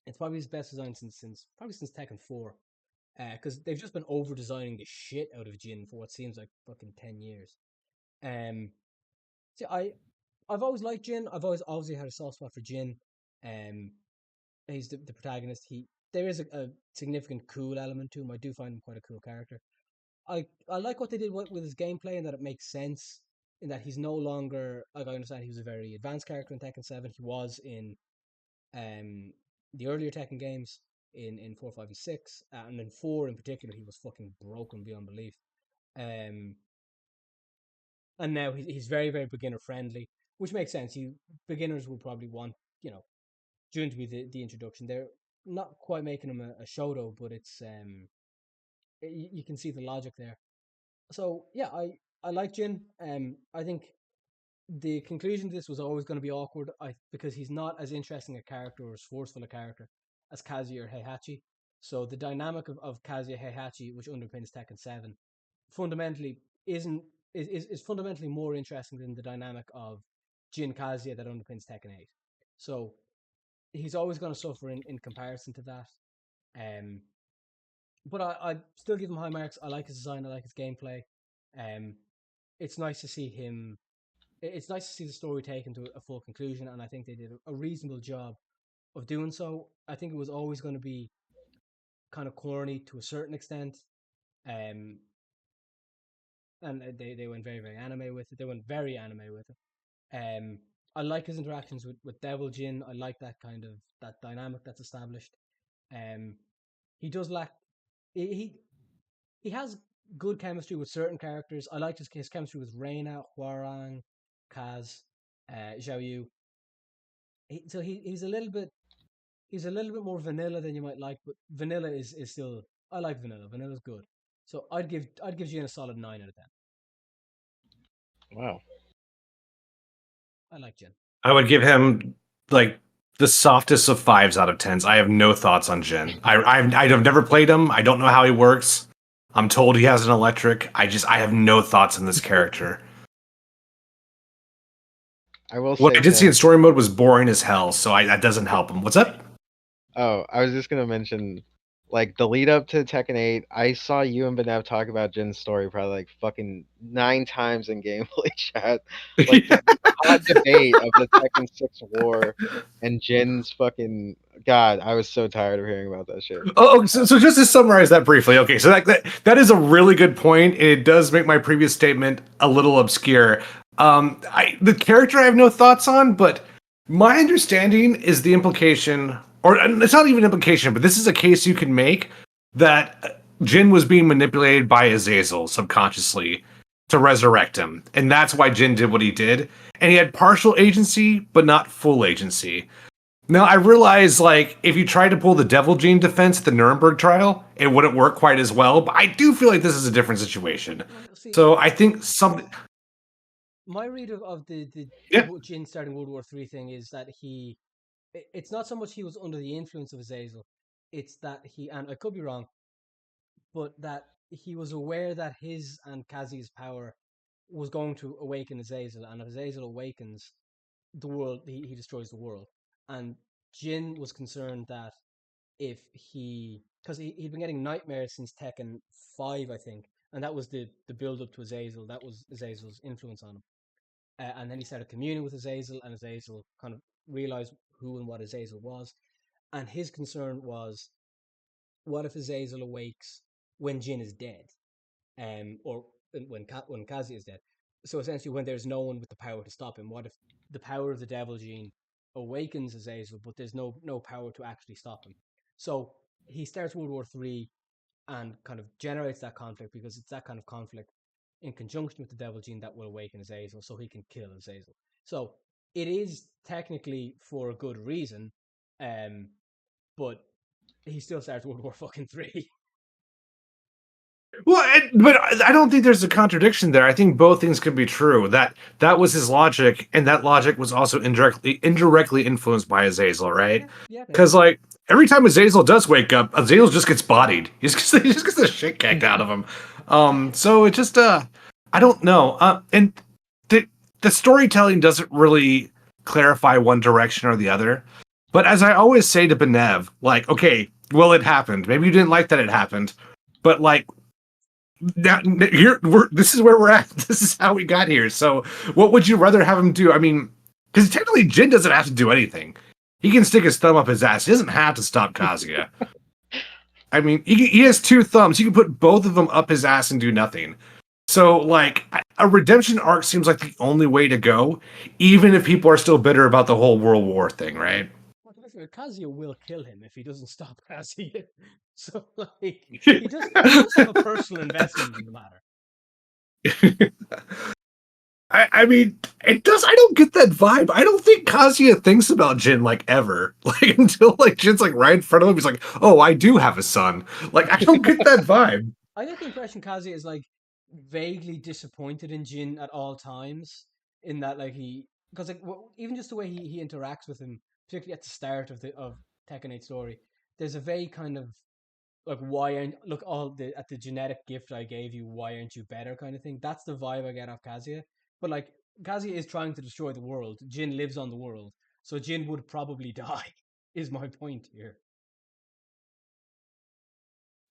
It's probably his best design since Tekken 4. Because they've just been over designing the shit out of Jin for what seems like fucking 10 years. Um, see, I've always liked Jin. I've always obviously had a soft spot for Jin. Um, he's the protagonist. There is a significant cool element to him. I do find him quite a cool character. I like what they did with his gameplay and that it makes sense in that he's no longer like I understand he was a very advanced character in Tekken 7. He was in um the earlier Tekken games in 4, 5, and 6, and in 4 in particular he was fucking broken beyond belief. Um, and now he's very very beginner friendly, which makes sense. You beginners will probably want June to be the introduction. They're not quite making him a Shoto, but you can see the logic there. So yeah, I like Jin. I think the conclusion to this was always going to be awkward. Because he's not as interesting a character or as forceful a character as Kazuya or Heihachi. So the dynamic of Kazuya Heihachi, which underpins Tekken 7, fundamentally isn't is fundamentally more interesting than the dynamic of Jin Kazuya that underpins Tekken 8. So he's always going to suffer in comparison to that. Um, but I still give him high marks. I like his design. I like his gameplay. Um, it's nice to see him. It's nice to see the story taken to a full conclusion, and I think they did a reasonable job of doing so. I think it was always going to be kind of corny to a certain extent, um, and they went very very anime with it. They went very anime with it. I like his interactions with Devil Jin. I like that kind of that dynamic that's established. Um, he does lack. He he has good chemistry with certain characters. I liked his chemistry with Reina, Huarang, Kaz, Zhao Yu. He's a little bit more vanilla than you might like, but vanilla is still I like vanilla. Vanilla's good. So I'd give Jin a solid 9 out of 10. Wow. I like Jin. I would give him like the softest of 5s out of 10s. I have no thoughts on Jin. I've never played him. I don't know how he works. I'm told he has an electric. I have no thoughts on this character. I will What say I did see in Tim. story mode was boring as hell, so that doesn't help him. What's up? Oh, I was just gonna mention like the lead up to Tekken 8, I saw you and Benev talk about Jin's story probably like fucking 9 times in gameplay chat. Like the hot debate of the Tekken 6 war and Jin's fucking God, I was so tired of hearing about that shit. So just to summarize that briefly, okay, so that is a really good point, and it does make my previous statement a little obscure. The character I have no thoughts on, but my understanding is the implication, or it's not even implication, but this is a case you can make that Jin was being manipulated by Azazel subconsciously to resurrect him, and that's why Jin did what he did, and he had partial agency, but not full agency. Now, I realize, like, if you tried to pull the Devil Gene defense at the Nuremberg trial, it wouldn't work quite as well, but I do feel like this is a different situation. Well, see, So I think something. my read of the Yeah. Jin starting World War III thing is that it's not so much he was under the influence of Azazel, it's that he, and I could be wrong, but that he was aware that his and Kazi's power was going to awaken Azazel, and if Azazel awakens, the world, he destroys the world. And Jin was concerned that if because he'd been getting nightmares since Tekken 5, I think, and that was the build up to Azazel. That was Azazel's influence on him. And then he started communing with Azazel, and Azazel kind of realized who and what Azazel was. And his concern was, what if Azazel awakes when Jin is dead, or when Kazi is dead? So essentially, when there's no one with the power to stop him, what if the power of the Devil Gene awakens Azazel, but there's no power to actually stop him? So he starts World War III and kind of generates that conflict, because it's that kind of conflict in conjunction with the Devil Gene that will awaken Azazel, so he can kill Azazel. So it is technically for a good reason, um, but he still starts World War fucking III. Well, but I don't think there's a contradiction there. I think both things can be true. That was his logic, and that logic was also indirectly influenced by Azazel, right? Yeah, yeah, maybe. Because like every time Azazel does wake up, Azazel just gets bodied. He just gets the shit kicked out of him. So it just I don't know. And the the storytelling doesn't really clarify one direction or the other. But as I always say to Benev, like, okay, well, it happened. Maybe you didn't like that it happened, but like now here this is where we're at. This is how we got here. So what would you rather have him do? I mean, because technically Jin doesn't have to do anything. He can stick his thumb up his ass. He doesn't have to stop Kazuya. I mean, he has two thumbs. He can put both of them up his ass and do nothing. So, like, a redemption arc seems like the only way to go, even if people are still bitter about the whole World War thing, right? Well, Kazuya will kill him if he doesn't stop Kazuya. So, like, he must have a personal investment in the matter. I mean, it does. I don't get that vibe. I don't think Kazuya thinks about Jin like ever. Like until like Jin's like right in front of him, he's like, "Oh, I do have a son." Like I don't get that vibe. I get the impression Kazuya is like vaguely disappointed in Jin at all times. In that, like because like even just the way he interacts with him, particularly at the start of Tekken 8 story, there's a vague kind of like, why aren't, look, all the at the genetic gift I gave you, why aren't you better, kind of thing. That's the vibe I get off Kazuya. But like, Kazuya is trying to destroy the world. Jin lives on the world, so Jin would probably die. Is my point here.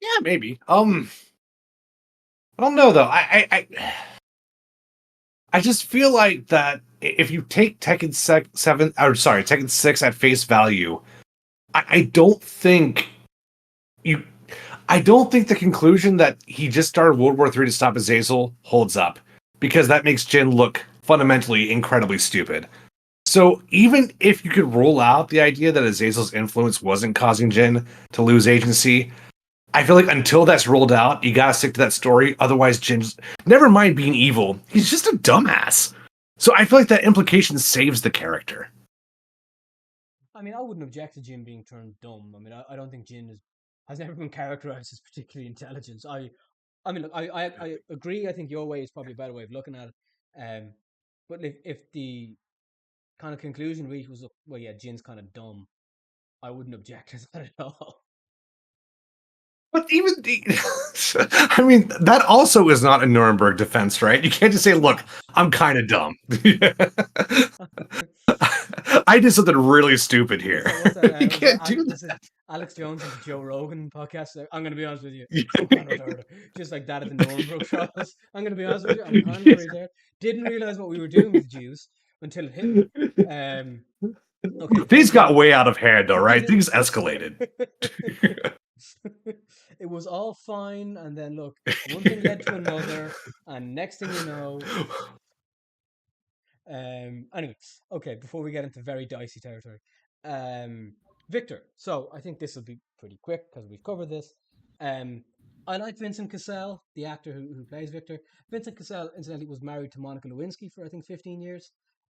Yeah, maybe. I don't know though. I just feel like that if you take Tekken 7, or sorry, Tekken 6 at face value, I don't think you. I don't think the conclusion that he just started World War III to stop Azazel holds up, because that makes Jin look fundamentally incredibly stupid. So even if you could rule out the idea that Azazel's influence wasn't causing Jin to lose agency, I feel like until that's rolled out, you gotta stick to that story. Otherwise, Jin's never mind being evil. He's just a dumbass. So I feel like that implication saves the character. I mean, I wouldn't object to Jin being turned dumb. I mean, I don't think Jin has never been characterized as particularly intelligent. I mean, look, I agree. I think your way is probably a better way of looking at it. But if the kind of conclusion reached was, well, yeah, Jin's kind of dumb, I wouldn't object to that at all. But even, I mean, that also is not a Nuremberg defense, right? You can't just say, "Look, I'm kind of dumb. I did something really stupid here." What's that? You can't do Was it that. Alex Jones and the Joe Rogan podcast. I'm going to be honest with you. I'm kind of retarded. Just like that at the Nuremberg trials. I'm going to be honest with you. I'm kind of retarded. Didn't realize what we were doing with the Jews until it hit me. Okay, Things thank got you. way out of hand, though, right? Things escalated. It was all fine, and then look, one thing led to another, and next thing you know, anyway, okay, before we get into very dicey territory, um, Victor. So I think this will be pretty quick because we've covered this. Um, I like Vincent Cassel, the actor who plays Victor. Vincent Cassel, incidentally, was married to Monica Lewinsky for I think 15 years.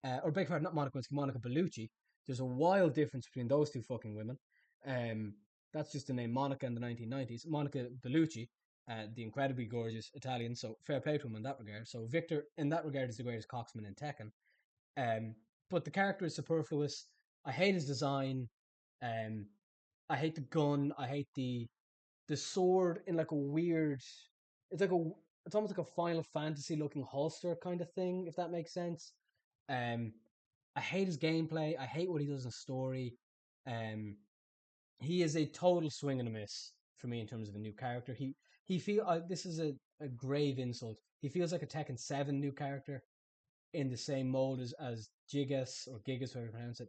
Or beg your pardon, not Monica Lewinsky, Monica Bellucci. There's a wild difference between those two fucking women. Um, that's just the name Monica in the 1990s. Monica Bellucci, the incredibly gorgeous Italian, so fair play to him in that regard. So Victor, in that regard, is the greatest coxman in Tekken. Um, but the character is superfluous. I hate his design. Um, I hate the gun. I hate the sword in like a weird. It's like a. It's almost like a Final Fantasy looking holster kind of thing, if that makes sense. Um, I hate his gameplay. I hate what he does in story. Um, he is a total swing and a miss for me in terms of a new character. He feel this is a grave insult. He feels like a Tekken 7 new character in the same mold as Gigas or Gigas, however you pronounce it,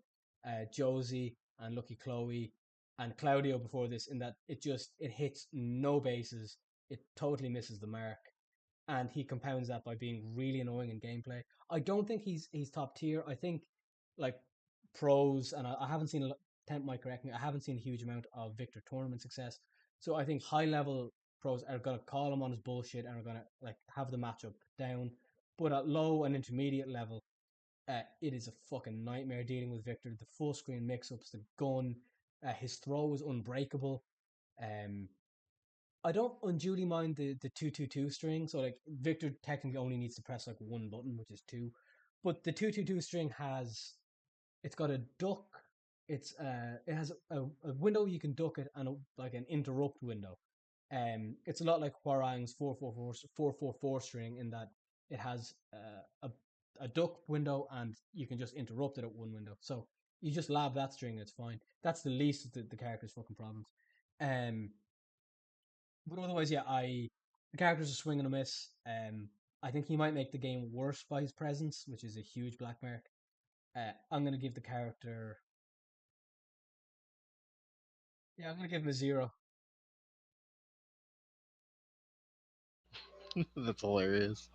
Josie and Lucky Chloe and Claudio before this. In that it hits no bases. It totally misses the mark, and he compounds that by being really annoying in gameplay. I don't think he's top tier. I think like pros, and I haven't seen Temp might correct me. I haven't seen a huge amount of Victor tournament success, so I think high level pros are gonna call him on his bullshit and are gonna like have the matchup down. But at low and intermediate level, it is a fucking nightmare dealing with Victor. The full screen mix ups, the gun, his throw is unbreakable. Um, I don't unduly mind the 2-2-2 string. So like Victor technically only needs to press like one button, which is two. But the 2-2-2 string it's got a duck. It has a window you can duck it and like an interrupt window. It's a lot like Hwarang's 4-4-4 string in that it has a duck window and you can just interrupt it at one window. So you just lab that string and it's fine. That's the least of the character's fucking problems. Um, but otherwise, yeah, the character's a swing and a miss. I think he might make the game worse by his presence, which is a huge black mark. I'm gonna give the character. Yeah, I'm gonna give him a 0. That's hilarious.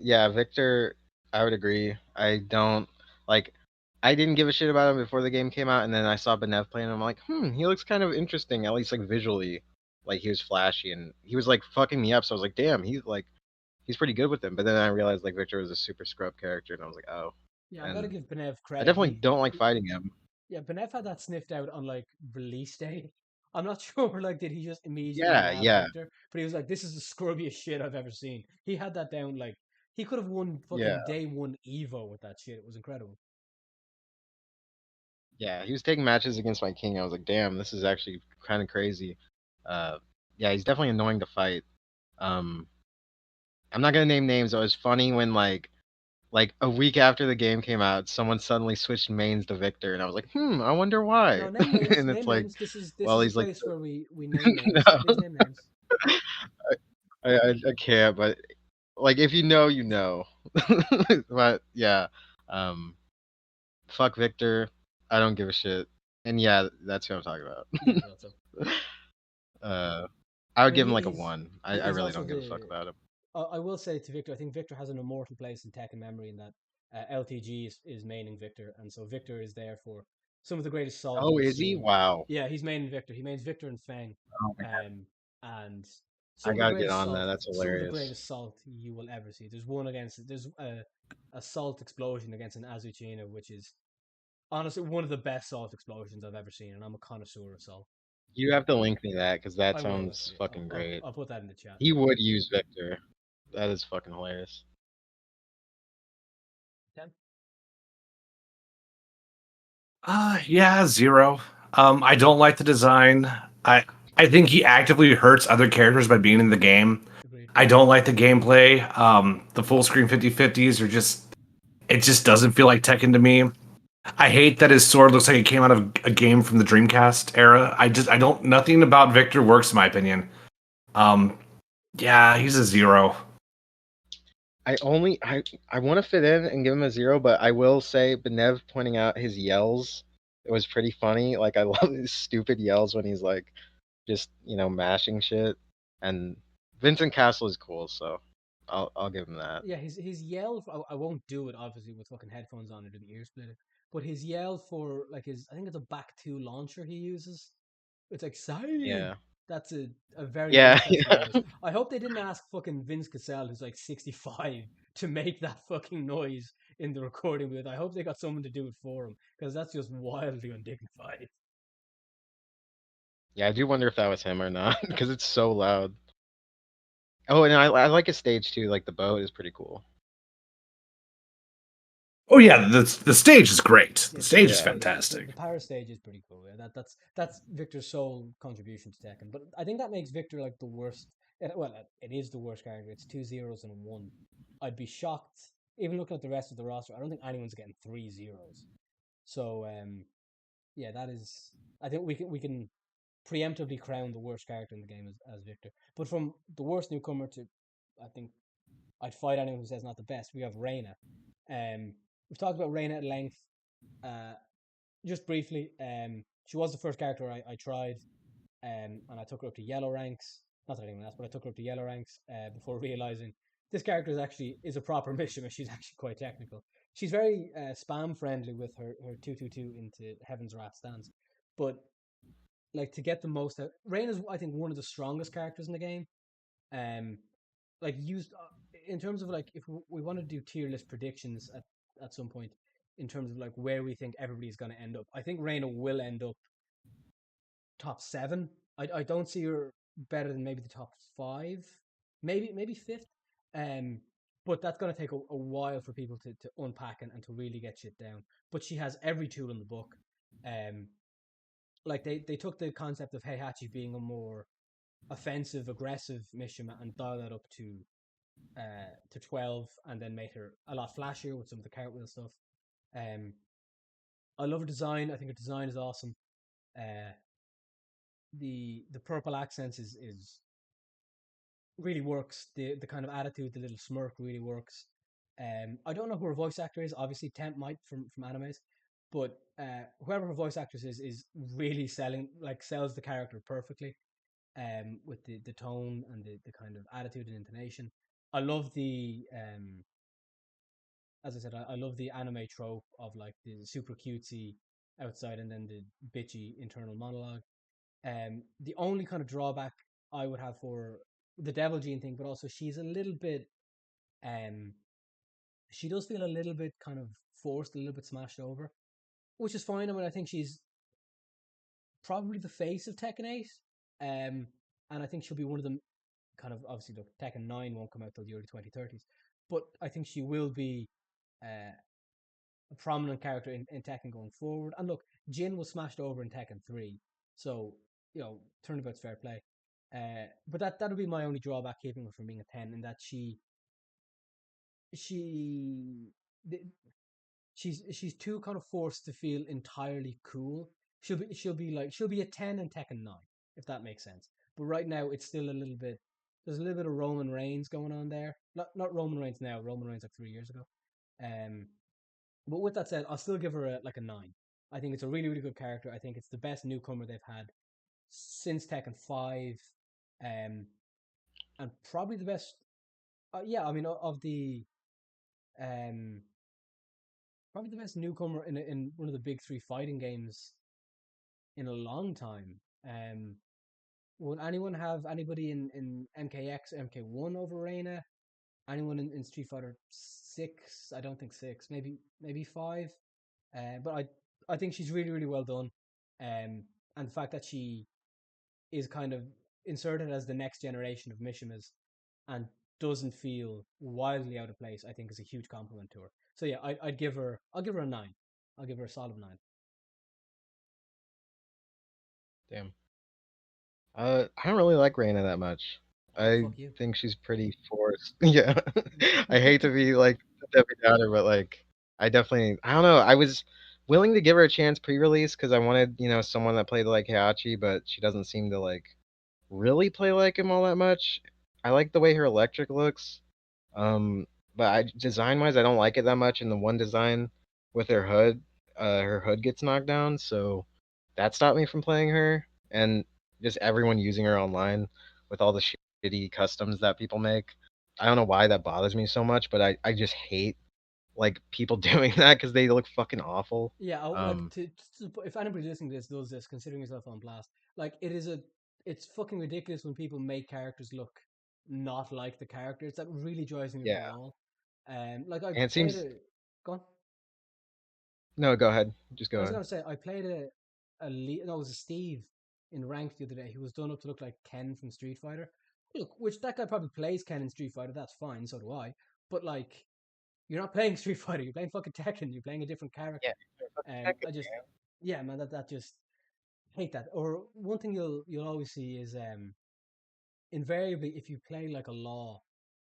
Yeah, Victor, I would agree. I don't like. I didn't give a shit about him before the game came out, and then I saw Benev playing him. I'm like, he looks kind of interesting, at least like visually. Like he was flashy, and he was like fucking me up. So I was like, damn, he's pretty good with him. But then I realized like Victor was a super scrub character, and I was like, oh. Yeah, I gotta And give Benev I credit. definitely don't like fighting him. Yeah, Benev had that sniffed out on like release day. I'm not sure, like, did he just immediately Yeah, lab yeah, Victor? But he was like, "This is the scrubbiest shit I've ever seen." He had that down. Like, he could have won yeah, fucking day one Evo with that shit. It was incredible. yeah. He was taking matches against my king. I was like, damn, this is actually kind of crazy. Uh, yeah, he's definitely annoying to fight. Um, I'm not gonna name names. It was funny when like a week after the game came out, someone suddenly switched mains to Victor, and I was like, I wonder No, why. name names. And it's Name like, names. This well, is a he's like, place where we name no, names. Please name names. I can't. But like, if you know, you know. But yeah, um, fuck Victor. I don't give a shit. And yeah, that's who I'm talking about. Yeah, I thought so. uh, I I would mean, give him like a one. I he's really also don't give a fuck the. about him. I will say to Victor, I think Victor has an immortal place in Tekken memory in that LTG is maining Victor, and so Victor is there for some of the greatest salt Oh, we've is he? seen. Wow. Yeah, he's maining Victor. He mains Victor and Feng, Oh my god. and I some of the gotta get greatest on that. salt, That's some of the hilarious. greatest salt you will ever see. There's a salt explosion against an Azucena, which is honestly one of the best salt explosions I've ever seen, and I'm a connoisseur of salt. You have to link me that because that I will sounds actually. fucking great. I'll put that in the chat. He would use Victor. That is fucking hilarious. Ten? Yeah, 0. I don't like the design. I think he actively hurts other characters by being in the game. Agreed. I don't like the gameplay. The full screen 50/50s are just it just doesn't feel like Tekken to me. I hate that his sword looks like it came out of a game from the Dreamcast era. I don't nothing about Victor works in my opinion. Um, yeah, he's a 0. I want to fit in and give him a 0, but I will say Benev pointing out his yells. It was pretty funny. Like I love his stupid yells when he's like just mashing shit. And Vincent Castle is cool, so I'll give him that. Yeah, his yell. I won't do it obviously with fucking headphones on or doing ear splitting. But his yell for like his, I think it's a back two launcher he uses. It's like silent. Yeah, That's a very yeah, interesting yeah. noise. I hope they didn't ask fucking Vince Cassell, who's like 65, to make that fucking noise in the recording booth. I hope they got someone to do it for him because that's just wildly undignified. Yeah, I do wonder if that was him or not because it's so loud. Oh, and I like his stage too. Like the boat is pretty cool. Oh yeah, the stage is great. The Yeah, stage is Yeah, the fantastic. power stage is pretty cool. Yeah, that's Victor's sole contribution to Tekken. But I think that makes Victor like the worst. Well, it is the worst character. It's 2 zeros and a one. I'd be shocked, even looking at the rest of the roster. I don't think anyone's getting 3 zeros. So yeah, that is. I think we can preemptively crown the worst character in the game as Victor. But from the worst newcomer to, I think I'd fight anyone who says not the best. We have Reina. We've talked about Reina at length. Uh, just briefly, she was the first character I tried, and I took her up to yellow ranks. Not that anyone else, but I took her up to yellow ranks before realizing this character is a proper mission. She's actually quite technical. She's very spam friendly with her 222 into Heaven's Wrath stance, but like to get the most out, Rain is I think one of the strongest characters in the game. Um, like used in terms of like if we want to do tier list predictions at some point in terms of like where we think everybody's going to end up. I think Reina will end up top seven. I don't see her better than maybe the top five, maybe fifth. Um, but that's going to take a while for people to unpack and to really get shit down. But she has every tool in the book. Um, like they took the concept of Heihachi being a more offensive, aggressive Mishima and dial that up to 12 and then made her a lot flashier with some of the cartwheel stuff. Um, I love her design. I think her design is awesome. Uh, the purple accents is really works. The kind of attitude, the little smirk really works. I don't know who her voice actor is. Obviously, Temp might from animes, but whoever her voice actress is really sells the character perfectly. With the tone and the kind of attitude and intonation. I love the as I said, I love the anime trope of like the super cutesy outside and then the bitchy internal monologue. The only kind of drawback I would have for the Devil Gene thing, but also she's a little bit, um, she does feel a little bit kind of forced, a little bit smashed over, which is fine. I mean, I think she's probably the face of Tekken 8, and I think she'll be one of them. Kind of obviously, look, Tekken 9 won't come out till the early 2030s, but I think she will be a prominent character in Tekken going forward. And look, Jin was smashed over in Tekken 3, so turnabout's fair play. But that'll be my only drawback keeping her from being a 10, in that she she's too kind of forced to feel entirely cool. She'll be a 10 in Tekken 9, if that makes sense. But right now it's still a little bit, there's a little bit of Roman Reigns going on there. Not Roman Reigns now, Roman Reigns like 3 years ago. Um but with that said, I'll still give her like a 9. I think it's a really, really good character. I think it's the best newcomer they've had since Tekken 5. Um and probably the best, yeah, I mean of the um probably the best newcomer in one of the big three fighting games in a long time. Would anyone have anybody in MKX, MK1 over Reina? Anyone in Street Fighter 6? I don't think 6. Maybe 5. But I think she's really, really well done. And the fact that she is kind of inserted as the next generation of Mishimas and doesn't feel wildly out of place, I think is a huge compliment to her. So yeah, I'll give her a 9. I'll give her a solid 9. Damn. I don't really like Reina that much. Oh, I fuck you. think she's pretty forced. Yeah. I hate to be like a Debbie Downer, but like I don't know. willing to give her a chance pre-release because I wanted, someone that played like Heihachi, but she doesn't seem to like really play like him all that much. I like the way her electric looks. Um, but design wise, I don't like it that much. In the one design with her hood gets knocked down, so that stopped me from playing her. And just everyone using her online with all the shitty customs that people make. I don't know why that bothers me so much, but I just hate like people doing that because they look fucking awful. Yeah, like Um, if anybody listening to this does this, considering yourself on blast, like it's fucking ridiculous when people make characters look not like the characters. That really drives me up the yeah, wall. Like I and it played seems a, go on. no, go ahead, just I go was ahead. gonna say I played no, it was a Steve in ranked the other day. He was done up to look like Ken from Street Fighter. Look, which that guy probably plays Ken in Street Fighter. That's fine. So do I. But like, you're not playing Street Fighter. You're playing fucking Tekken. You're playing a different Yeah, character. I just, yeah, man, that just hate that. Or one thing you'll always see is invariably if you play like a law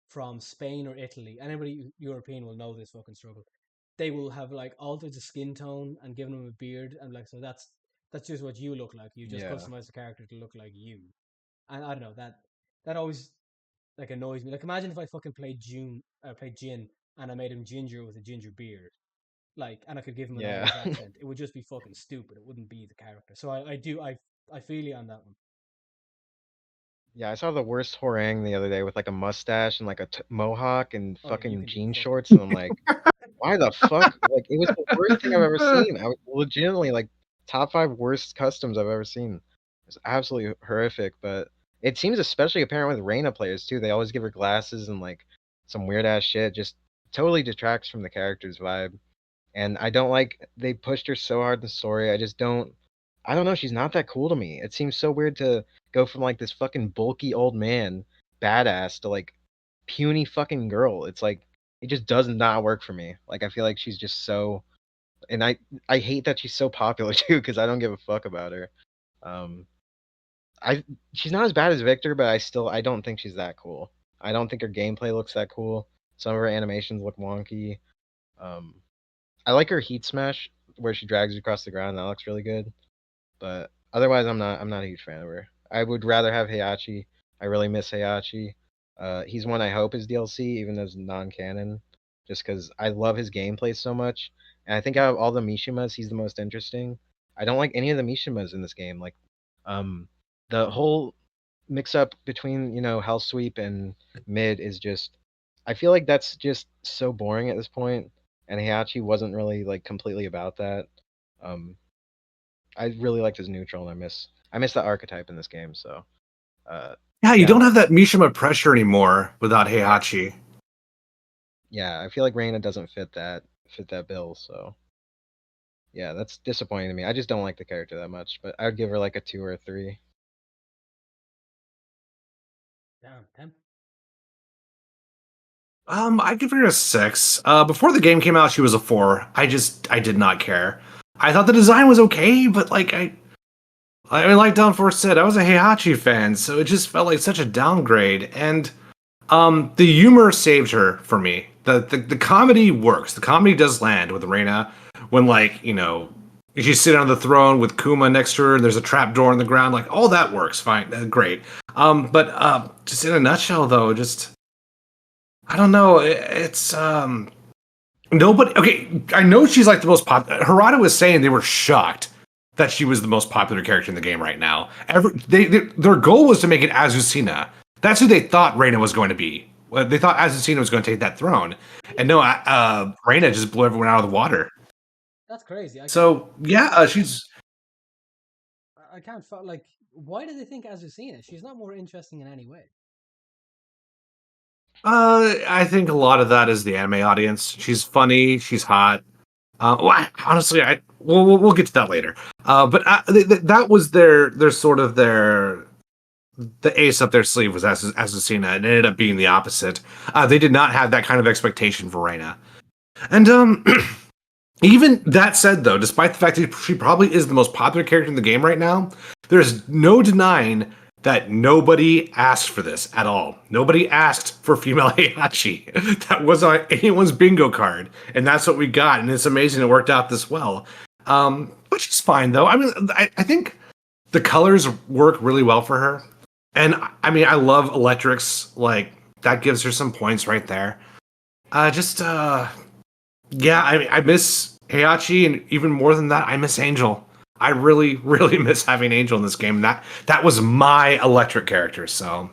from Spain or Italy, anybody European will know this fucking struggle. They will have like altered the skin tone and given them a beard and like so that's just what you look like. You just yeah, customize the character to look like you. And I don't know that always like annoys me. Like imagine if I fucking played Jin and I made him ginger with a ginger beard. Like and I could give him an yeah. Irish accent. It would just be fucking stupid. It wouldn't be the character. So I feel you on that one. Yeah, I saw the worst Horang the other day with like a mustache and like a mohawk and Oh, you fucking can do jean fuck all. shorts, and I'm like, why the fuck? Like, it was the worst thing I've ever seen. I was legitimately like top five worst customs I've ever seen. It's absolutely horrific, but it seems especially apparent with Reyna players too. They always give her glasses and like some weird ass shit. Just totally detracts from the character's vibe. And I don't like they pushed her so hard in the story. I don't know, she's not that cool to me. It seems so weird to go from like this fucking bulky old man badass to like puny fucking girl. It's like it just does not work for me. Like I feel like she's just so and I hate that she's so popular too because I don't give a fuck about her. Um I she's not as bad as Victor, but I don't think she's that cool. I don't think her gameplay looks that cool. Some of her animations look wonky. Um I like her heat smash where she drags you across the ground. That looks really good. But otherwise, I'm not a huge fan of her. I would rather have Heihachi. I really miss Heihachi. He's one I hope is DLC, even though it's non-canon, just because I love his gameplay so much. And I think out of all the Mishimas, he's the most interesting. I don't like any of the Mishimas in this game. Like, um, the whole mix-up between Hell Sweep and Mid is just. I feel like that's just so boring at this point, and Heihachi wasn't really like completely about that. Um, I really liked his neutral, and I miss the archetype in this game. So, uh, Yeah, you yeah, don't have that Mishima pressure anymore without Heihachi. yeah, I feel like Reina doesn't fit that bill. So, yeah, that's disappointing to me. I just don't like the character that much, but I would give her like a 2 or 3. Damn, Temp. I'd give her a 6. Before the game came out, she was a 4. I did not care. I thought the design was okay, but like I mean, like Downforce said, I was a Heihachi fan, so it just felt like such a downgrade. And the humor saved her for me. The comedy works. The comedy does land with Reina when she's sitting on the throne with Kuma next to her and there's a trap door in the ground. Like all that works fine, great. But just in a nutshell, though, just I don't know. It's nobody. Okay, I know she's like the most popular. Harada was saying they were shocked that she was the most popular character in the game right now. Their goal was to make it Azucena. That's who they thought Reina was going to be. Well, they thought Azucena was going to take that throne, and no, Reina just blew everyone out of the water. That's crazy. So yeah, she's. I can't like. Why do they think Azucena? She's not more interesting in any way. I think a lot of that is the anime audience. She's funny. She's hot. Honestly, we'll get to that later. But that was their sort of the ace up their sleeve was Azucena, and it ended up being the opposite. They did not have that kind of expectation for Reina. And even that said, though, despite the fact that she probably is the most popular character in the game right now, there's no denying that nobody asked for this at all. Nobody asked for female Heihachi. That was on anyone's bingo card, and that's what we got. And it's amazing it worked out this well. Which is fine though. I mean, I think the colors work really well for her. And I mean, I love Electrics. Like that gives her some points right there. Yeah, I miss Heihachi, and even more than that, I miss Angel. I really, really miss having Angel in this game. That was my electric character. So,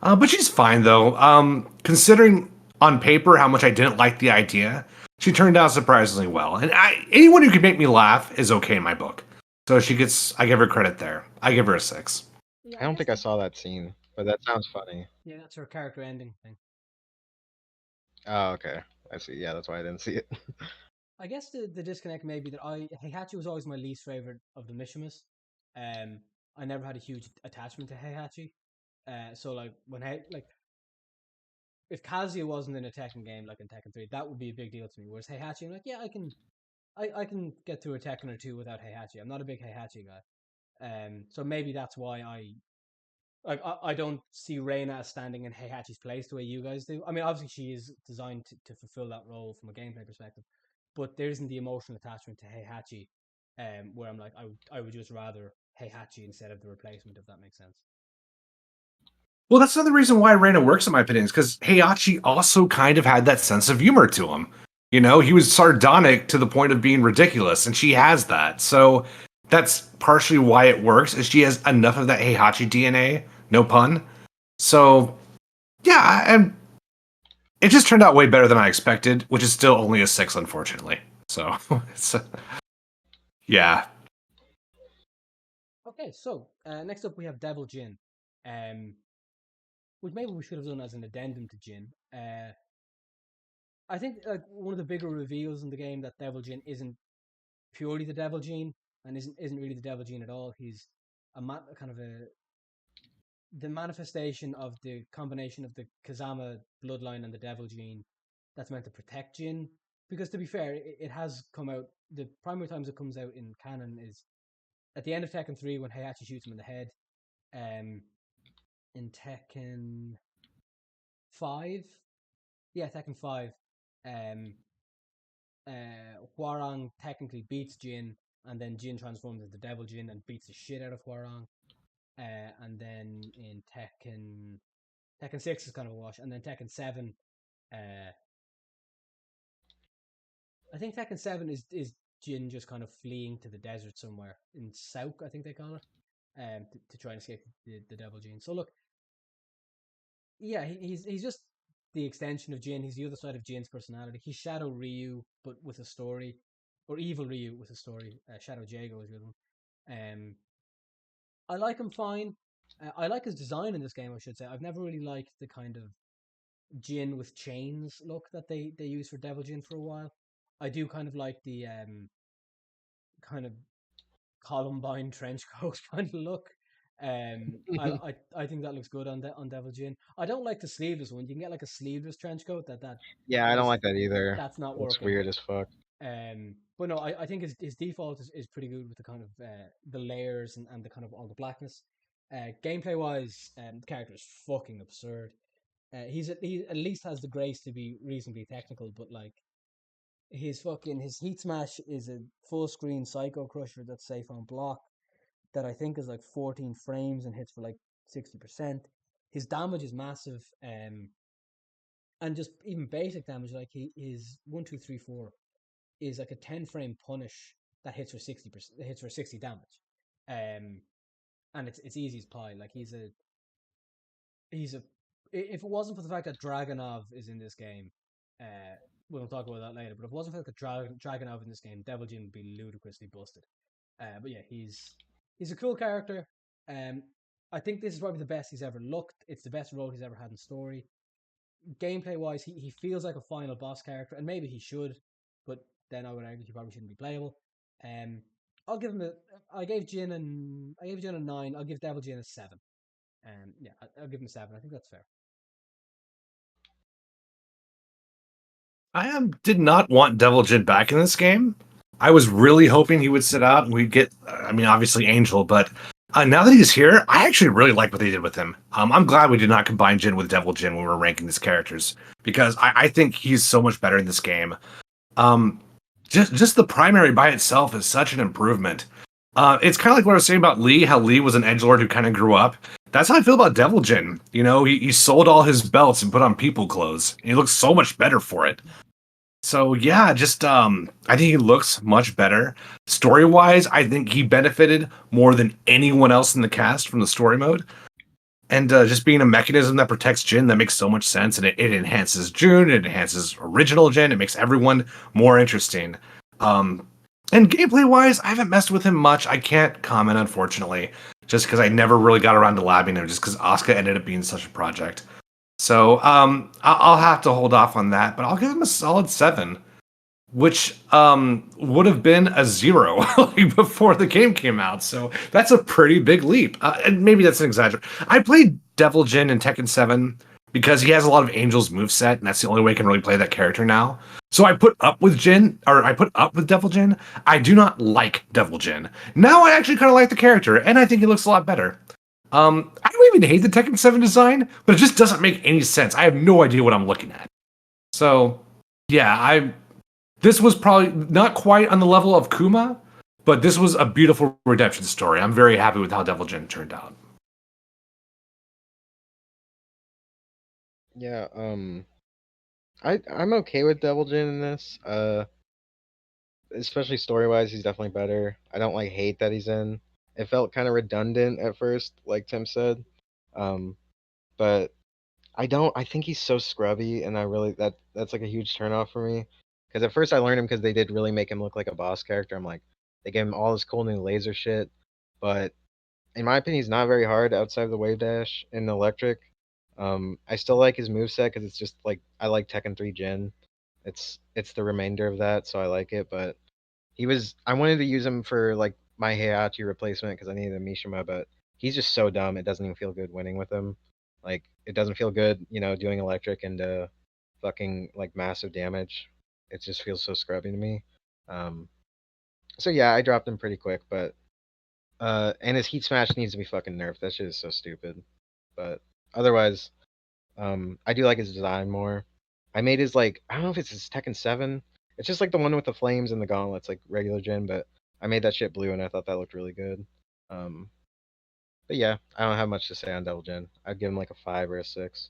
but she's fine though. Considering on paper how much I didn't like the idea, she turned out surprisingly well. And anyone who can make me laugh is okay in my book. So I give her credit there. I give her a 6. Yeah, I don't think I saw that scene, but that sounds funny. yeah, that's her character ending thing. Oh, okay. I see. Yeah, that's why I didn't see it. I guess the disconnect may be that Heihachi was always my least favorite of the Mishimas. I never had a huge attachment to Heihachi. So like if Kazuya wasn't in a Tekken game like in Tekken 3, that would be a big deal to me. Whereas Heihachi, I'm like, yeah, I can get through a Tekken or two without Heihachi. I'm not a big Heihachi guy. So maybe that's why I don't see Reina as standing in Heihachi's place the way you guys do. I mean, obviously she is designed to fulfill that role from a gameplay perspective, but there isn't the emotional attachment to Heihachi, where I'm like, I would just rather Heihachi instead of the replacement, if that makes sense. Well, that's another reason why Reina works, in my opinion, is because Heihachi also kind of had that sense of humor to him. You know, he was sardonic to the point of being ridiculous, and she has that. So that's partially why it works, is she has enough of that Heihachi DNA, no pun. So, yeah, and it just turned out way better than I expected, which is still only a 6, unfortunately. So, yeah. Okay, so next up we have Devil Jin, which maybe we should have done as an addendum to Jin. I think one of the bigger reveals in the game that Devil Jin isn't purely the Devil Gene and isn't really the Devil Gene at all. He's kind of the manifestation of the combination of the Kazama bloodline and the Devil Gene that's meant to protect Jin. Because to be fair, it has come out. The primary times it comes out in canon is at the end of Tekken 3 when Heihachi shoots him in the head. In Tekken 5, yeah, Tekken 5, um, Hwarang technically beats Jin, and then Jin transforms into Devil Jin and beats the shit out of Hwarang. And then in Tekken 6 is kind of a wash, and then Tekken 7, I think Tekken 7 is Jin just kind of fleeing to the desert somewhere in Sauk, I think they call it, to try and escape the Devil Gene. So look, yeah, he's just the extension of Jin. He's the other side of Jin's personality. He's Shadow Ryu, but with a story, or Evil Ryu with a story. Shadow Jago is the other one. I like him fine. I like his design in this game, I should say. I've never really liked the kind of Jin with chains look that they use for Devil Jin for a while. I do kind of like the kind of Columbine trench coat kind of look. I think that looks good on Devil Jin. I don't like the sleeveless one. You can get like a sleeveless trench coat Yeah, I don't like that either. that's not Looks working. weird as fuck. But no, I think his default is pretty good with the kind of the layers and the kind of all the blackness. Gameplay wise, the character is fucking absurd. He at least has the grace to be reasonably technical, but like his heat smash is a full screen psycho crusher that's safe on block that I think is like 14 frames and hits for like 60%. His damage is massive, and just even basic damage like his 1 2 3 4 is like a 10 frame punish that hits for 60%, hits for 60 damage, and it's easy as pie. Like he's a if it wasn't for the fact that Dragonov is in this game, we'll talk about that later. But if it wasn't for the Dragonov in this game, Devil Jin would be ludicrously busted. But yeah, he's a cool character. I think this is probably the best he's ever looked. It's the best role he's ever had in story. Gameplay wise, he feels like a final boss character, and maybe he should, but then I would argue he probably shouldn't be playable. Um, I'll give him a. I gave Jin a 9. I'll give Devil Jin a 7. Yeah, I'll give him a 7. I think that's fair. I did not want Devil Jin back in this game. I was really hoping he would sit out and we'd get, I mean, obviously Angel, but Now that he's here, I actually really like what they did with him. I'm glad we did not combine Jin with Devil Jin when we were ranking these characters because I think he's so much better in this game. Um, just the primary by itself is such an improvement. It's kind of like what I was saying about Lee, how Lee was an edgelord who kind of grew up. That's how I feel about Devil Jin. You know, he sold all his belts and put on people clothes. And he looks so much better for it. So yeah, just I think he looks much better. Story wise, I think he benefited more than anyone else in the cast from the story mode. And just being a mechanism that protects Jin, that makes so much sense, and it enhances June, it enhances original Jin, it makes everyone more interesting. Um, and gameplay wise, I haven't messed with him much. I can't comment, unfortunately, just because I never really got around to labbing him, just because Asuka ended up being such a project. So I'll have to hold off on that, but I'll give him a solid 7, which would have been a 0 before the game came out. So that's a pretty big leap. And maybe that's an exaggeration. I played Devil Jin in Tekken 7 because he has a lot of Angel's moveset, and that's the only way I can really play that character now. So I put up with Jin, or I put up with Devil Jin. I do not like Devil Jin. Now I actually kind of like the character, and I think he looks a lot better. I don't even hate the Tekken 7 design, but it just doesn't make any sense. I have no idea what I'm looking at. So, yeah, this was probably not quite on the level of Kuma, but this was a beautiful redemption story. I'm very happy with how Devil Jin turned out. Yeah, I'm okay with Devil Jin in this. Especially story wise, he's definitely better. I don't like hate that he's in. It felt kind of redundant at first, like Tim said. Um, but I think he's so scrubby, and I really that's like a huge turnoff for me. Because at first I learned him because they did really make him look like a boss character. I'm like, they gave him all this cool new laser shit, but in my opinion, he's not very hard outside of the wave dash and the electric. I still like his moveset because it's just like I like Tekken 3 Gen. It's the remainder of that, so I like it. But I wanted to use him for like my Heihachi replacement because I needed a Mishima, but he's just so dumb. It doesn't even feel good winning with him. Like it doesn't feel good, doing electric and fucking like massive damage. It just feels so scrubby to me. Um, so yeah, I dropped him pretty quick, but and his heat smash needs to be fucking nerfed. That shit is so stupid. But otherwise, I do like his design more. I made his like I don't know if it's his Tekken 7. It's just like the one with the flames and the gauntlets, like regular gen, but I made that shit blue and I thought that looked really good. Um, but yeah, I don't have much to say on Devil Gen. I'd give him like a 5 or a 6.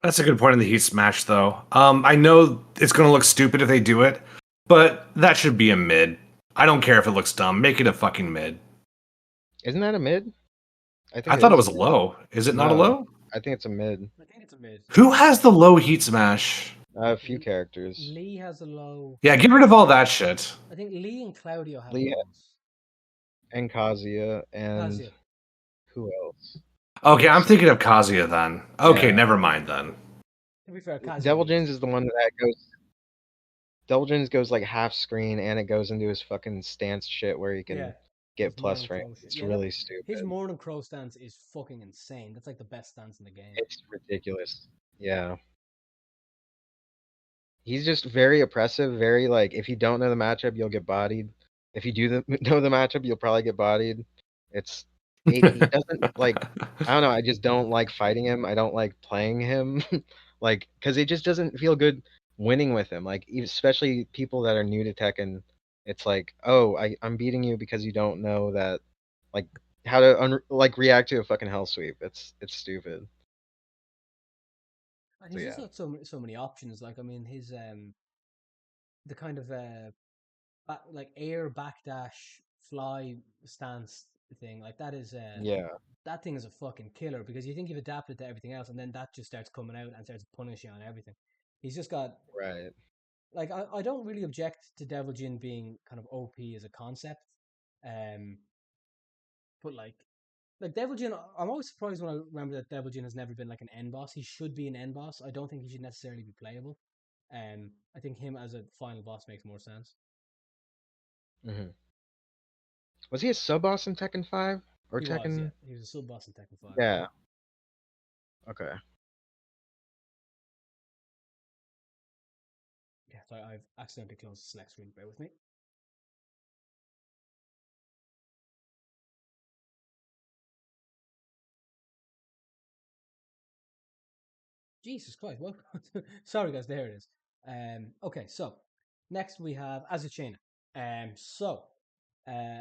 That's a good point in the Heat Smash, though. I know it's going to look stupid if they do it, but that should be a mid. I don't care if it looks dumb. Make it a fucking mid. Isn't that a mid? I I think it thought it is a was a mid. low. Is it not a No, low? I think it's a mid. I think it's a mid. Who has the low Heat Smash? A few characters. Lee has a low. Yeah, get rid of all that shit. I think Lee and Claudio have Lee lows. and Kazuya and Kazuya. who else? Okay, I'm thinking of Kazuya then. Okay, Yeah. never mind then. To be fair, Kazuya Devil needs Jins to is be the low. one that goes Diligence goes like half screen and it goes into his fucking stance shit where he Yeah, can his get plus Morning frames. Crow shit. It's Yeah, really his stupid. Morning Crow stance is fucking insane. That's like the best stance in the game. It's ridiculous. Yeah. He's just very oppressive, very like if you don't know the matchup, you'll get bodied. If you do know the matchup, you'll probably get bodied. It's he doesn't like I don't know, I just don't like fighting him. I don't like playing him. Like cuz it just doesn't feel good winning with him. Like especially people that are new to Tekken, it's like, "Oh, I'm beating you because you don't know that like how to like react to a fucking hell sweep." It's stupid. And So he's just yeah. got so many options. Like I mean, his the kind of like air backdash fly stance thing, like that is Yeah, that thing is a fucking killer because you think you've adapted to everything else, and then that just starts coming out and starts punishing on everything. He's just got right. like I don't really object to Devil Jin being kind of OP as a concept, um, but like Devil Jin, I'm always surprised when I remember that Devil Jin has never been like an end boss. He should be an end boss. I don't think he should necessarily be playable. I think him as a final boss makes more sense. Mhm. Was he a sub boss in Tekken 5 or He was, yeah. Tekken? He was a sub boss in Tekken 5. Yeah. Okay. Yeah, so I've accidentally closed the select screen. Bear with me. Jesus Christ! What? Sorry, guys. There it is. Okay, so next we have Azucena. So uh,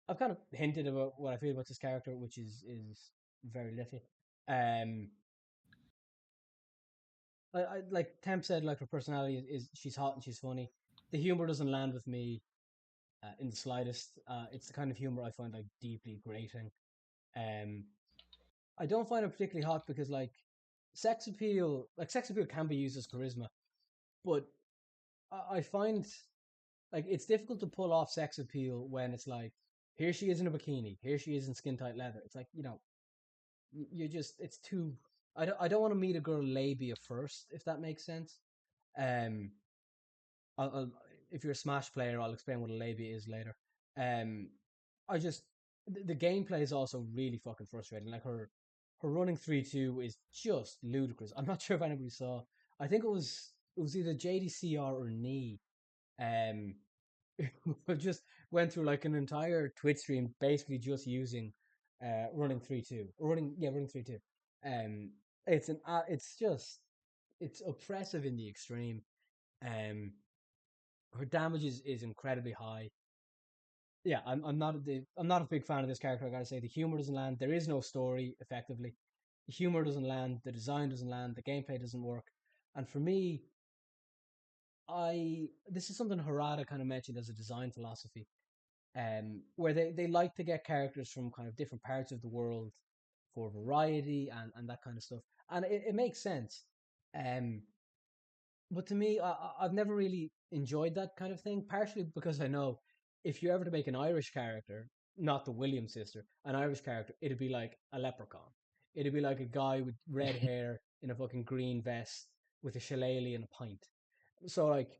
I've kind of hinted about what I feel about this character, which is very little. Um, like Temp said, like her personality is she's hot and she's funny. The humor doesn't land with me in the slightest. It's the kind of humor I find like deeply grating. Um, I don't find it particularly hot because sex appeal can be used as charisma, but I find like it's difficult to pull off sex appeal when it's like here she is in a bikini, here she is in skin tight leather. It's like you just it's too. I don't want to meet a girl labia first, if that makes sense. Um, I'll if you're a Smash player, I'll explain what a labia is later. Um, I just the gameplay is also really fucking frustrating. Like her running 3-2 is just ludicrous. I'm not sure if anybody saw. I think it was either JDCR or Knee. Um, who just went through like an entire Twitch stream basically just using running 3-2 or running 3-2. Um, it's just it's oppressive in the extreme. Um, her damage is incredibly high. Yeah, I'm not a big fan of this character. I gotta say the humor doesn't land. There is no story effectively. The humor doesn't land. The design doesn't land. The gameplay doesn't work. And for me, I this is something Harada kind of mentioned as a design philosophy, where they like to get characters from kind of different parts of the world for variety and that kind of stuff, and it makes sense. Um, but to me, I've never really enjoyed that kind of thing, partially because I know if you're ever to make an Irish character, not the Williams sister, an Irish character, it'd be like a leprechaun. It'd be like a guy with red hair in a fucking green vest with a shillelagh and a pint. So like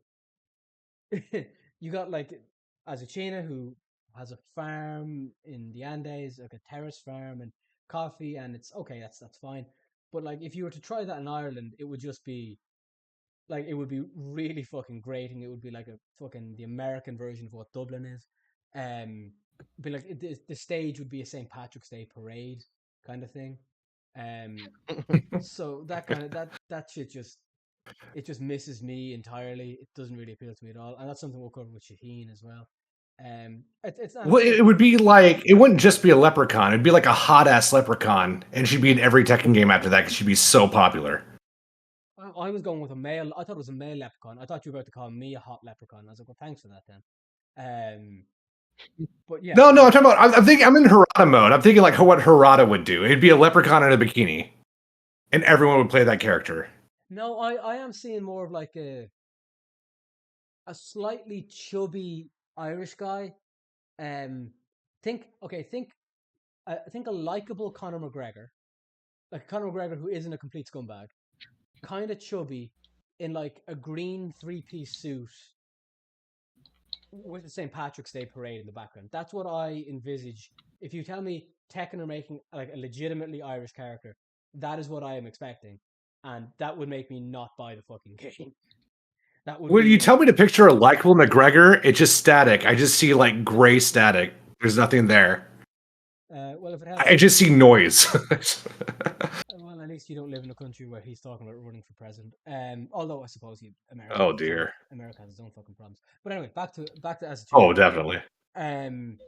you got like Azucena who has a farm in the Andes, like a terrace farm and coffee, and it's okay. That's fine. But like if you were to try that in Ireland, it would just be like it would be really fucking grating. It would be like a fucking the American version of what Dublin is. Be like the stage would be a St. Patrick's Day parade kind of thing. Um, so that kind of that shit just it just misses me entirely. It doesn't really appeal to me at all, and that's something we'll cover with Shaheen as well. It's and Well, it's it just would be like it wouldn't just be a leprechaun. It'd be like a hot ass leprechaun, and she'd be in every Tekken game after that because she'd be so popular. I was going with a male. I thought it was a male leprechaun. I thought you were about to call me a hot leprechaun. I was like, well, thanks for that then. Um, but yeah, No, no, I'm talking about. I'm thinking. I'm in Harada mode. I'm thinking like what Harada would do. It'd be a leprechaun in a bikini, and everyone would play that character. no, I am seeing more of like a slightly chubby Irish guy. Um, think a likable Conor McGregor, like Conor McGregor who isn't a complete scumbag, kind of chubby, in like a green three-piece suit with the St. Patrick's Day parade in the background. That's what I envisage. If you tell me Tekken are making like a legitimately Irish character, that is what I am expecting, and that would make me not buy the fucking game. That would When you be tell me to picture a likable McGregor, it's just static. I just see like gray static. There's nothing there. well, if it helps, I just see noise. well, at least you don't live in a country where he's talking about running for president. Although I suppose Oh dear. America has its own fucking problems. But anyway, back to Oh, Asachina. definitely. Um,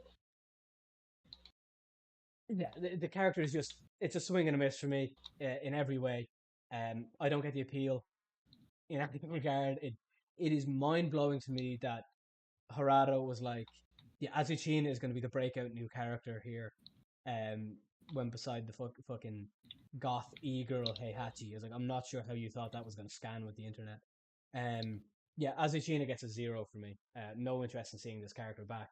yeah, the character is just it's a swing and a miss for me in every way. I don't get the appeal in any regard. It is mind blowing to me that Harado was like, yeah, Azucena is going to be the breakout new character here. Um, when beside the fucking goth e-girl Heihachi, I was like, I'm not sure how you thought that was going to scan with the internet. Um, yeah, Azucena gets a 0 for me. No interest in seeing this character back.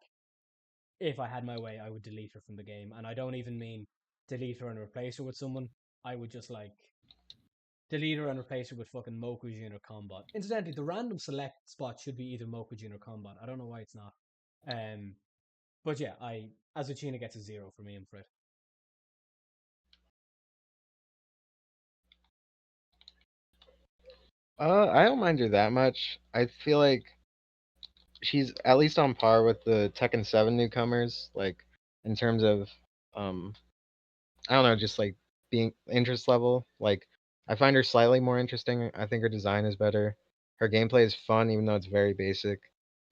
If I had my way, I would delete her from the game, and I don't even mean delete her and replace her with someone. I would just like delete her and replace her with fucking Mokujin or Combat. Incidentally, the random select spot should be either Mokujin or Combat. I don't know why it's not. Um, but yeah, Azucena gets a 0 for me, I'm afraid. I don't mind her that much. I feel like she's at least on par with the Tekken 7 newcomers, like in terms of um I don't know, just like being interest level. Like I find her slightly more interesting. I think her design is better. Her gameplay is fun, even though it's very basic.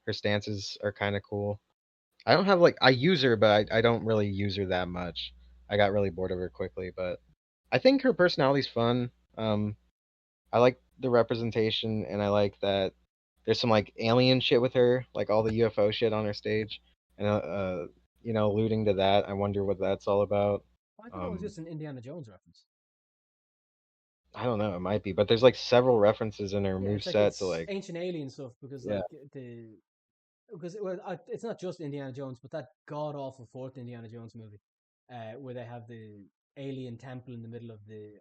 Her stances are kind of cool. I don't have like I use her, but I don't really use her that much. I got really bored of her quickly, but I think her personality's fun. I like the representation, and I like that there's some like alien shit with her, like all the UFO shit on her stage, and alluding to that. I wonder what that's all about. I thought that was Um, just an Indiana Jones reference. I don't know, it might be, but there's like several references in her Yeah, move it's like set to it's like ancient alien stuff because yeah, like the because it's not just Indiana Jones, but that god awful fourth Indiana Jones movie, where they have the alien temple in the middle of the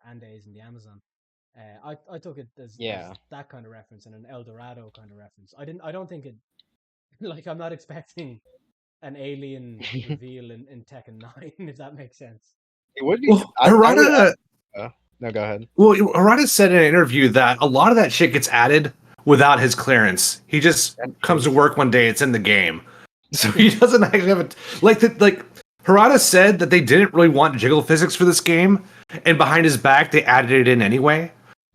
Andes and the Amazon. I took it as yeah. that kind of reference and an El Dorado kind of reference. I don't think it like I'm not expecting an alien It reveal in Tekken 9 if that makes sense. would be. Well, I would. No, go ahead. Well, Harada said in an interview that a lot of that shit gets added without his clearance. He just That's comes to true. work one day, it's in the game. So he doesn't actually have it. Like Harada said that they didn't really want jiggle physics for this game, and behind his back they added it in anyway.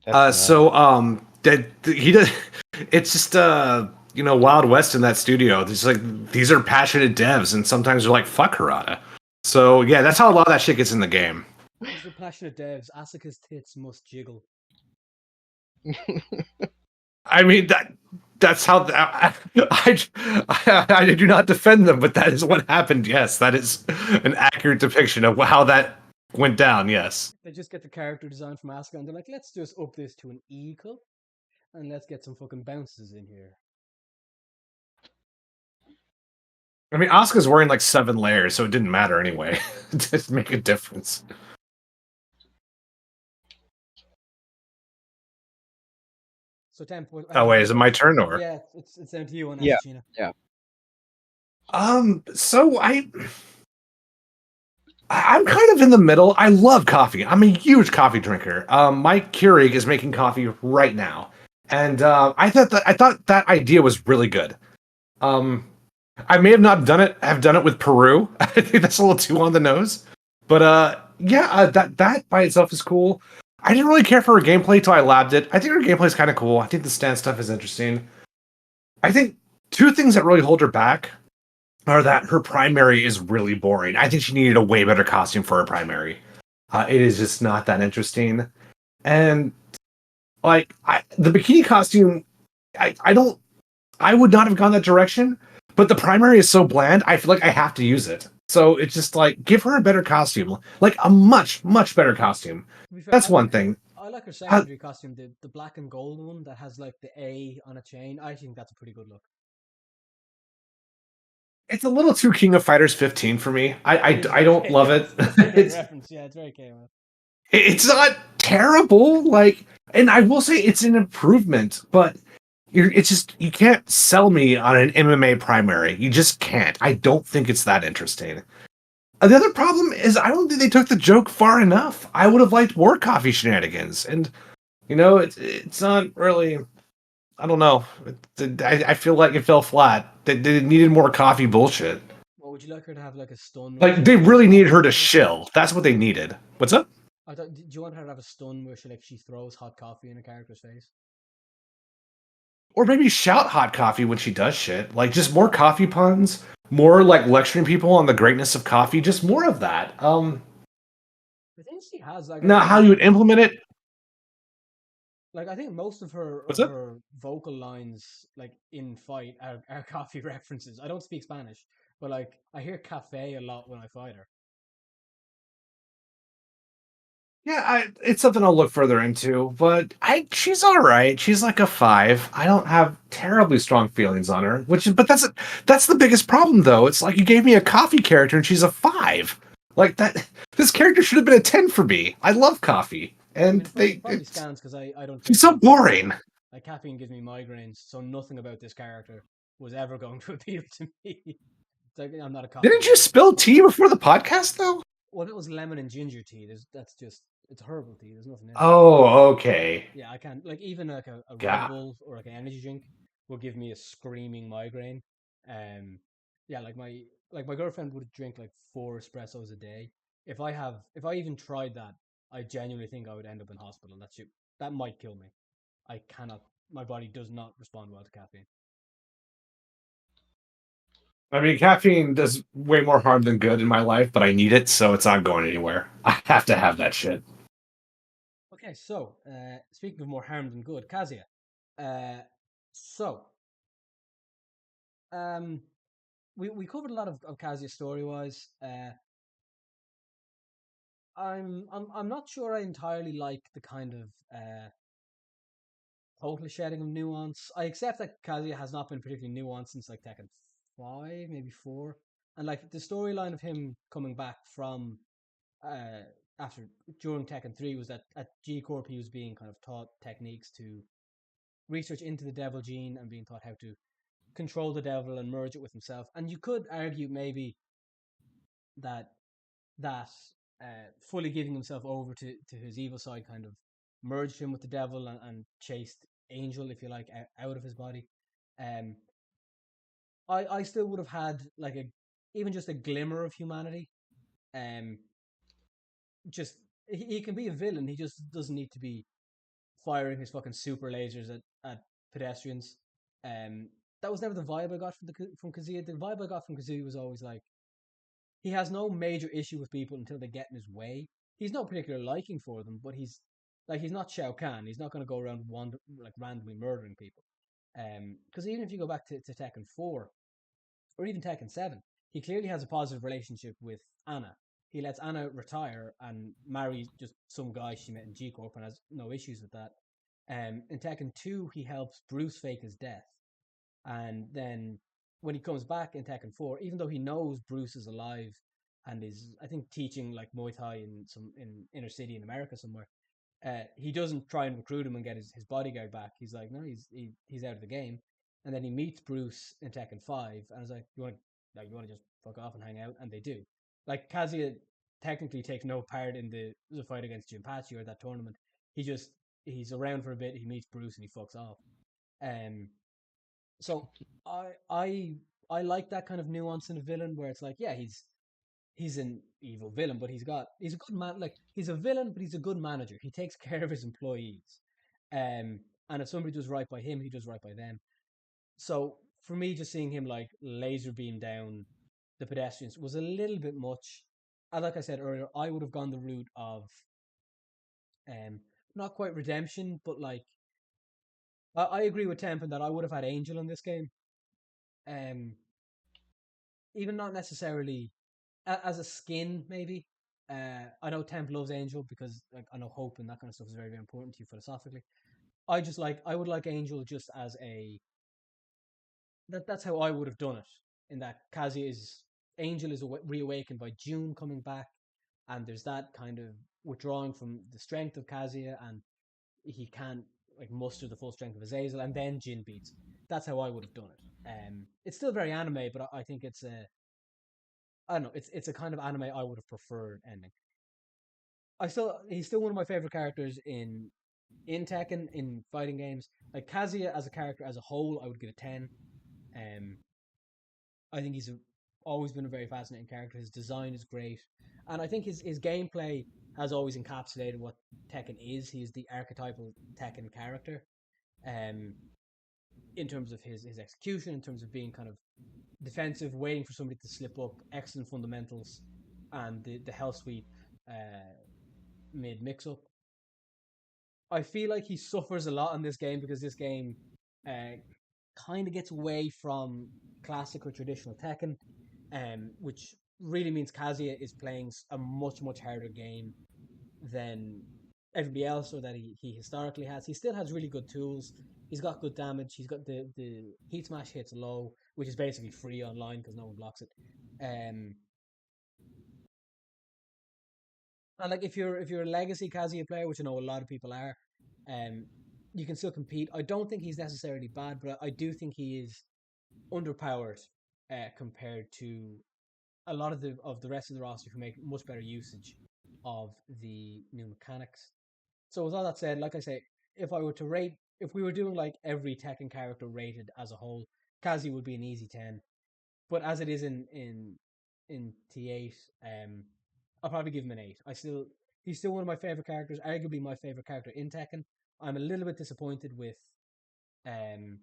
That's nuts. That he does. It's just Wild West in that studio. It's like these are passionate devs, and sometimes they're like fuck Harada. So yeah, that's how a lot of that shit gets in the game. These are passionate devs. Asuka's tits must jiggle. I mean that's how I do not defend them, but that is what happened. Yes, that is an accurate depiction of how that went down. Yes. They just get the character design from Asuka and they're like, let's just up this to an E cup and let's get some fucking bounces in here. I mean, Asuka's wearing like 7 layers, so it didn't matter anyway. It didn't make a difference. So Temp, how Oh do you wait, feel is it about? my turn or? Yeah, it's down to you on Yeah, Asashina. yeah. So I'm kind of in the middle. I love coffee. I'm a huge coffee drinker. My Keurig is making coffee right now, and I thought that idea was really good. Um, I may have not done it with Peru. I think that's a little too on the nose. But yeah, that by itself is cool. I didn't really care for her gameplay till I labbed it. I think her gameplay is kind of cool. I think the stand stuff is interesting. I think two things that really hold her back are that her primary is really boring. I think she needed a way better costume for her primary. It is just not that interesting. And the bikini costume, I don't I would not have gone that direction, but the primary is so bland, I feel like I have to use it. So it's just like give her a better costume, like a much, much better costume. To be fair, That's one thing. I like her Ha- secondary costume, the black and gold one that has like the A on a chain. I think that's a pretty good look. It's a little too King of Fighters 15 for me. It is I very don't love it. chaos. That's a good it's reference. Yeah, it's very chaos. it's not terrible. And I will say it's an improvement, but it's just you can't sell me on an MMA primary. You just can't. I don't think it's that interesting. The other problem is I don't think they took the joke far enough. I would have liked more coffee shenanigans, and it's not really. I don't know. I feel like it fell flat. They needed more coffee bullshit. Well, would you like her to have like a stun where she Like they like throws really needed coffee in her her to face? shill. That's what they needed. What's up? I thought, do you want her to have a stun where she throws hot coffee in a character's face? Or maybe shout hot coffee when she does shit. Like just more coffee puns, more like lecturing people on the greatness of coffee. Just more of that. I think she has like Now how you would implement it? I think most of What's up? her vocal lines like in fight are coffee references. I don't speak Spanish, but like I hear cafe a lot when I fight her. Yeah, it's something I'll look further into, but she's all right. She's like a 5. I don't have terribly strong feelings on her, but that's the biggest problem though. It's like you gave me a coffee character and she's a 5. Like that, this character should have been a 10 for me. I love coffee, I and mean, it probably scans because I don't she's drink so caffeine. boring. Like caffeine gives me migraines, so nothing about this character was ever going to appeal to me. It's like I'm not a coffee Didn't you drinker. spill tea before the podcast though? Well, if it was lemon and ginger tea, that's just it's herbal tea. There's nothing in it. Oh, okay. Yeah, I can't like even like a Red God. Bull or like an energy drink will give me a screaming migraine. Um, yeah, like my girlfriend would drink like 4 espressos a day. If I even tried that, I genuinely think I would end up in hospital. That might kill me. I cannot. My body does not respond well to caffeine. I mean, caffeine does way more harm than good in my life, but I need it, so it's not going anywhere. I have to have that shit. Okay, so speaking of more harm than good, Kazuya. Uh, so um, we covered a lot of Kazuya story wise. I'm not sure I entirely like the kind of total shedding of nuance. I accept that Kazuya has not been particularly nuanced since like Tekken 5, maybe 4. And like the storyline of him coming back from uh after during Tekken 3 was that at G Corp he was being kind of taught techniques to research into the devil gene and being taught how to control the devil and merge it with himself. And you could argue maybe that that fully giving himself over to his evil side kind of merged him with the devil and chased Angel, if you like, out of his body. Um, I still would have had like a even just a glimmer of humanity. Um, just he can be a villain. He just doesn't need to be firing his fucking super lasers at pedestrians. Um, that was never the vibe I got from Kazuya. The vibe I got from Kazuya was always like he has no major issue with people until they get in his way. He's no particular liking for them, but he's not Shao Kahn. He's not going to go around like randomly murdering people. Because even if you go back to Tekken 4 or even Tekken 7, he clearly has a positive relationship with Anna. He lets Anna retire and marry just some guy she met in G Corp and has no issues with that. In Tekken 2, he helps Bruce fake his death. And then when he comes back in Tekken 4, even though he knows Bruce is alive and is, I think, teaching like Muay Thai in inner city in America somewhere, he doesn't try and recruit him and get his bodyguard back. He's like, no, he's out of the game. And then he meets Bruce in Tekken 5, and is like, you want to just fuck off and hang out, and they do. Like Kazuya technically takes no part in the fight against Jinpachi or that tournament. He just he's around for a bit. He meets Bruce and he fucks off. Um, so I I I like that kind of nuance in a villain where it's like, yeah, he's an evil villain, but he's a good man. Like he's a villain, but he's a good manager. He takes care of his employees, and if somebody does right by him, he does right by them. So for me, just seeing him like laser beam down the pedestrians was a little bit much. And like I said earlier, I would have gone the route of um not quite redemption, but like I agree with Temp in that I would have had Angel in this game. Um, even not necessarily as a skin, maybe. I know Temp loves Angel because like I know hope and that kind of stuff is very, very important to you philosophically. I would like Angel just as a that's how I would have done it. In that Kazi is Angel is reawakened by June coming back, and there's that kind of withdrawing from the strength of Kazuya, and he can't like muster the full strength of Azazel, and then Jin beats him. That's how I would have done it. It's still very anime, but I think it's a I don't know. It's a kind of anime I would have preferred ending. He's still one of my favorite characters in Tekken in fighting games. Like Kazuya as a character as a whole, I would give a 10. Um, I think always been a very fascinating character. His design is great, and I think his gameplay has always encapsulated what Tekken is. He is the archetypal Tekken character. Um, in terms of his execution, in terms of being kind of defensive, waiting for somebody to slip up, excellent fundamentals, and the hell sweep uh, mid mix up. I feel like he suffers a lot in this game because this game uh, kind of gets away from classic or traditional Tekken, which really means Kazuya is playing a much harder game than everybody else or that he historically has. He still has really good tools. He's got good damage. He's got the heat smash hits low, which is basically free online because no one blocks it. Um, and like if you're a legacy Kazuya player, which I know a lot of people are, um, you can still compete. I don't think he's necessarily bad, but I do think he is underpowered compared to a lot of the rest of the roster who make much better usage of the new mechanics. So with all that said, like I say, if we were doing like every Tekken character rated as a whole, Kazi would be an easy 10. But as it is in T8, I'll probably give him an 8. I still He's still one of my favorite characters, arguably my favorite character in Tekken. I'm a little bit disappointed with um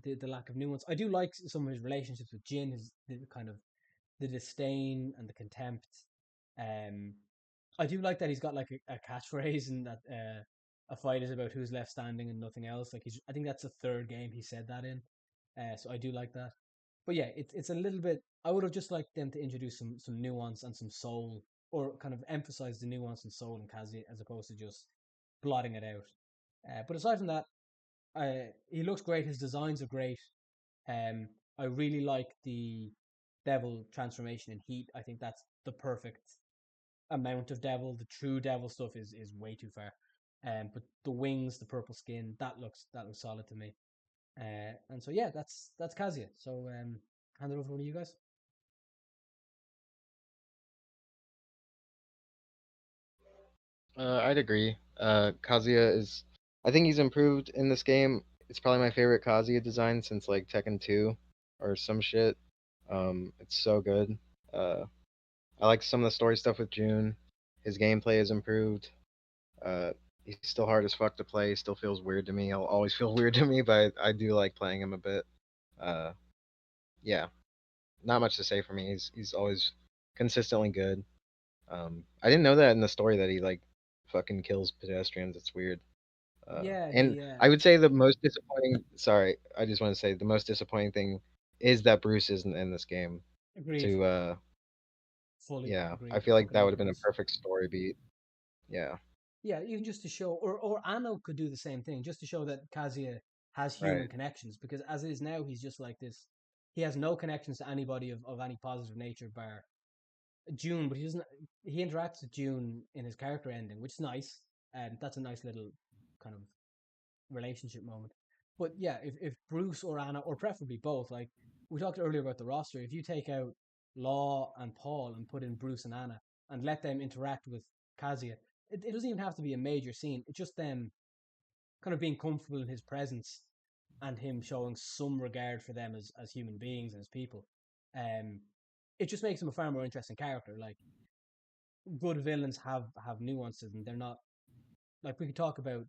the lack of nuance. I do like some of his relationships with Jin, his the kind of the disdain and the contempt. Um, I do like that he's got like a catchphrase and that a fight is about who's left standing and nothing else. Like I think that's the third game he said that in. So I do like that. But yeah, it's a little bit. I would have just liked them to introduce some nuance and some soul, or kind of emphasize the nuance and soul in Kazuya as opposed to just blotting it out. But aside from that, he looks great. His designs are great. Um, I really like the devil transformation in Heat. I think that's the perfect amount of devil. The true devil stuff is way too far. But the wings, the purple skin, that looks solid to me. And so yeah, that's Kazuya. So hand it over to one of you guys. I'd agree. Kazuya is. I think he's improved in this game. It's probably my favorite Kazuya design since like Tekken 2 or some shit. It's so good. Uh, I like some of the story stuff with June. His gameplay has improved. Uh, he's still hard as fuck to play. Still feels weird to me. He'll always feel weird to me, but I do like playing him a bit. Uh, yeah, not much to say for me. He's always consistently good. I didn't know that in the story that he like fucking kills pedestrians. It's weird. Yeah, And the I would say the most disappointing. Sorry, I just want to say the most disappointing thing is that Bruce isn't in this game. agreed, To fully yeah, I agreed. feel like Fucking that love would have been a Bruce. perfect story beat. Yeah, Yeah, even just to show, or Anno could do the same thing, just to show that Kazuya has human right. connections. Because as it is now, he's just like this. He has no connections to anybody of any positive nature, bar June. But he doesn't. He interacts with June in his character ending, which is nice. And that's a nice little kind of relationship moment. But yeah, if Bruce or Anna, or preferably both, like we talked earlier about the roster, if you take out Law and Paul and put in Bruce and Anna and let them interact with Kazuya, it doesn't even have to be a major scene. It's just them kind of being comfortable in his presence and him showing some regard for them as human beings and as people. Um, it just makes him a far more interesting character. Like good villains have nuances and they're not like we could talk about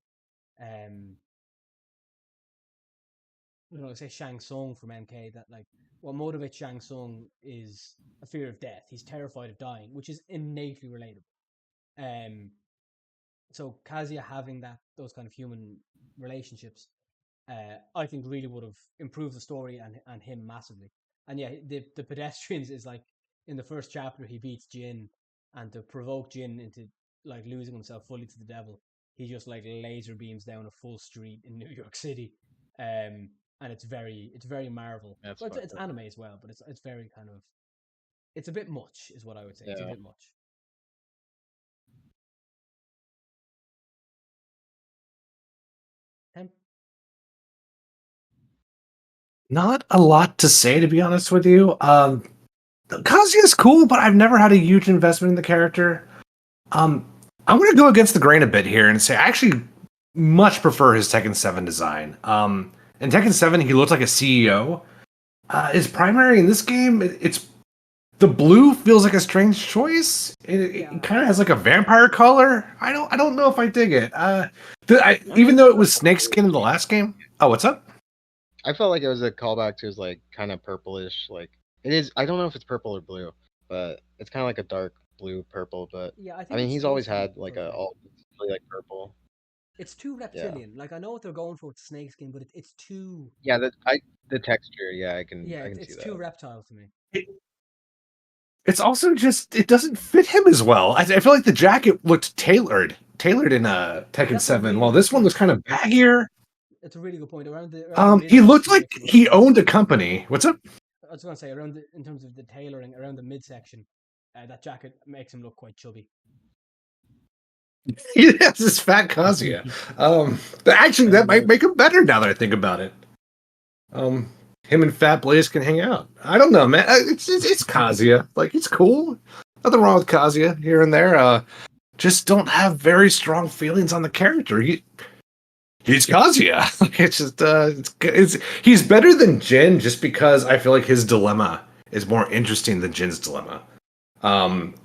say Shang Tsung from MK, that like what motivates Shang Tsung is a fear of death. He's terrified of dying, which is innately relatable. Um, so Kazuya having those kind of human relationships, I think really would have improved the story and him massively. And yeah, the pedestrians is like in the first chapter he beats Jin, and to provoke Jin into like losing himself fully to the devil, he just like laser beams down a full street in New York City, and it's very Marvel. That's Well, it's fucked up. anime as well, but it's very kind of it's a bit much, is what I would say. It's a Yeah. bit much. Temp, Not a lot to say, to be honest with you. Kazuya's cool, but I've never had a huge investment in the character. Um, I'm going to go against the grain a bit here and say I actually much prefer his Tekken 7 design. In Tekken 7, he looked like a CEO. His primary in this game, it's the blue feels like a strange choice. It yeah, kind of has like a vampire color. I don't know if I dig it. I Even though it felt was like it snakeskin in the was last game. Oh, what's up? I felt like it was a callback to his like kind of purplish like it is. I don't know if it's purple or blue, but it's kind of like a dark blue purple. But yeah. I I think mean, it's he's always supposed to be had like a purple. all really like purple. It's too Yeah, reptilian. Like I know what they're going for with snakeskin, but it's too yeah. The texture. Yeah, I can yeah, I can see it's too that. reptile to me. It, it's also just it doesn't fit him as well. I feel like the jacket looked tailored in Tekken That's a 7, really while good this one was point. kind of baggier. It's a really good point. Around the He looked midsection like makes him look he chubby. owned a company. What's up? I was going to say in terms of the tailoring around the midsection, that jacket makes him look quite chubby. He has this fat Kazuya. Actually, That's that might good. make him better now that I think about it. Um, him and Fat Blaze can hang out. I don't know, man. It's Kazuya. Like it's cool. Nothing wrong with Kazuya here and there. Just don't have very strong feelings on the character. He's Kazuya. Like it's just he's better than Jin just because I feel like his dilemma is more interesting than Jin's dilemma.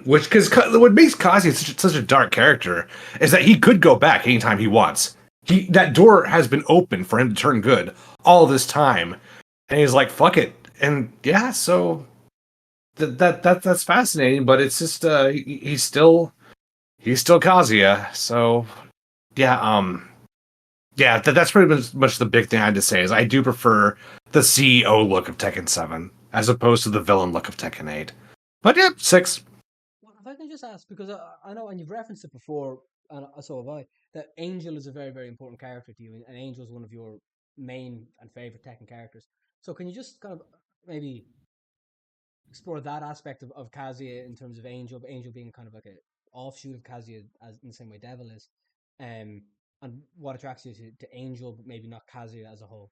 Which because what makes Kazuya such a dark character is that he could go back anytime he wants. He that door has been open for him to turn good all this time, and he's like, "Fuck it," and yeah, so that's fascinating. But it's just he's still Kazuya, so yeah, yeah, that's pretty much the big thing I had to say is I do prefer the CEO look of Tekken 7 as opposed to the villain look of Tekken 8. But yeah, 6. Well, if I can just ask, because I know, and you've referenced it before, and so have I, that Angel is a very, very important character to you, and Angel is one of your main and favorite Tekken characters. So can you just kind of maybe explore that aspect of Kazuya in terms of Angel, Angel being kind of like a offshoot of Kazuya, as in the same way Devil is, um, and what attracts you to Angel, but maybe not Kazuya as a whole.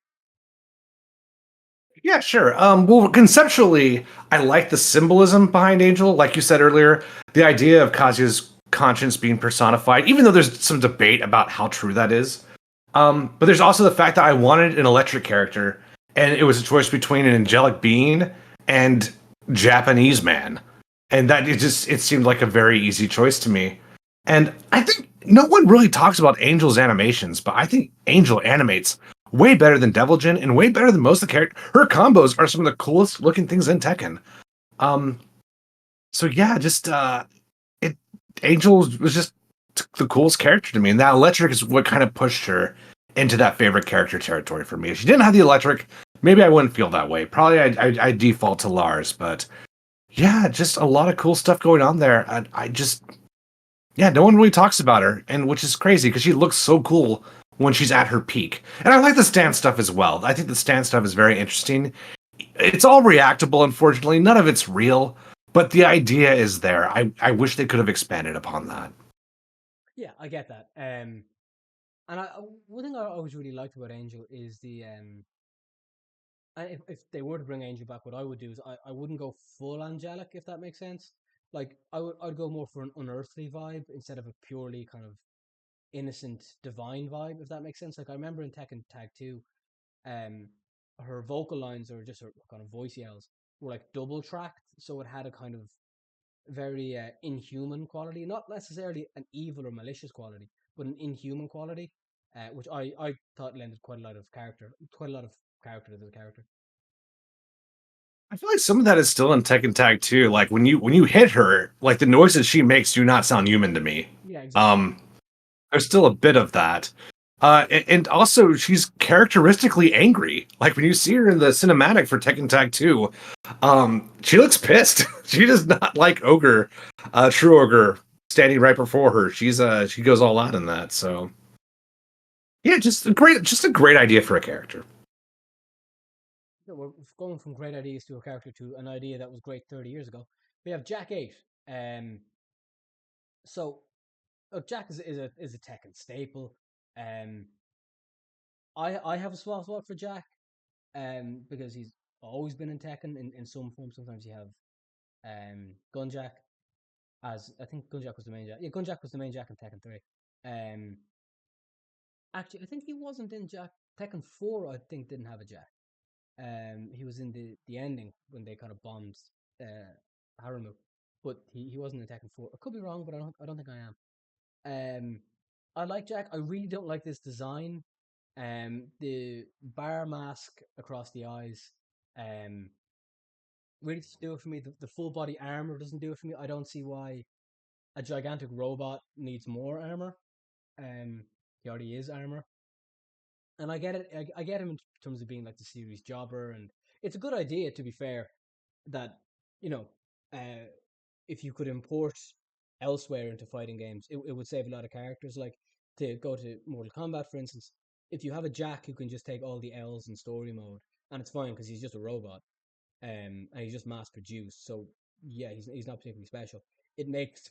Yeah, sure. Well, conceptually, I like the symbolism behind Angel. Like you said earlier, the idea of Kazuya's conscience being personified, even though there's some debate about how true that is. But there's also the fact that I wanted an electric character, and it was a choice between an angelic being and Japanese man, and that it seemed like a very easy choice to me. And I think no one really talks about Angel's animations, but I think Angel animates way better than Devil Jin and way better than most of the characters. Her combos are some of the coolest looking things in Tekken. Um, so yeah, just it Angel was just the coolest character to me, and that electric is what kind of pushed her into that favorite character territory for me. If she didn't have the electric, maybe I wouldn't feel that way. Probably I'd default to Lars, but yeah, just a lot of cool stuff going on there. I just yeah, no one really talks about her, and which is crazy because she looks so cool when she's at her peak. And I like the stand stuff as well. I think the stand stuff is very interesting. It's all reactable, unfortunately. None of it's real, but the idea is there. I wish they could have expanded upon that. Yeah, I get that. And one thing I always really liked about Angel is if they were to bring Angel back, what I would do is I wouldn't go full angelic, if that makes sense. Like I'd go more for an unearthly vibe instead of a purely kind of innocent divine vibe, if that makes sense. Like I remember in Tekken Tag 2, um, her vocal lines or just her kind of voice yells were like double tracked, so it had a kind of very inhuman quality, not necessarily an evil or malicious quality, but an inhuman quality, which I thought lended quite a lot of character to the character. I feel like some of that is still in Tekken Tag too. Like when you hit her, like the noises she makes do not sound human to me. Yeah, exactly. Um, there's still a bit of that. And also she's characteristically angry. Like when you see her in the cinematic for Tekken Tag 2, she looks pissed. She does not like Ogre, True Ogre standing right before her. She goes all out in that. So yeah, just a great idea for a character. Yeah, we're going from great ideas to a character to an idea that was great 30 years ago. We have Jack 8. Um, so Jack is a Tekken staple. Um, I have a soft spot for Jack. Because he's always been in Tekken in some form. Sometimes you have Gunjack, as I think Gunjack was the main Jack. Yeah, Gunjack was the main Jack in Tekken 3. Um, actually, I think he wasn't in Jack Tekken 4. I think didn't have a Jack. He was in the ending when they kind of bombed Haramu, but he wasn't in Tekken 4. I could be wrong, but I don't think I am. Um, I like Jack. I really don't like this design. The bar mask across the eyes. Um, really doesn't do it for me. The full body armor doesn't do it for me. I don't see why a gigantic robot needs more armor. Um, he already is armor, and I get it. I get him in terms of being like the series jobber, and it's a good idea to be fair. That you know, uh, if you could import elsewhere into fighting games, it would save a lot of characters. Like to go to Mortal Kombat, for instance, if you have a Jack who can just take all the L's in story mode, and it's fine because he's just a robot, and he's just mass produced. So yeah, he's not particularly special. It makes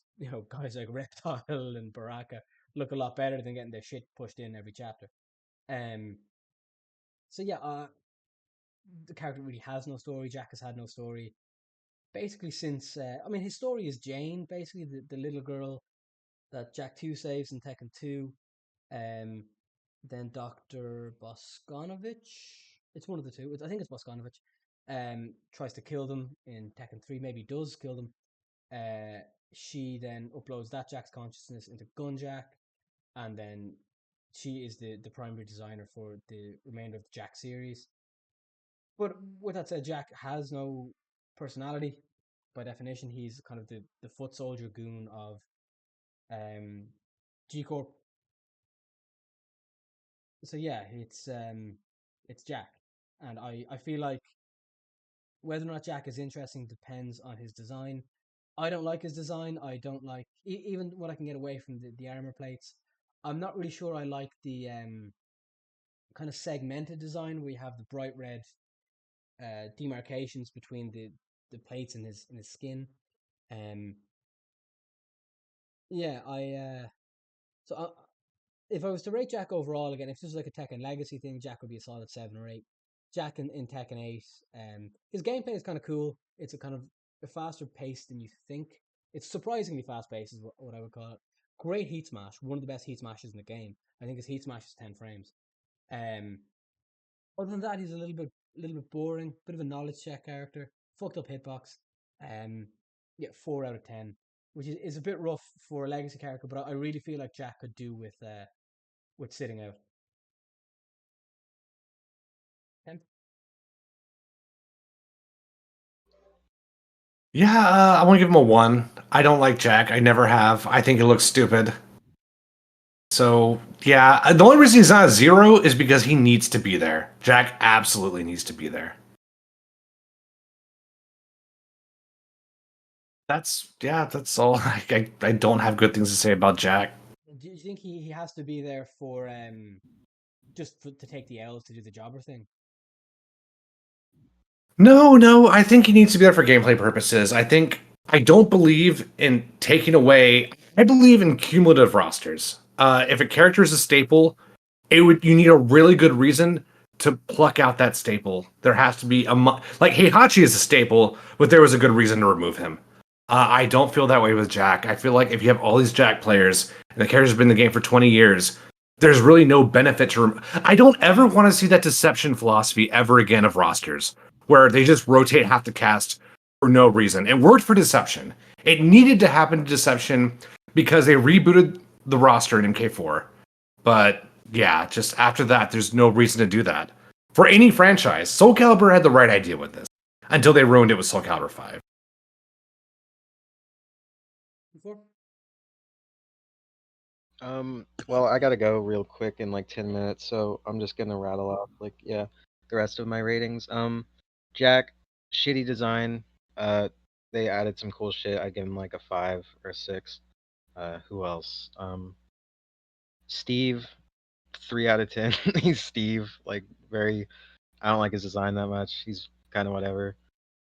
guys like Reptile and Baraka look a lot better than getting their shit pushed in every chapter. Um, so yeah, the character really has no story. Jack has had no story basically since I mean his story is Jane, basically the little girl that Jack 2 saves in Tekken 2. Um, then Dr. Boskanovich. It's one of the two. I think it's Boskanovich. Tries to kill them in Tekken 3. Maybe does kill them. she then uploads that Jack's consciousness into Gunjack, and then she is the primary designer for the remainder of the Jack series. But with that said, Jack has no personality. By definition, he's kind of the foot soldier goon of um, G Corp. So yeah, it's Jack, and I feel like whether or not Jack is interesting depends on his design. I don't like his design. I don't like even what I can get away from the armor plates. I'm not really sure I like the kind of segmented design where you have the bright red demarcations between the plates in his skin. Um, yeah, so I, if I was to rate Jack overall again, if this was like a Tekken Legacy thing, Jack would be a solid 7 or 8. Jack in Tekken 8, his gameplay is kind of cool. It's a kind of a faster pace than you think. It's surprisingly fast paced, is what I would call it. Great heat smash, one of the best heat smashes in the game. I think his heat smash is 10 frames. Um, Other than that, he's a little bit boring, bit of a knowledge check character, fucked up hitbox. Um, yeah, 4 out of 10, which is a bit rough for a legacy character, but I really feel like Jack could do with sitting out. 10. Yeah, I want to give him a 1. I don't like Jack. I never have. I think it looks stupid. So, yeah, the only reason he's not a 0 is because he needs to be there. Jack absolutely needs to be there. That's all. I don't have good things to say about Jack. Do you think he has to be there for to take the L's to do the jobber thing? No, I think he needs to be there for gameplay purposes. I don't believe in taking away. I believe in cumulative rosters. If a character is a staple, you need a really good reason to pluck out that staple. There has to be like Heihachi is a staple, but there was a good reason to remove him. I don't feel that way with Jack. I feel like if you have all these Jack players and the character's been in the game for 20 years, there's really no benefit to. I don't ever want to see that deception philosophy ever again of rosters, where they just rotate half the cast for no reason. It worked for Deception. It needed to happen to Deception because they rebooted the roster in MK4. But yeah, just after that, there's no reason to do that. For any franchise, Soul Calibur had the right idea with this until they ruined it with Soul Calibur 5. Before? Well, I gotta go real quick in like 10 minutes, so I'm just gonna rattle off the rest of my ratings. Jack, shitty design. Uh, they added some cool shit. I give him like a 5 or 6. Who else? Steve, 3 out of 10. He's Steve. Like very. I don't like his design that much. He's kind of whatever.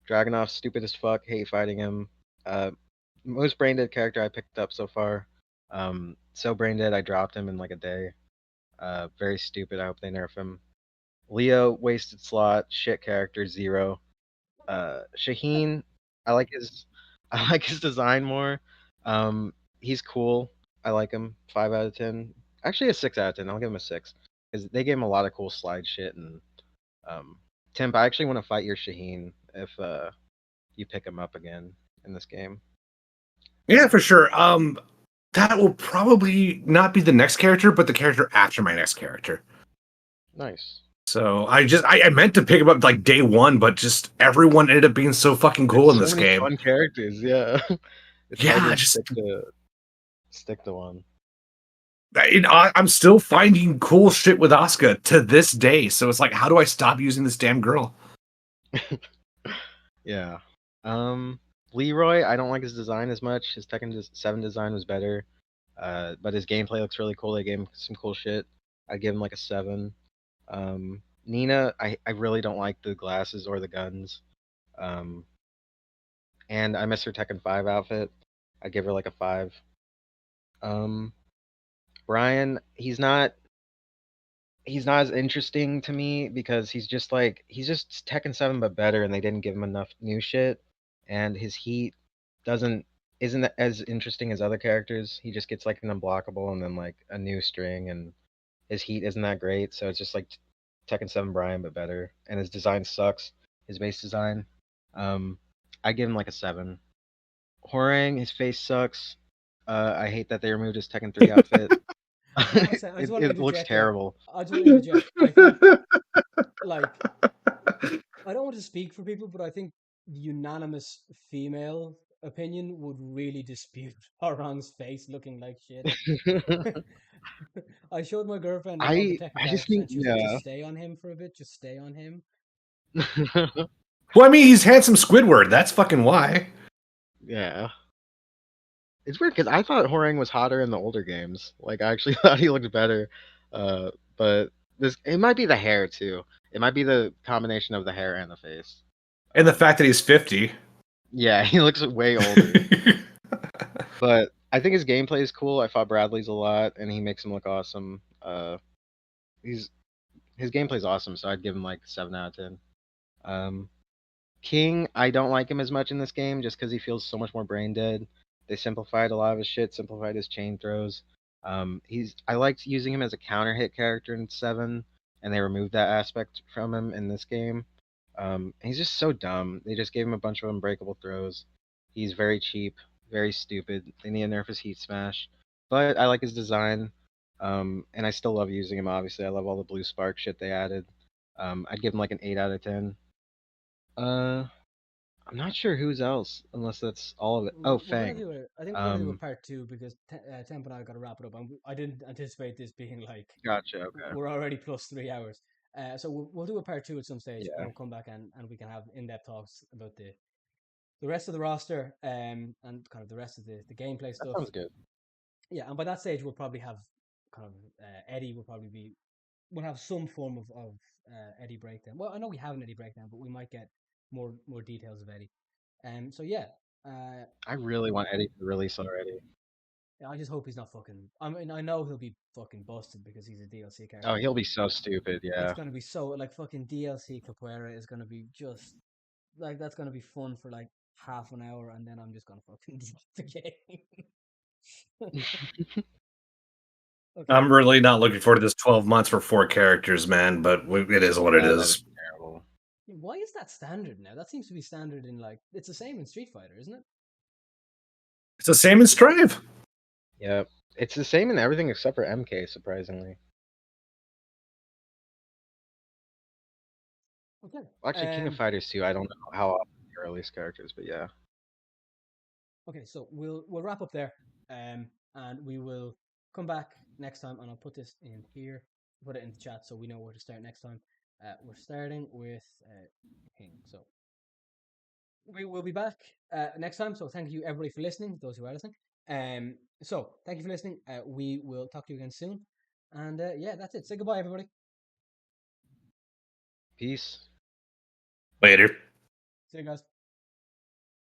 Dragonoff, stupid as fuck. Hate fighting him. Uh, Most brain dead character I picked up so far. So brain dead, I dropped him in like a day. Very stupid. I hope they nerf him. Leo, wasted slot, shit character, 0. Shaheen, I like his, I like his design more. He's cool. I like him. 5 out of 10. Actually, a 6 out of 10. I'll give him a 6 because they gave him a lot of cool slide shit. And um, Temp, I actually want to fight your Shaheen if you pick him up again in this game. Yeah, for sure. That will probably not be the next character, but the character after my next character. Nice. So I meant to pick him up like day one, but just everyone ended up being so fucking cool There's in so this many game. fun characters. Yeah, it's hard Yeah, to just stick to one. I'm still finding cool shit with Asuka to this day. So it's like, how do I stop using this damn girl? Yeah. Leroy, I don't like his design as much. His Tekken 7 design was better. But his gameplay looks really cool. They gave him some cool shit. I'd give him like a 7. Nina, I really don't like the glasses or the guns. Um, and I miss her Tekken 5 outfit. I'd give her like a 5. Um, Brian, he's not as interesting to me because he's just Tekken 7 but better, and they didn't give him enough new shit, and his heat doesn't isn't as interesting as other characters. He just gets like an unblockable and then like a new string, and his heat isn't that great, so it's just like Tekken 7 Brian but better, and his design sucks. His base design. Um, I give him like a 7. Horang, his face sucks. I hate that they removed his Tekken 3 outfit. Can I say? I just want to It looks interject there. terrible. I just want to interject. I think, like, I don't want to speak for people, but I think the unanimous female opinion would really dispute Orang's face looking like shit. I showed my girlfriend like all the I Tekkast just outfits, think, and she was like, "Just yeah. stay on him for a bit. Just stay on him." Well, I mean, he's handsome Squidward. That's fucking why. Yeah. It's weird because I thought Horang was hotter in the older games. Like I actually thought he looked better. But this it might be the hair too. It might be the combination of the hair and the face. And the fact that he's 50. Yeah, he looks way older. But I think his gameplay is cool. I fought Bradley's a lot, and he makes him look awesome. He's his gameplay's awesome, so I'd give him like 7 out of 10. Um, King, I don't like him as much in this game just because he feels so much more brain dead. They simplified a lot of his shit, simplified his chain throws. I liked using him as a counter hit character in 7, and they removed that aspect from him in this game. He's just so dumb. They just gave him a bunch of unbreakable throws. He's very cheap, very stupid. They need to nerf his heat smash, but I like his design. And I still love using him. Obviously, I love all the blue spark shit they added. I'd give him like an 8 out of 10. Uh, I'm not sure who's else, unless that's all of it. Oh, We're gonna Fang. do a. I think we're gonna do a Um, part two because Temp and I got to wrap it up, and I didn't anticipate this being like gotcha. Okay. we're already plus 3 hours. So we'll do a part two at some stage, and Yeah, we'll come back and we can have in-depth talks about the rest of the roster, and kind of the rest of the gameplay that stuff. sounds good. Yeah, and by that stage we'll probably have kind of Eddie will probably be we'll have some form of Eddie breakdown. Well, I know we have an Eddie breakdown, but we might get more details of Eddie. So yeah, uh, I really want Eddie to release already. I just hope he's not fucking. I mean, I know he'll be fucking busted because he's a DLC Oh, character, he'll but be so stupid. it's Yeah. gonna be so like fucking DLC Capoeira is gonna be just like that's gonna be fun for like half an hour, and then I'm just gonna fucking delete the game. Okay. I'm really not looking forward to this 12 months for 4 characters, man, but it is what it Yeah, that would is. be terrible. Why is that standard now? That seems to be standard in like it's the same in Street Fighter, isn't it? It's the same as Strive. Yeah, it's the same in everything except for MK, surprisingly. Okay. Well, actually, King of Fighters too. I don't know how often they release characters, but yeah. Okay, so we'll wrap up there, and we will come back next time, and I'll put this in here, put it in the chat, so we know where to start next time. We're starting with King, so we will be back next time. So thank you everybody for listening, those who are listening. So thank you for listening. We will talk to you again soon, and yeah, that's it. Say goodbye, everybody. Peace. Later. See you guys.